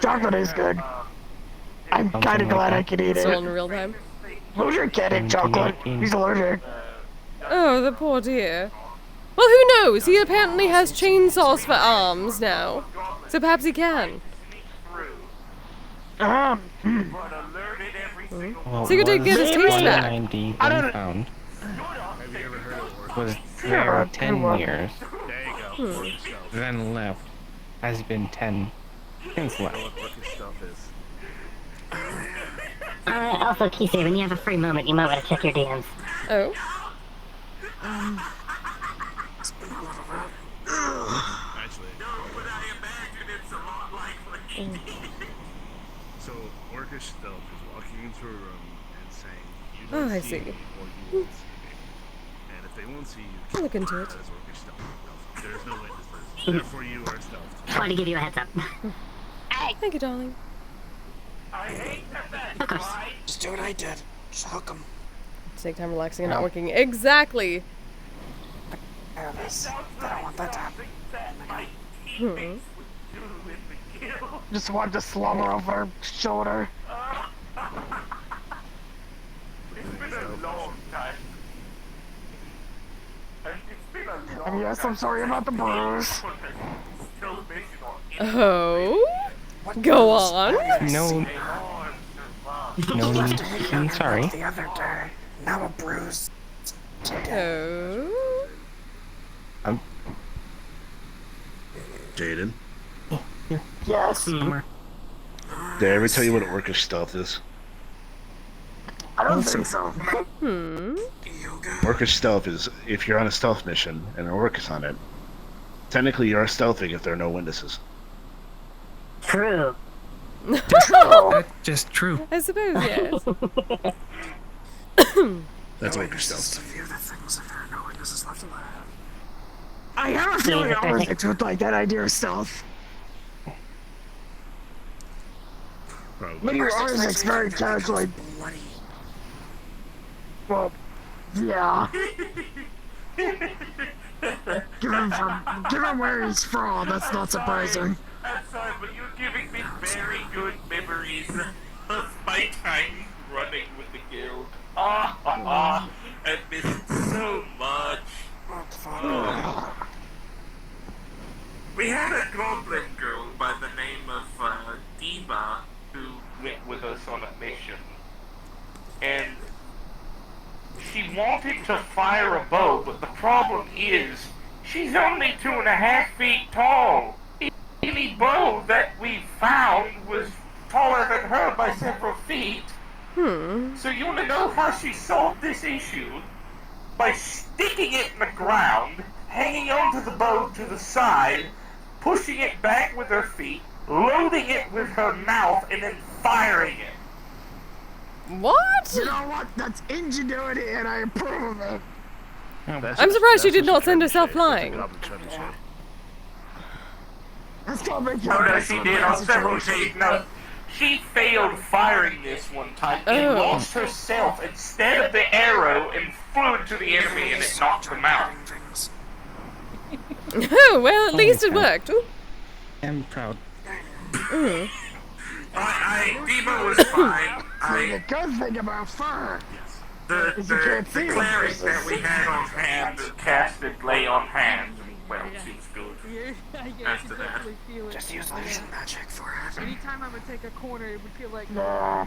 Chocolate is good. I'm kind of glad I can eat It's all in it. real time. Loser can't eat chocolate. He's allergic. Oh, the poor dear. Well, who knows? He apparently has chainsaws for arms now. So perhaps he can. Well, So you did get his taste back. 190 found was there 10 years. Then left. Has been 10 since left. Also, Kise, when you have a free moment, you might want to check your DMs. Oh? So, Orcish Stealth is walking into a room and saying, "You Oh, don't I see see. me, or you won't see me. And if they won't see you, I'll look into it. that is Orcish Stealth. There's no witnesses. Therefore, you are stealth." Trying to give you a heads up. Thank you, darling. Of course. Just do what I did. Just hook him. Take time relaxing and not working. Exactly. Nervous. I don't want that to happen. Hmm. Just wanted to slumber over her shoulder. It's been a long time. And yes, I'm sorry about the bruise. Oh? Go on. No. No need to be sorry. The other day. Now a bruise. Oh? Jaden, Yes. did I ever tell you what Orcish Stealth is? I don't think so. Hmm. Orcish Stealth is if you're on a stealth mission and an orc is on it, technically you're stealthing if there are no witnesses. True. That's just true. I suppose, yes. That's Orcish Stealth. I have a feeling I was into like that idea of stealth. Maybe Arzik's very casually. Well, yeah. given where he's from, that's not surprising. I'm sorry, but you're giving me very good memories of my time running with the guild. I miss it so much. We had a goblin girl by the name of Diva who went with us on a mission. And she wanted to fire a bow, but the problem is she's only 2.5 feet tall. Even the bow that we found was taller than her by several feet. So you want to know how she solved this issue? By sticking it in the ground, hanging onto the bow to the side, pushing it back with her feet, loading it with her mouth, and then firing it. What? You know what? That's ingenuity, and I approve of it. I'm surprised she did not send herself flying. That's called making No, she did on several occasions. No, she failed firing this one time and lost herself instead of the arrow and flew into the enemy and it knocked them out. Oh, well, at least it worked. Ooh. I'm proud. Mm. Debo was fine. The good thing about fur The is you can't see cleric it. that we had on hand casted lay on hand. Well, she was good. After that. Just use illusion magic for it. Anytime I would take a corner, it would feel like. Nah.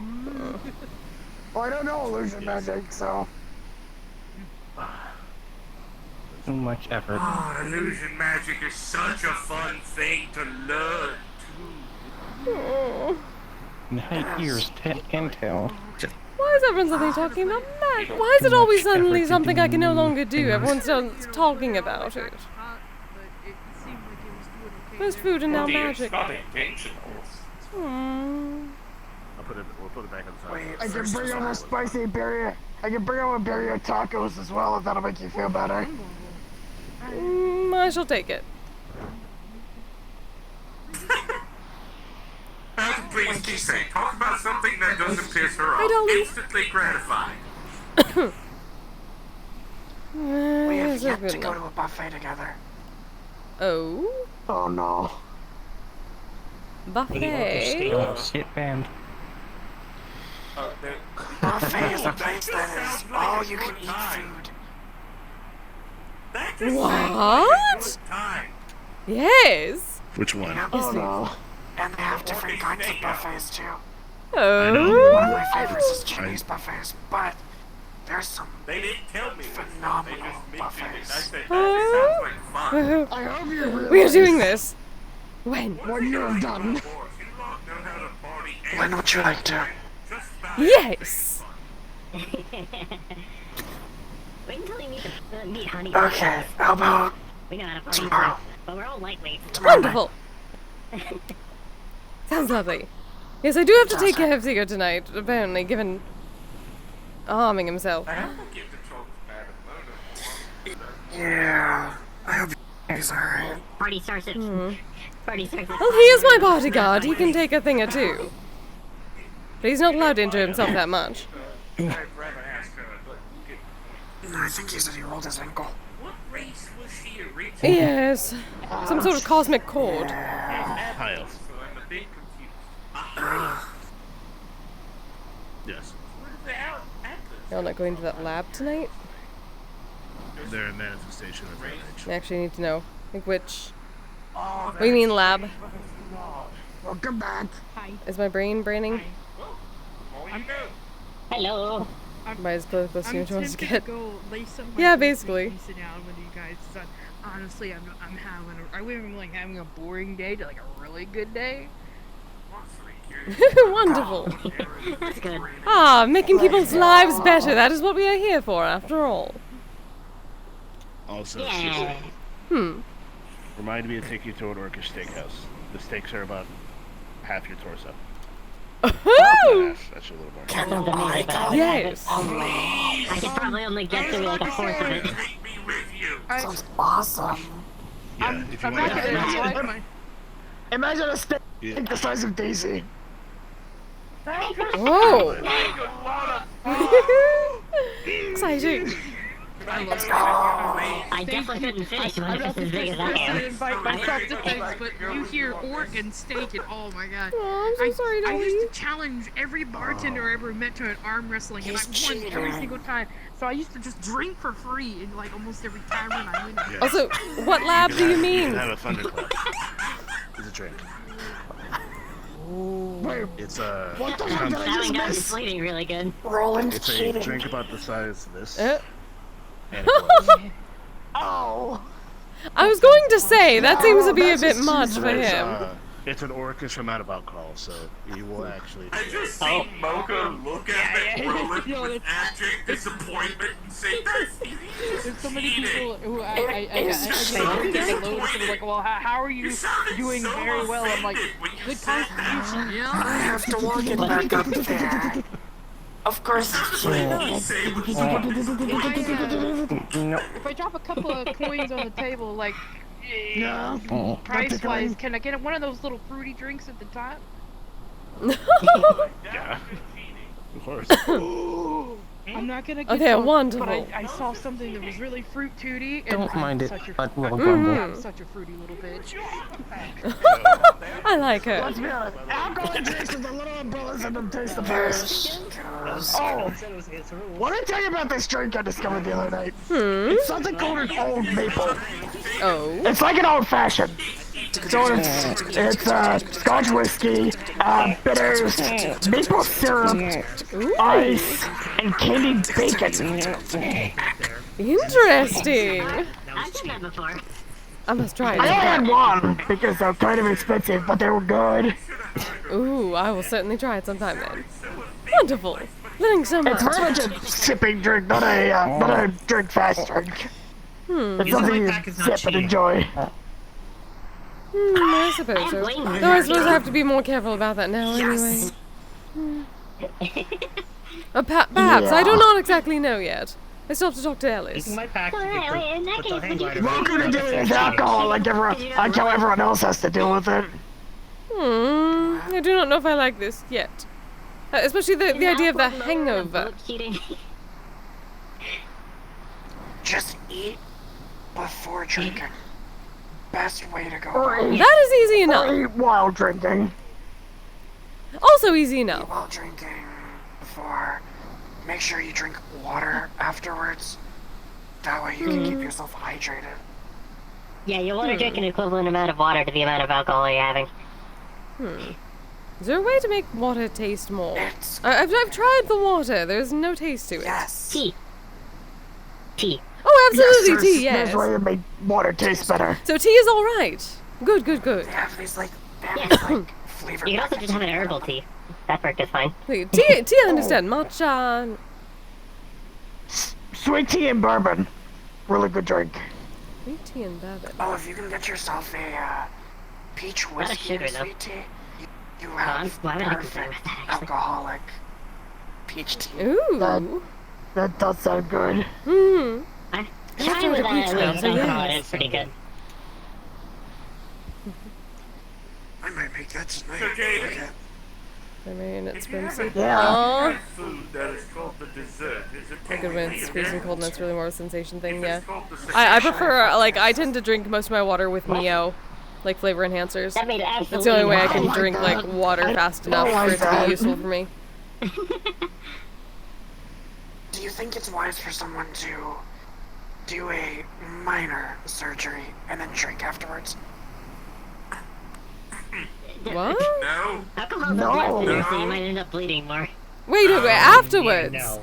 Well, I don't know illusion magic, so. Too much effort. Oh, illusion magic is such a fun thing to learn, too. And how ears can tell. Why is everyone suddenly talking about magic? Why is it always suddenly something I can no longer do? Everyone starts talking about it. There's food and now magic. It's not intentional. Hmm. We'll put it back on the side. I can bring over spicy berry. I can bring over berry tacos as well if that'll make you feel better. I shall take it. Please, Kise, talk about something that doesn't piss her I off. don't- Instantly gratified. We have Yes, yet that's to good go enough. to a buffet together. Oh? Oh no. Buffet? Shit band. Buffet is a place that is all you can eat food. What? Yes. Which one? Oh no. And they have different kinds of buffets too. Oh. One of my favorites is Chinese buffets, but there's some They didn't tell me. phenomenal I buffets. said, that sounds like fun. I hope you realize We are doing this. When? When you're done. When would you like to? Yes. Wait until you meet Honey. Okay, how about We know how to party tomorrow? first, but we're all lightweights. Wonderful. Sounds lovely. Yes, I do have to take care of Seeger tonight, apparently, given harming himself. Yeah, I hope he's alright. Party starts at. Party starts at. Well, he is my bodyguard. He can take a thing or two. But he's not allowed to injure himself that much. I think he said he rolled his ankle. Yes. Some sort of cosmic cord. Hi, Elf. Yes. Y'all not going to that lab tonight? They're a manifestation of rage. I actually need to know. Like which... What do you mean lab? Welcome back. Hi. Is my brain braining? Hello. By as close as she wants to get. Go lace up my Yeah, boots basically. and sit down with you guys. So, honestly, I'm like having a boring day to like a really good day. Wonderful. That's good. Ah, making people's lives better. That is what we are here for, after all. Also, Yeah. remind me to take you to an orcish steakhouse. The steaks are about half your torso. Oh! That's a little more. That sounds amazing, but I Yes. I could probably only get through like a fourth of it. Sounds awesome. Yeah, if you I'm want not to. gonna do it. Imagine a steak Yeah. the size of Daisy. Whoa! Exciting. I definitely couldn't finish one just as big as I to am. invite myself to things, but you hear orc and steak and oh my god. Oh, I'm so sorry, I used Dolly. to challenge every bartender I ever met to an arm wrestling, and I won every single time. So I used to just drink for free in like almost every tavern I went to. Yeah. Also, what lab do you You mean? can have a thunderclap. It's a drink. Wait, It's a. what the it fuck comes- did I That one just got miss? deflating really good. Roland It's a cheating. drink about the size of this. Uh, And it glows. Oh. I was going to say, that seems to be a bit that's much just for It's, him. It's an orchestra amount of alcohol, so you will actually. I just seen Mocha look at McRolin with abject disappointment and say, "That's There's so many people who I get loads and like, well, how are you doing very well? I'm like, good constitution, you know? I have to walk it back up there. Of course it's If I drop a couple of coins on the table, like, price-wise, can I get one of those little fruity drinks at the top? Yeah. Of course. I'm not gonna get Okay, one, wonderful. but I saw something that was really fruit tooty, and Don't mind it, such a, but we'll I'm such a fruity little bitch. I like her. Let's be honest. Alcohol drinks with the little umbrellas and them taste the best. Oh, what did I tell you about this drink I discovered the other night? It's something called an old maple. Oh. It's like an old fashioned. So it's Scotch whiskey, bitters, maple syrup, ice, and candied bacon. Interesting. I've done that before. I must try it. I only had one because they're kind of expensive, but they were good. Ooh, I will certainly try it sometime then. Wonderful. Learning so much. It's very much a sipping drink, not a drink fast drink. It's something you sip and enjoy. I suppose so. Though I suppose I have to be more careful about that now anyway. Perhaps. I do not exactly know yet. I still have to talk to Ellis. Welcome to dealing with alcohol like how everyone else has to deal with it. I do not know if I like this yet. Especially the idea of the hangover. Just eat before drinking. Best way to go. That is easy enough. Or eat while drinking. Also easy enough. While drinking before. Make sure you drink water afterwards. That way you can keep yourself hydrated. Yeah, you want to drink an equivalent amount of water to the amount of alcohol you're having. Is there a way to make water taste more? I've tried the water. There's no taste to it. Yes. Tea. Oh, absolutely tea, There's yes. a way to make water taste better. So tea is alright. Good. They have these like flavor. You can also just have an herbal tea. That worked just fine. Wait, tea I understand. Matcha. Sweet tea and bourbon. Really good drink. Sweet tea and bourbon. Oh, if you can get yourself a peach whiskey sugar, or though. sweet tea, you have perfect alcoholic peach tea. Ooh. That does sound good. I tried with alcohol and it's pretty good. I might make that tonight. Okay. I mean, it's Brimsy. Yeah. Food that is called the dessert. Is it A good when it's freezing cold and that's really more of a sensation thing, yeah. called the I prefer, like, I tend to drink most of my water with Mio, like flavor enhancers. That made That's absolutely the only way I no can sense. drink, like, water fast enough for it to be useful for me. Do you think it's wise for someone to do a minor surgery and then drink afterwards? What? No. Alcohol's a blood thinner, so you might end up bleeding more. Wait, afterwards? No.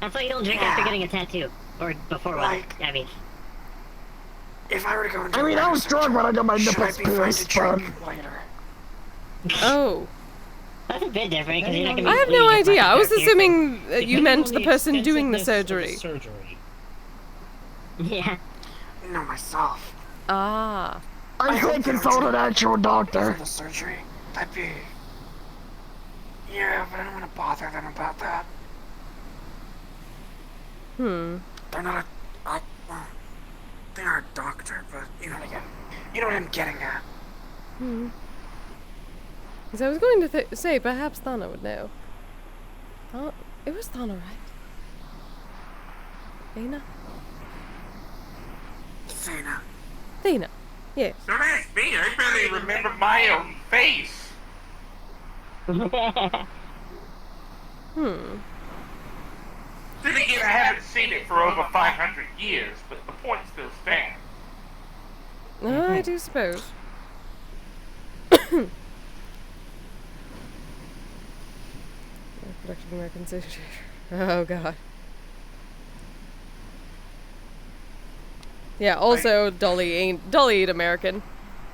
That's why you don't drink after getting a tattoo. Or before one. I mean. If I were to go into I was drunk when I got my should I nipples be fine to pierced, drink but later? Oh. That's a bit different, because you're not going to I be have no bleeding as much idea. I was after your assuming that you meant the person doing the surgery. Yeah. No, myself. Ah. I could consult an actual doctor. For the surgery, that'd be... Yeah, but I don't want to bother them about that. They're not they are a doctor, but you know what I get. You know what I'm getting at. Because I was going to say, perhaps Thana would know. Oh, it was Thana, right? Thana? Thana. Yes. Don't ask me. I barely remember my own face. Then again, I haven't seen it for over 500 years, but the point still stands. I do suppose. Productive American Association. Oh god. Yeah, also Dolly ain't American.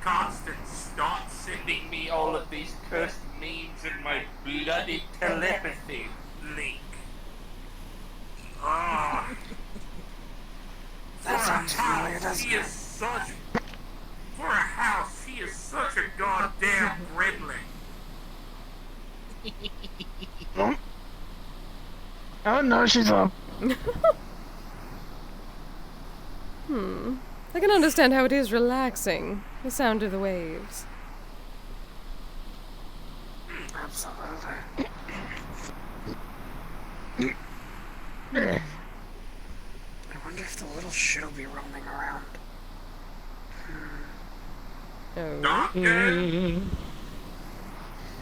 Constant, stop sending me all of these cursed memes in my bloody telepathy link. Ah. That sounds familiar, doesn't it? For a house, he is such a goddamn gremlin. Oh no, she's up. I can understand how it is relaxing, the sound of the waves. Absolutely. I wonder if the little shit will be roaming around.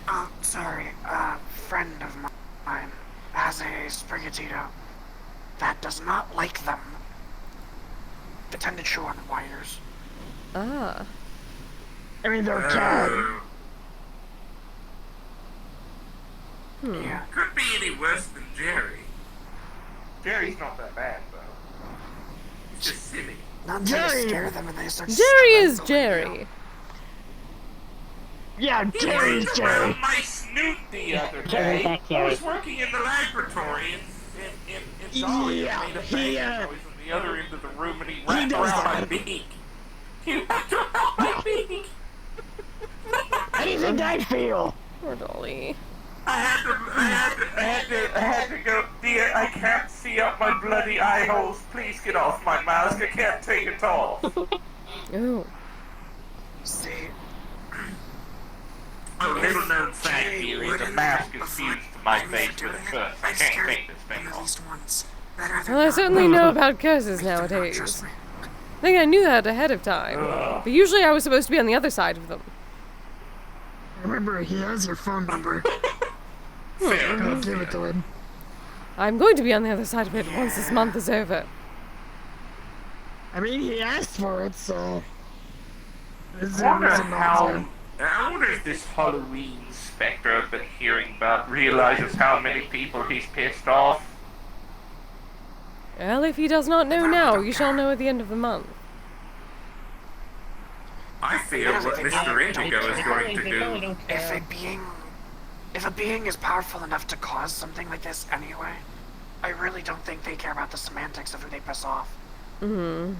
Oh, sorry. A friend of mine has a Sprigatito that does not like them. They tend to chew on wires. Ah. I mean, they're cat. Yeah. Could be any worse than Jerry. Jerry's not that bad, though. It's just silly. Not until you scare them and they start Jerry is Jerry. Yeah, Jerry's Jerry. My snoot the other day. I was working in the laboratory in Dolly and made a bang noise on the other end of the room, and he wrapped around my beak. He wrapped around my beak. How do you think I feel? Poor Dolly. I had to go, dear, I can't see out my bloody eye holes. Please get off my mask. I can't take it off. Oh. See, A little known fact here is a mask is fused to my face with a curse. I can't take this thing off. Well, I certainly know about curses nowadays. I think I knew that ahead of time. But usually I was supposed to be on the other side of them. Remember, he has your phone number. I'll give it to him. I'm going to be on the other side of it once this month is over. I mean, he asked for it, so... I wonder if this Halloween spectre I've been hearing about realizes how many people he's pissed off. Well, if he does not know now, you shall know at the end of the month. I feel what Mr. Indigo is going to do. If a being is powerful enough to cause something like this anyway, I really don't think they care about the semantics of who they piss off. And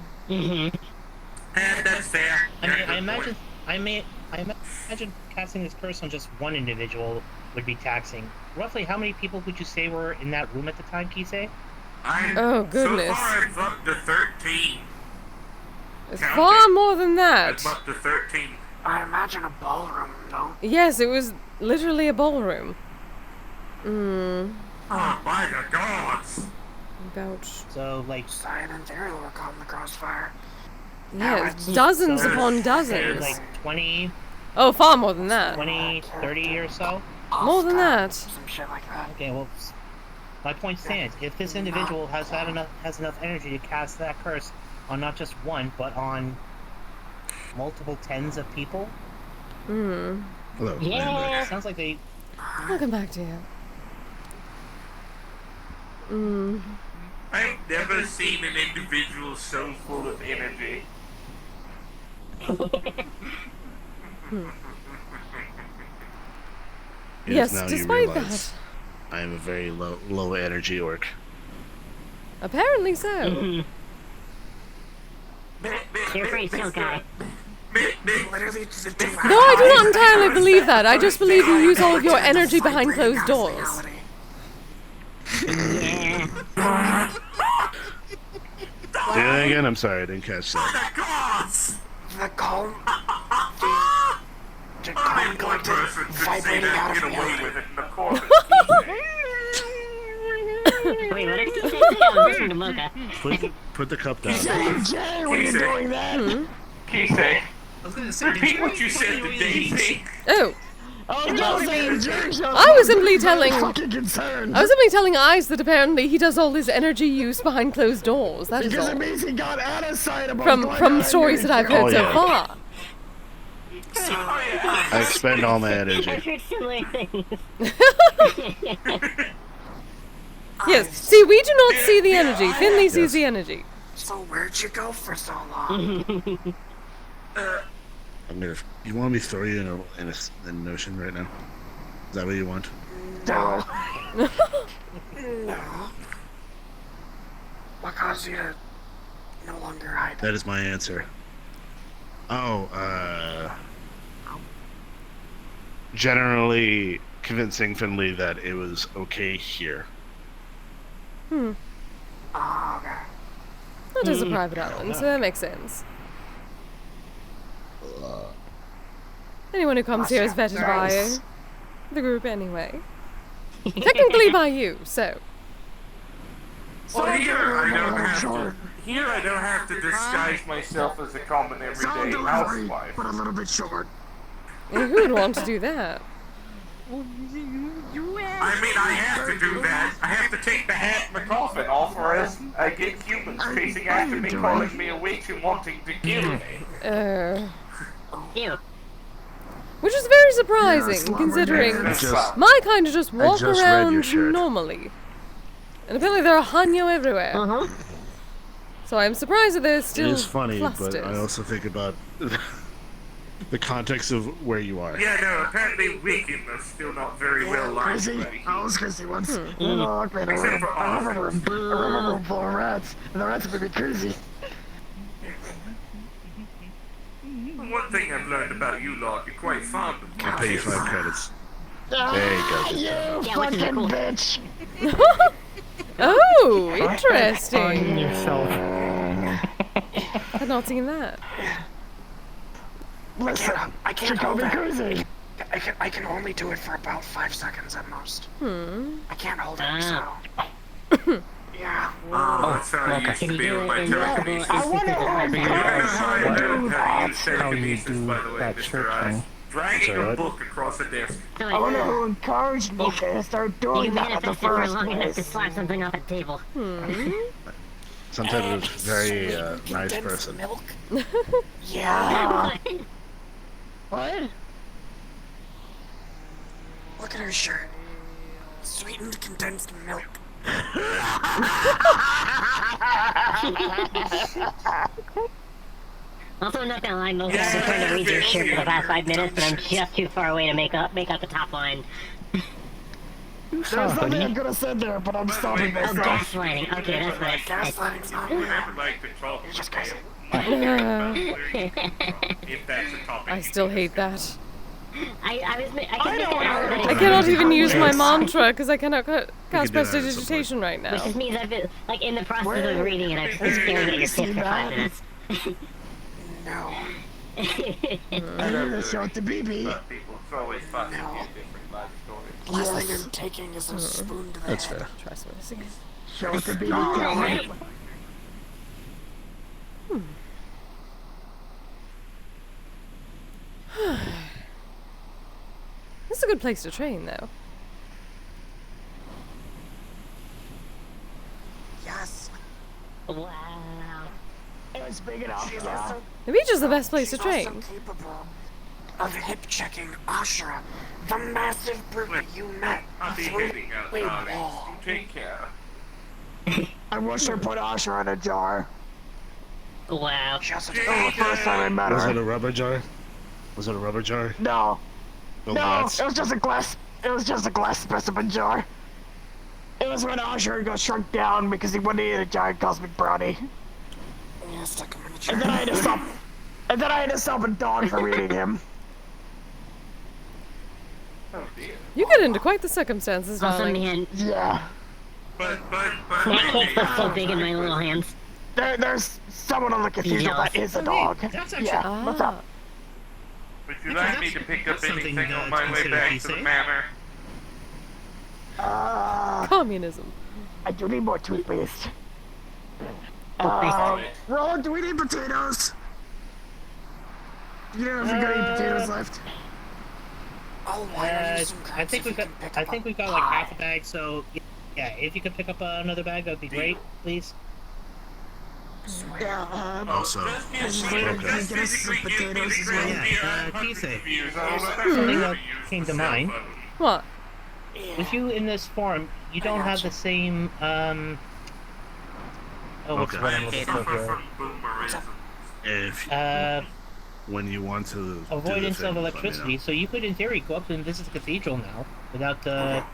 that's fair. I imagine casting this curse on just one individual would be taxing. Roughly how many people would you say were in that room at the time, Kise? Oh, goodness. So far I'm up to 13. It's far more than that. I'm up to 13. I imagine a ballroom, though. Yes, it was literally a ballroom. Oh, by the gods! About... So, like... Cyan and Therial were caught in the crossfire. Yeah, dozens upon dozens. Like 20... Oh, far more than that. 20, 30 or so? More than that. Some shit like that. Okay, well... My point stands. If this individual has enough energy to cast that curse on not just one, but on multiple tens of people... Hello. Yeah. Sounds like they... Welcome back to you. I've never seen an individual so full of energy. Yes, now despite you realize I am a very low energy orc. Apparently so. You're free, still guy. No, I do not entirely believe that. I just believe you use all of your energy behind closed doors. Yeah. Say that again? I'm sorry, I didn't catch that. The calm collected vibrating out of me. Wait, what did he say? I was listening to Mocha. Put the cup down. Jay, when you're doing that. Kise, I was gonna say, repeat what you said to Daisy. Oh. Oh no, I was simply telling. Fucking concerned. I was simply telling Ice that apparently he does all his energy use behind closed doors. That is because all. it means he got out of sight From stories that I've heard so far. I expend all my energy. Yes. See, we do not see the energy. Finley sees the energy. So where'd you go for so long? I'm You want me to throw you in an ocean right now? Is that what you want? No. No. What caused you to no longer hide? That is my answer. Oh, generally convincing Finley that it was okay here. Hmm. Oh, okay. That is a private island, so that makes sense. Anyone who comes here is vetted by the group anyway. Technically by you, so. Well, here I don't have to disguise myself as a common everyday housewife. But a little bit short. Who would want to do that? I mean, I have to do that. I have to take the hat and the coffin off, or else I get humans chasing after me, calling me a witch and wanting to kill me. Ew. Which is very surprising, considering my kind of just walk around shirt. normally. And apparently there are hanyo everywhere. So I'm surprised that there's still It is funny, clusters. but I also think about the context of where you are. Yeah, no, apparently Wiccan is still not very well liked. I was crazy once. You know, I remember a full of rats, and the rats made me crazy. One thing I've learned about you lot, you're quite fond of Can't pay you 5 credits. There you You fucking bitch! Oh, interesting. On yourself. I've not seen that. Listen, I can't hold that. Crazy. I can only do it for about 5 seconds at most. I can't hold it, so... Yeah. Oh, that's how I used to be with my telekinesis. I wonder how you do How you do that church thing. Dragging a book across a desk. I wonder who encouraged me to start doing that in the first long enough to place. slap something off a table. Some type of very nice person. Milk? Yeah. What? Look at her shirt. Sweetened condensed milk. Also, I'm not gonna lie, most I've been trying to read your shirt for the past 5 minutes, but I'm just too far away to make up the top line. There's nothing I could have said there, but I'm stopping Oh, myself. gaslighting. Okay, that's what Gaslighting's not weird. You're just crazy. If that's a topic. I still hate that. I I cannot even use my mantra because I cannot cast prestidigitation right now. Which just means I've been, like, in the process of reading it, I've been staring at your tip for 5 minutes. No. I need to show it to BB. It's always fun to hear different life stories. The last thing I'm taking is a spoon to the That's head. fair. Trust me. Show it to BB. Tell me. This is a good place to train, though. Yes. Wow. It was big enough. The beach is the best place to train. Also capable of hip-checking Ashura, the massive brute you met. I'll be heading out now. Take care. I wish I put Ashura in a jar. Wow. The first time I met Was her. it a rubber jar? Was it a rubber jar? No. No, No, lots? it was just a glass. It was just a glass specimen jar. It was when Ashura got shrunk down because he wanted to eat a giant cosmic brownie. Yeah, stuck him in a jar. And then I had to stop. And then I had to stop a dog from eating him. You get into quite the circumstances, Also, darling. man, Yeah. snack cakes look so big in my little hands. There's someone on the cathedral that is a dog. Yeah, what's up? Would you like me to pick up anything on my way back to the manor? Communism. I do need more toothpaste. Roland, do we need potatoes? You know if we got any potatoes left? Oh, I think we've got like half a bag. So yeah, if you could pick up another bag, that'd be great, please. Yeah, Also, get us some potatoes as well. Yeah, Kise, something that came to mind. What? With you in this form, you don't have the same what's Okay. what I'm looking for here? if when you want to avoidance do of the thing, electricity. So you could, in theory, go up and visit the cathedral now without the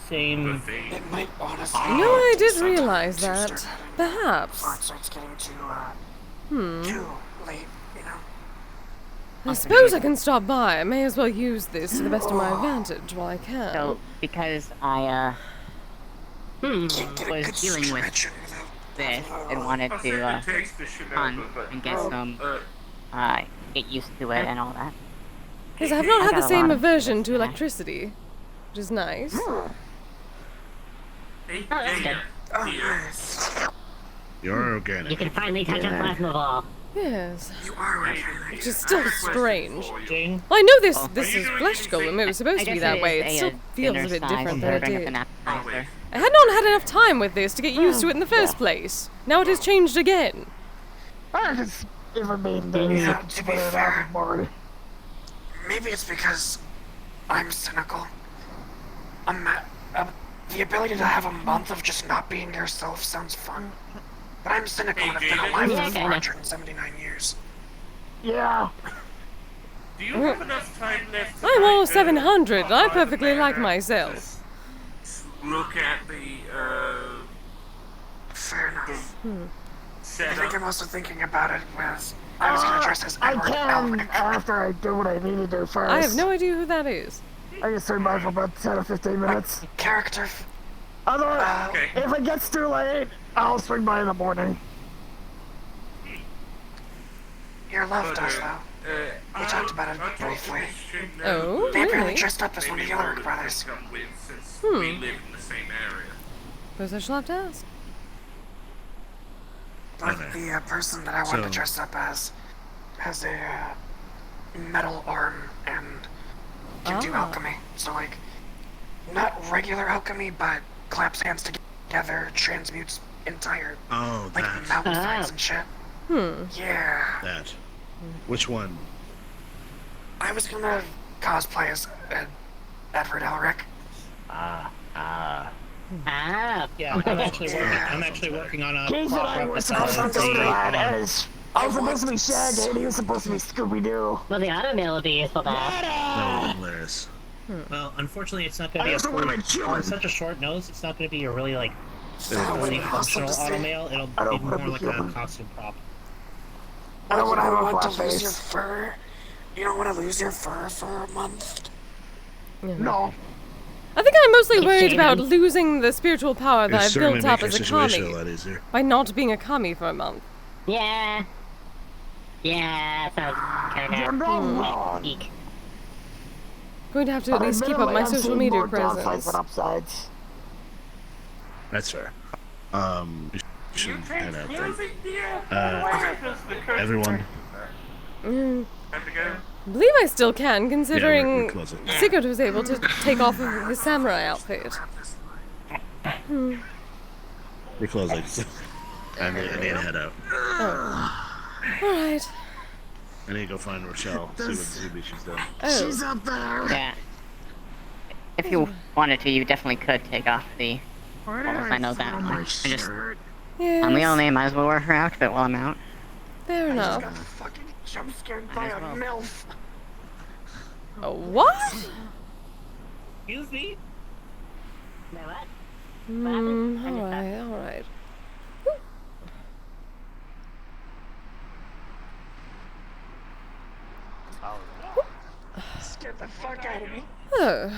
same. It might honestly. You know, I did realize that. Perhaps. Before it starts getting too late, you know. I suppose I can stop by. I may as well use this to the best of my advantage while I can. So, because I, was dealing with this and wanted to, hunt and get some, get used to it and all that. Because I have not had the got a same lot of aversion to electricity, which is nice. Oh, that's good. You're organic. You can finally touch a plasma ball. Yes. You are right. Which is still strange. Jane? Well, I know this is flesh golem. It was supposed to be that way. It is still a feels a dinner bit size different than it serving of did. an appetizer. I had not had enough time with this to get used to it in the first place. Now it has changed again. I just never made days to be fair. Maybe it's because I'm cynical. The ability to have a month of just not being yourself sounds fun. But I'm cynical and I've been alive for 479 years. Yeah. Do you have enough time left to I'm almost 700. I perfectly like myself. look at the, Fair enough. I setup? think I'm also thinking about it as I was gonna dress as Edward Elric. After I do what I need to do first. I have no idea who that is. I can swing by for about 10 or 15 minutes. Character. Otherwise, if it gets too late, I'll swing by in the morning. Your love does, though. We talked about it briefly. Oh, They apparently really? dressed up as one of the Elric brothers. We live in the same area. Suppose I shall have to ask. But the person that I want to dress up as has a metal arm and can do alchemy. So, like, not regular alchemy, but claps hands together, transmutes entire, like, mountainside and shit. Yeah. That. Which one? I was gonna cosplay as Edward Elric. Yeah, I'm actually working on a. Kise and I were supposed to do that as I was supposed to be Shaggy and he was supposed to be Scooby-Doo. Well, the automail would be useful for that. No, hilarious. Well, unfortunately, it's not going to be on such a short nose. It's not going to be a really fully functional automail. It'll be more like a costume prop. I don't want to have a flat face. Your fur. You don't want to lose your fur for a month. No. I think I'm mostly worried about losing the spiritual power that I've certainly built up make as your a situation kami a lot easier. by not being a kami for a month. Yeah. Yeah, that sounds kinda eek. Going to have to at least keep up my social media presence. That's fair. You should head out then. Everyone. I believe I still can, considering we're closing. Sigurd was able to take off of his samurai outfit. We're closing. I need to head out. Alright. I need to go find Rochelle, see what she's done. She's up there. Yeah. If you wanted to, you definitely could take off the walls. I know that much. I'm the only name, might as well wear her outfit while I'm out. Fair enough. Fucking jump scared by a MILF. A what? Excuse me? Alright. Scared the fuck out of me. Oh.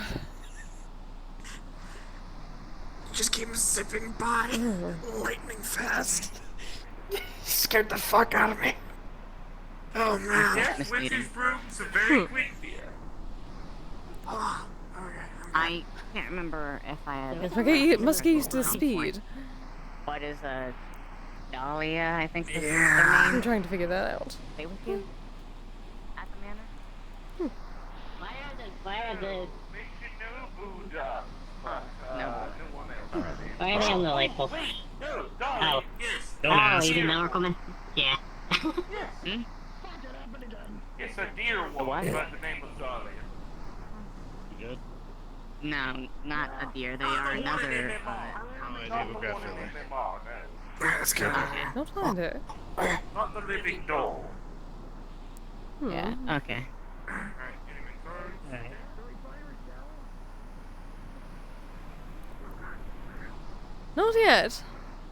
Just keep zipping by, lightning fast. Scared the fuck out of me. Oh man. Witch's brooms are very quick here. Oh, I can't remember if I had. Must get used to the speed. What is Dahlia? I think this is their Yeah. name. I'm trying to figure that out. Stay with you at the manor. Why are the No. why are they on the light post? Oh. Don't Oh, ask. you didn't know, Orkelman? Yeah. It's a deer woman by the name of Dahlia. You good? No, not a deer. They are another. Let's go. Not find it. Not the living doll. Yeah, okay. Alright. Not yet.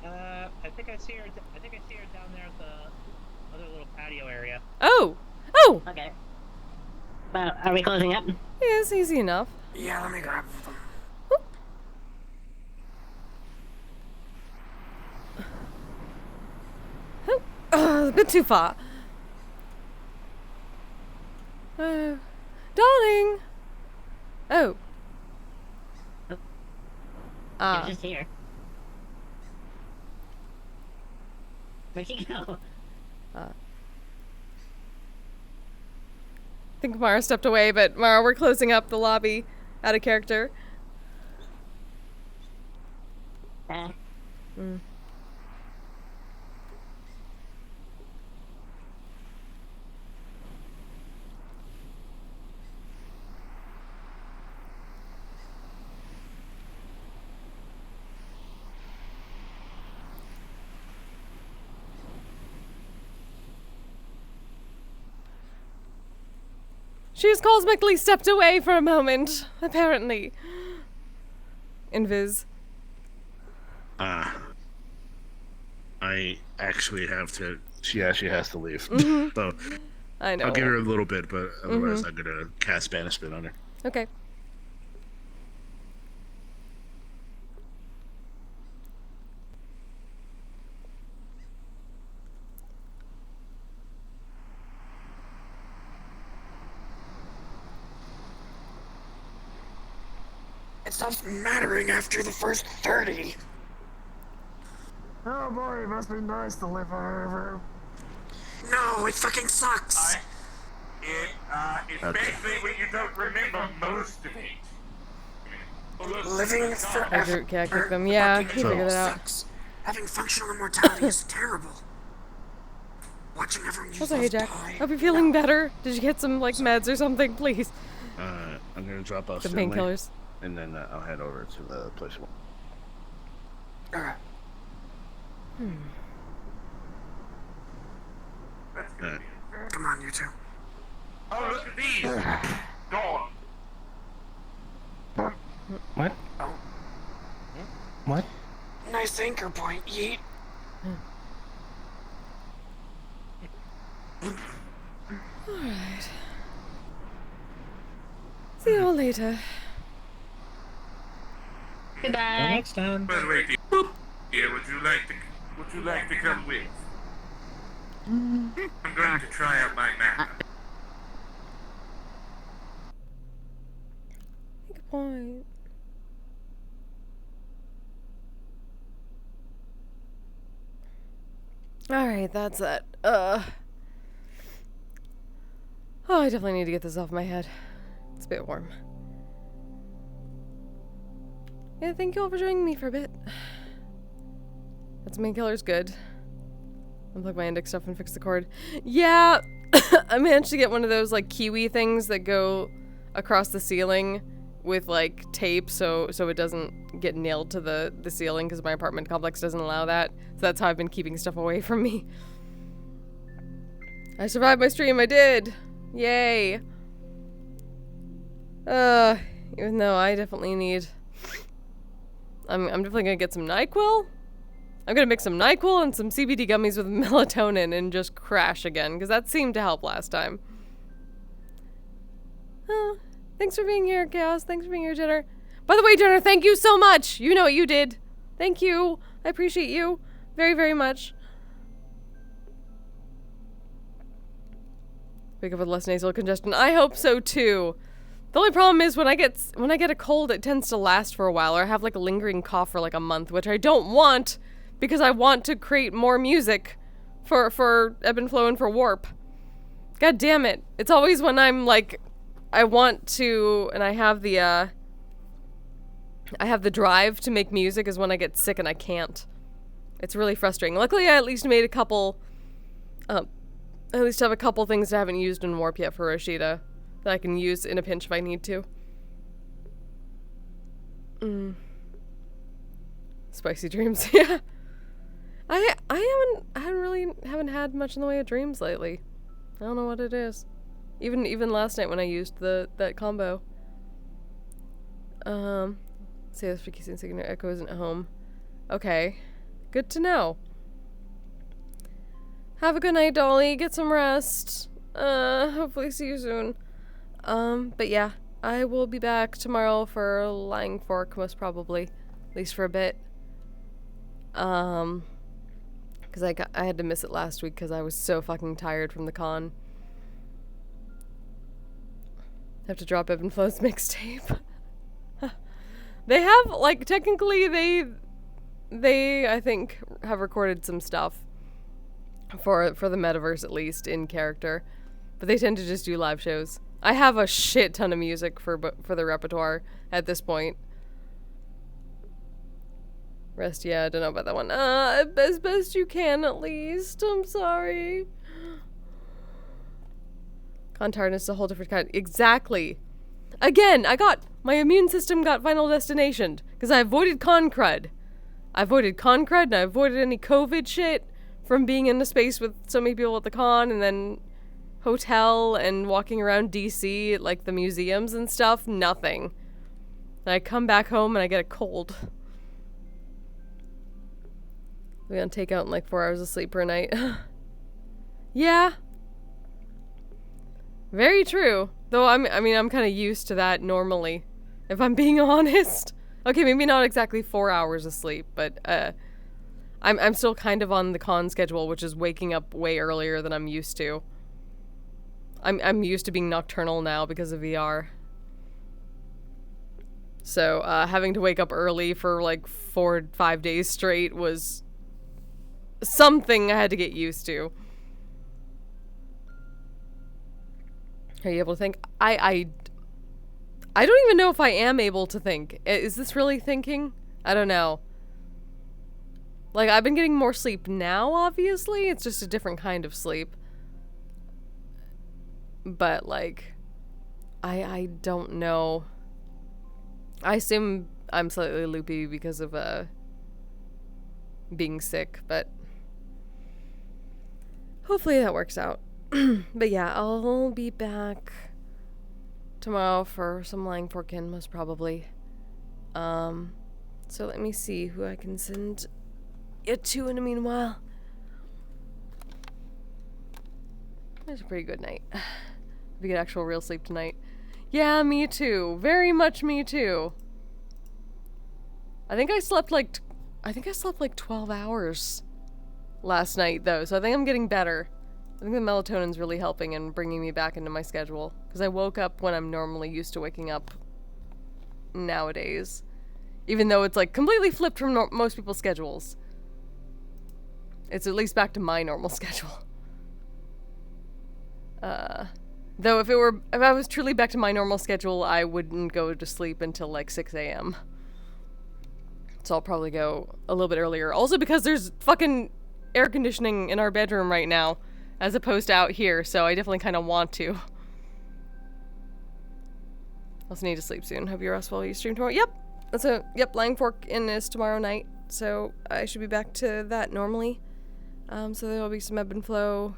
I think I see her. I think I see her down there at the other little patio area. Oh! Oh! Okay. Well, are we closing up? Yes, easy enough. Yeah, let me grab them. A bit too far. Darling! Oh. You're just here. Where'd she go? I think Mara stepped away, but Mara, we're closing up the lobby out of character. She has cosmically stepped away for a moment, apparently. Invis. I actually have to. She actually has to leave. So I know. I'll give her a little bit, but otherwise I'm gonna cast banishment on her. Okay. It stops mattering after the first 30. Oh boy, it must be nice to live forever. No, it fucking sucks. Especially when you don't remember most of it. Living forever. Can't kick them. Yeah, fucking figure that out. sucks. Having functional immortality is terrible. Watching everyone you Also, love hey Jack, die. hope you're feeling better. Did you get some, like, meds or something, please? I'm gonna drop off Some Finley, painkillers. and then I'll head over to the place. Alright. Come on, you two. Oh, look at these! Gone. What? Oh. What? Nice anchor point, yeet. Alright. See you all later. Goodbye. Next time. By the way, yeah, would you like to come with? I'm going to try out my map. Good point. Alright, that's that. Oh, I definitely need to get this off my head. It's a bit warm. Yeah, thank you all for joining me for a bit. That's Painkiller's good. Unplug my index stuff and fix the cord. Yeah, I managed to get one of those like kiwi things that go across the ceiling with like tape so it doesn't get nailed to the ceiling because my apartment complex doesn't allow that. So that's how I've been keeping stuff away from me. I survived my stream, I did! Yay! Even though I definitely need... I'm definitely gonna get some NyQuil. I'm gonna mix some NyQuil and some CBD gummies with melatonin and just crash again, because that seemed to help last time. Oh, thanks for being here, Chaos. Thanks for being here, Jenner. By the way, Jenner, thank you so much! You know what you did. Thank you. I appreciate you very, very much. Wake up with less nasal congestion. I hope so too. The only problem is when I get a cold, it tends to last for a while, or I have like a lingering cough for like a month, which I don't want because I want to create more music for Ebb and Flow and for Warp. God damn it! It's always when I'm like, I want to, and I have the drive to make music is when I get sick and I can't. It's really frustrating. Luckily, I at least made a couple. I at least have a couple things I haven't used in Warp yet for Rashida that I can use in a pinch if I need to. Spicy dreams, yeah. I haven't had much in the way of dreams lately. I don't know what it is. Even last night when I used that combo. Say this for Kise and Signal Echo isn't at home. Okay. Good to know. Have a good night, Dolly. Get some rest. Hopefully see you soon. But yeah, I will be back tomorrow for Lying Fork, most probably. At least for a bit. Because I had to miss it last week because I was so fucking tired from the con. Have to drop Ebb and Flow's mixtape. They have, like, technically they I think have recorded some stuff for the Metaverse, at least in character, but they tend to just do live shows. I have a shit ton of music for the repertoire at this point. Rest, yeah, I don't know about that one. As best you can, at least. I'm sorry. Con tiredness is a whole different kind. Exactly. Again, my immune system got Final Destinationed because I avoided con crud. I avoided con crud and I avoided any COVID shit from being in the space with so many people at the con, and then hotel and walking around DC at, like, the museums and stuff. Nothing. And I come back home and I get a cold. We're gonna take out in like 4 hours of sleep per night. Yeah. Very true. Though I'm kind of used to that normally, if I'm being honest. Okay, maybe not exactly 4 hours of sleep, but I'm still kind of on the con schedule, which is waking up way earlier than I'm used to. I'm used to being nocturnal now because of VR. So having to wake up early for like 4 or 5 days straight was something I had to get used to. Are you able to think? I don't even know if I am able to think. Is this really thinking? I don't know. Like, I've been getting more sleep now, obviously. It's just a different kind of sleep. But, like, I don't know. I assume I'm slightly loopy because of, being sick, but hopefully that works out. But yeah, I'll be back tomorrow for some Lying Forkin, most probably. So let me see who I can send it to in the meanwhile. It's a pretty good night. We get actual real sleep tonight. Yeah, me too. Very much me too. I think I slept like 12 hours last night though, so I think I'm getting better. I think the melatonin's really helping and bringing me back into my schedule. Because I woke up when I'm normally used to waking up nowadays. Even though it's like completely flipped from most people's schedules. It's at least back to my normal schedule. Though if I was truly back to my normal schedule, I wouldn't go to sleep until like 6 a.m. So I'll probably go a little bit earlier. Also because there's fucking air conditioning in our bedroom right now, as opposed to out here, so I definitely kind of want to. Also need to sleep soon. Hope you rest while you stream tomorrow. Yep! Lying Fork in is tomorrow night, so I should be back to that normally. So there'll be some ebb and flow.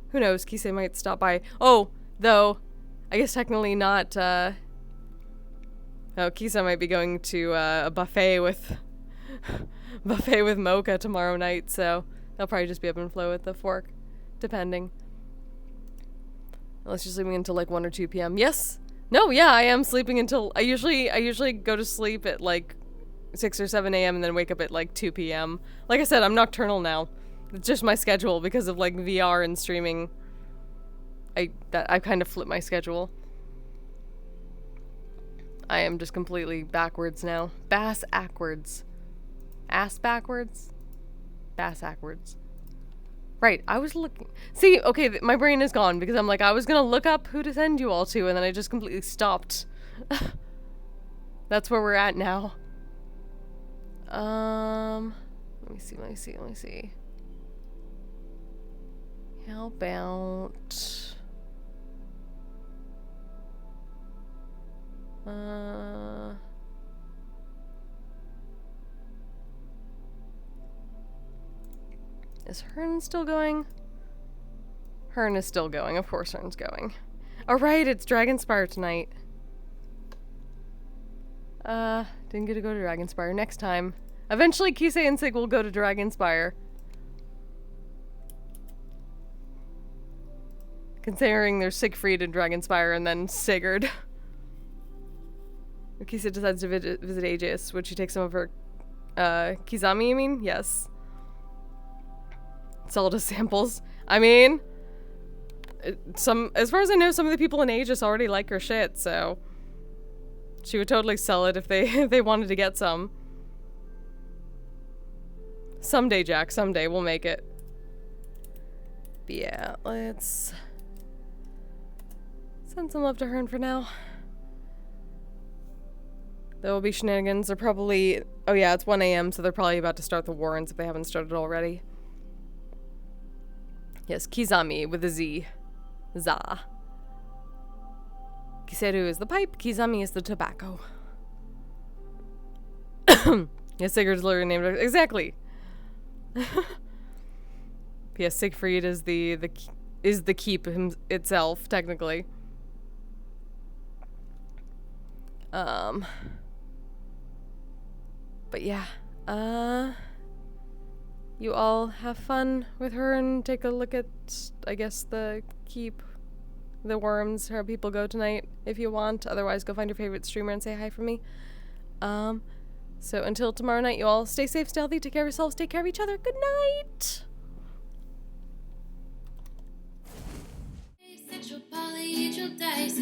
Who knows, Kise might stop by. Oh, though, I guess technically not, Kise might be going to, a buffet with Mocha tomorrow night, so they'll probably just be ebb and flow with the fork. Depending. Unless you're sleeping until like 1 or 2 p.m. Yes! No, yeah, I am sleeping until... I usually go to sleep at like 6 or 7 a.m. and then wake up at like 2 p.m. Like I said, I'm nocturnal now. It's just my schedule because of like VR and streaming. I kind of flipped my schedule. I am just completely backwards now. Bass-ackwards. Ass-backwards? Bass-ackwards. Right, I was looking... See, okay, my brain is gone because I'm like, I was gonna look up who to send you all to and then I just completely stopped. That's where we're at now. Let me see. How about... Is Hearn still going? Hearn is still going. Of course Hearn's going. Alright, it's Dragonspire tonight. Didn't get to go to Dragonspire. Next time. Eventually, Kise and Sig will go to Dragonspire. Considering there's Siegfried in Dragonspire and then Sigurd. Kise decides to visit Aegis. Would she take some of her, Kizami, you mean? Yes. Zelda samples. I mean, as far as I know, some of the people in Aegis already like her shit, so she would totally sell it if they wanted to get some. Someday, Jack, someday we'll make it. But yeah, let's send some love to Hearn for now. There will be shenanigans. They're probably, oh yeah, it's 1 a.m., so they're probably about to start the Warrens if they haven't started already. Yes, Kizami with a Z. Za. Kiseru is the pipe, Kizami is the tobacco. Yes, Sigurd's literally named it. Exactly. Yes, Siegfried is the keep itself, technically. But yeah, you all have fun with her and take a look at, I guess, the keep, the worms, how people go tonight, if you want. Otherwise, go find your favorite streamer and say hi for me. So until tomorrow night, you all stay safe, stay healthy, take care of yourselves, take care of each other. Good night! Sexual polyhedral dice.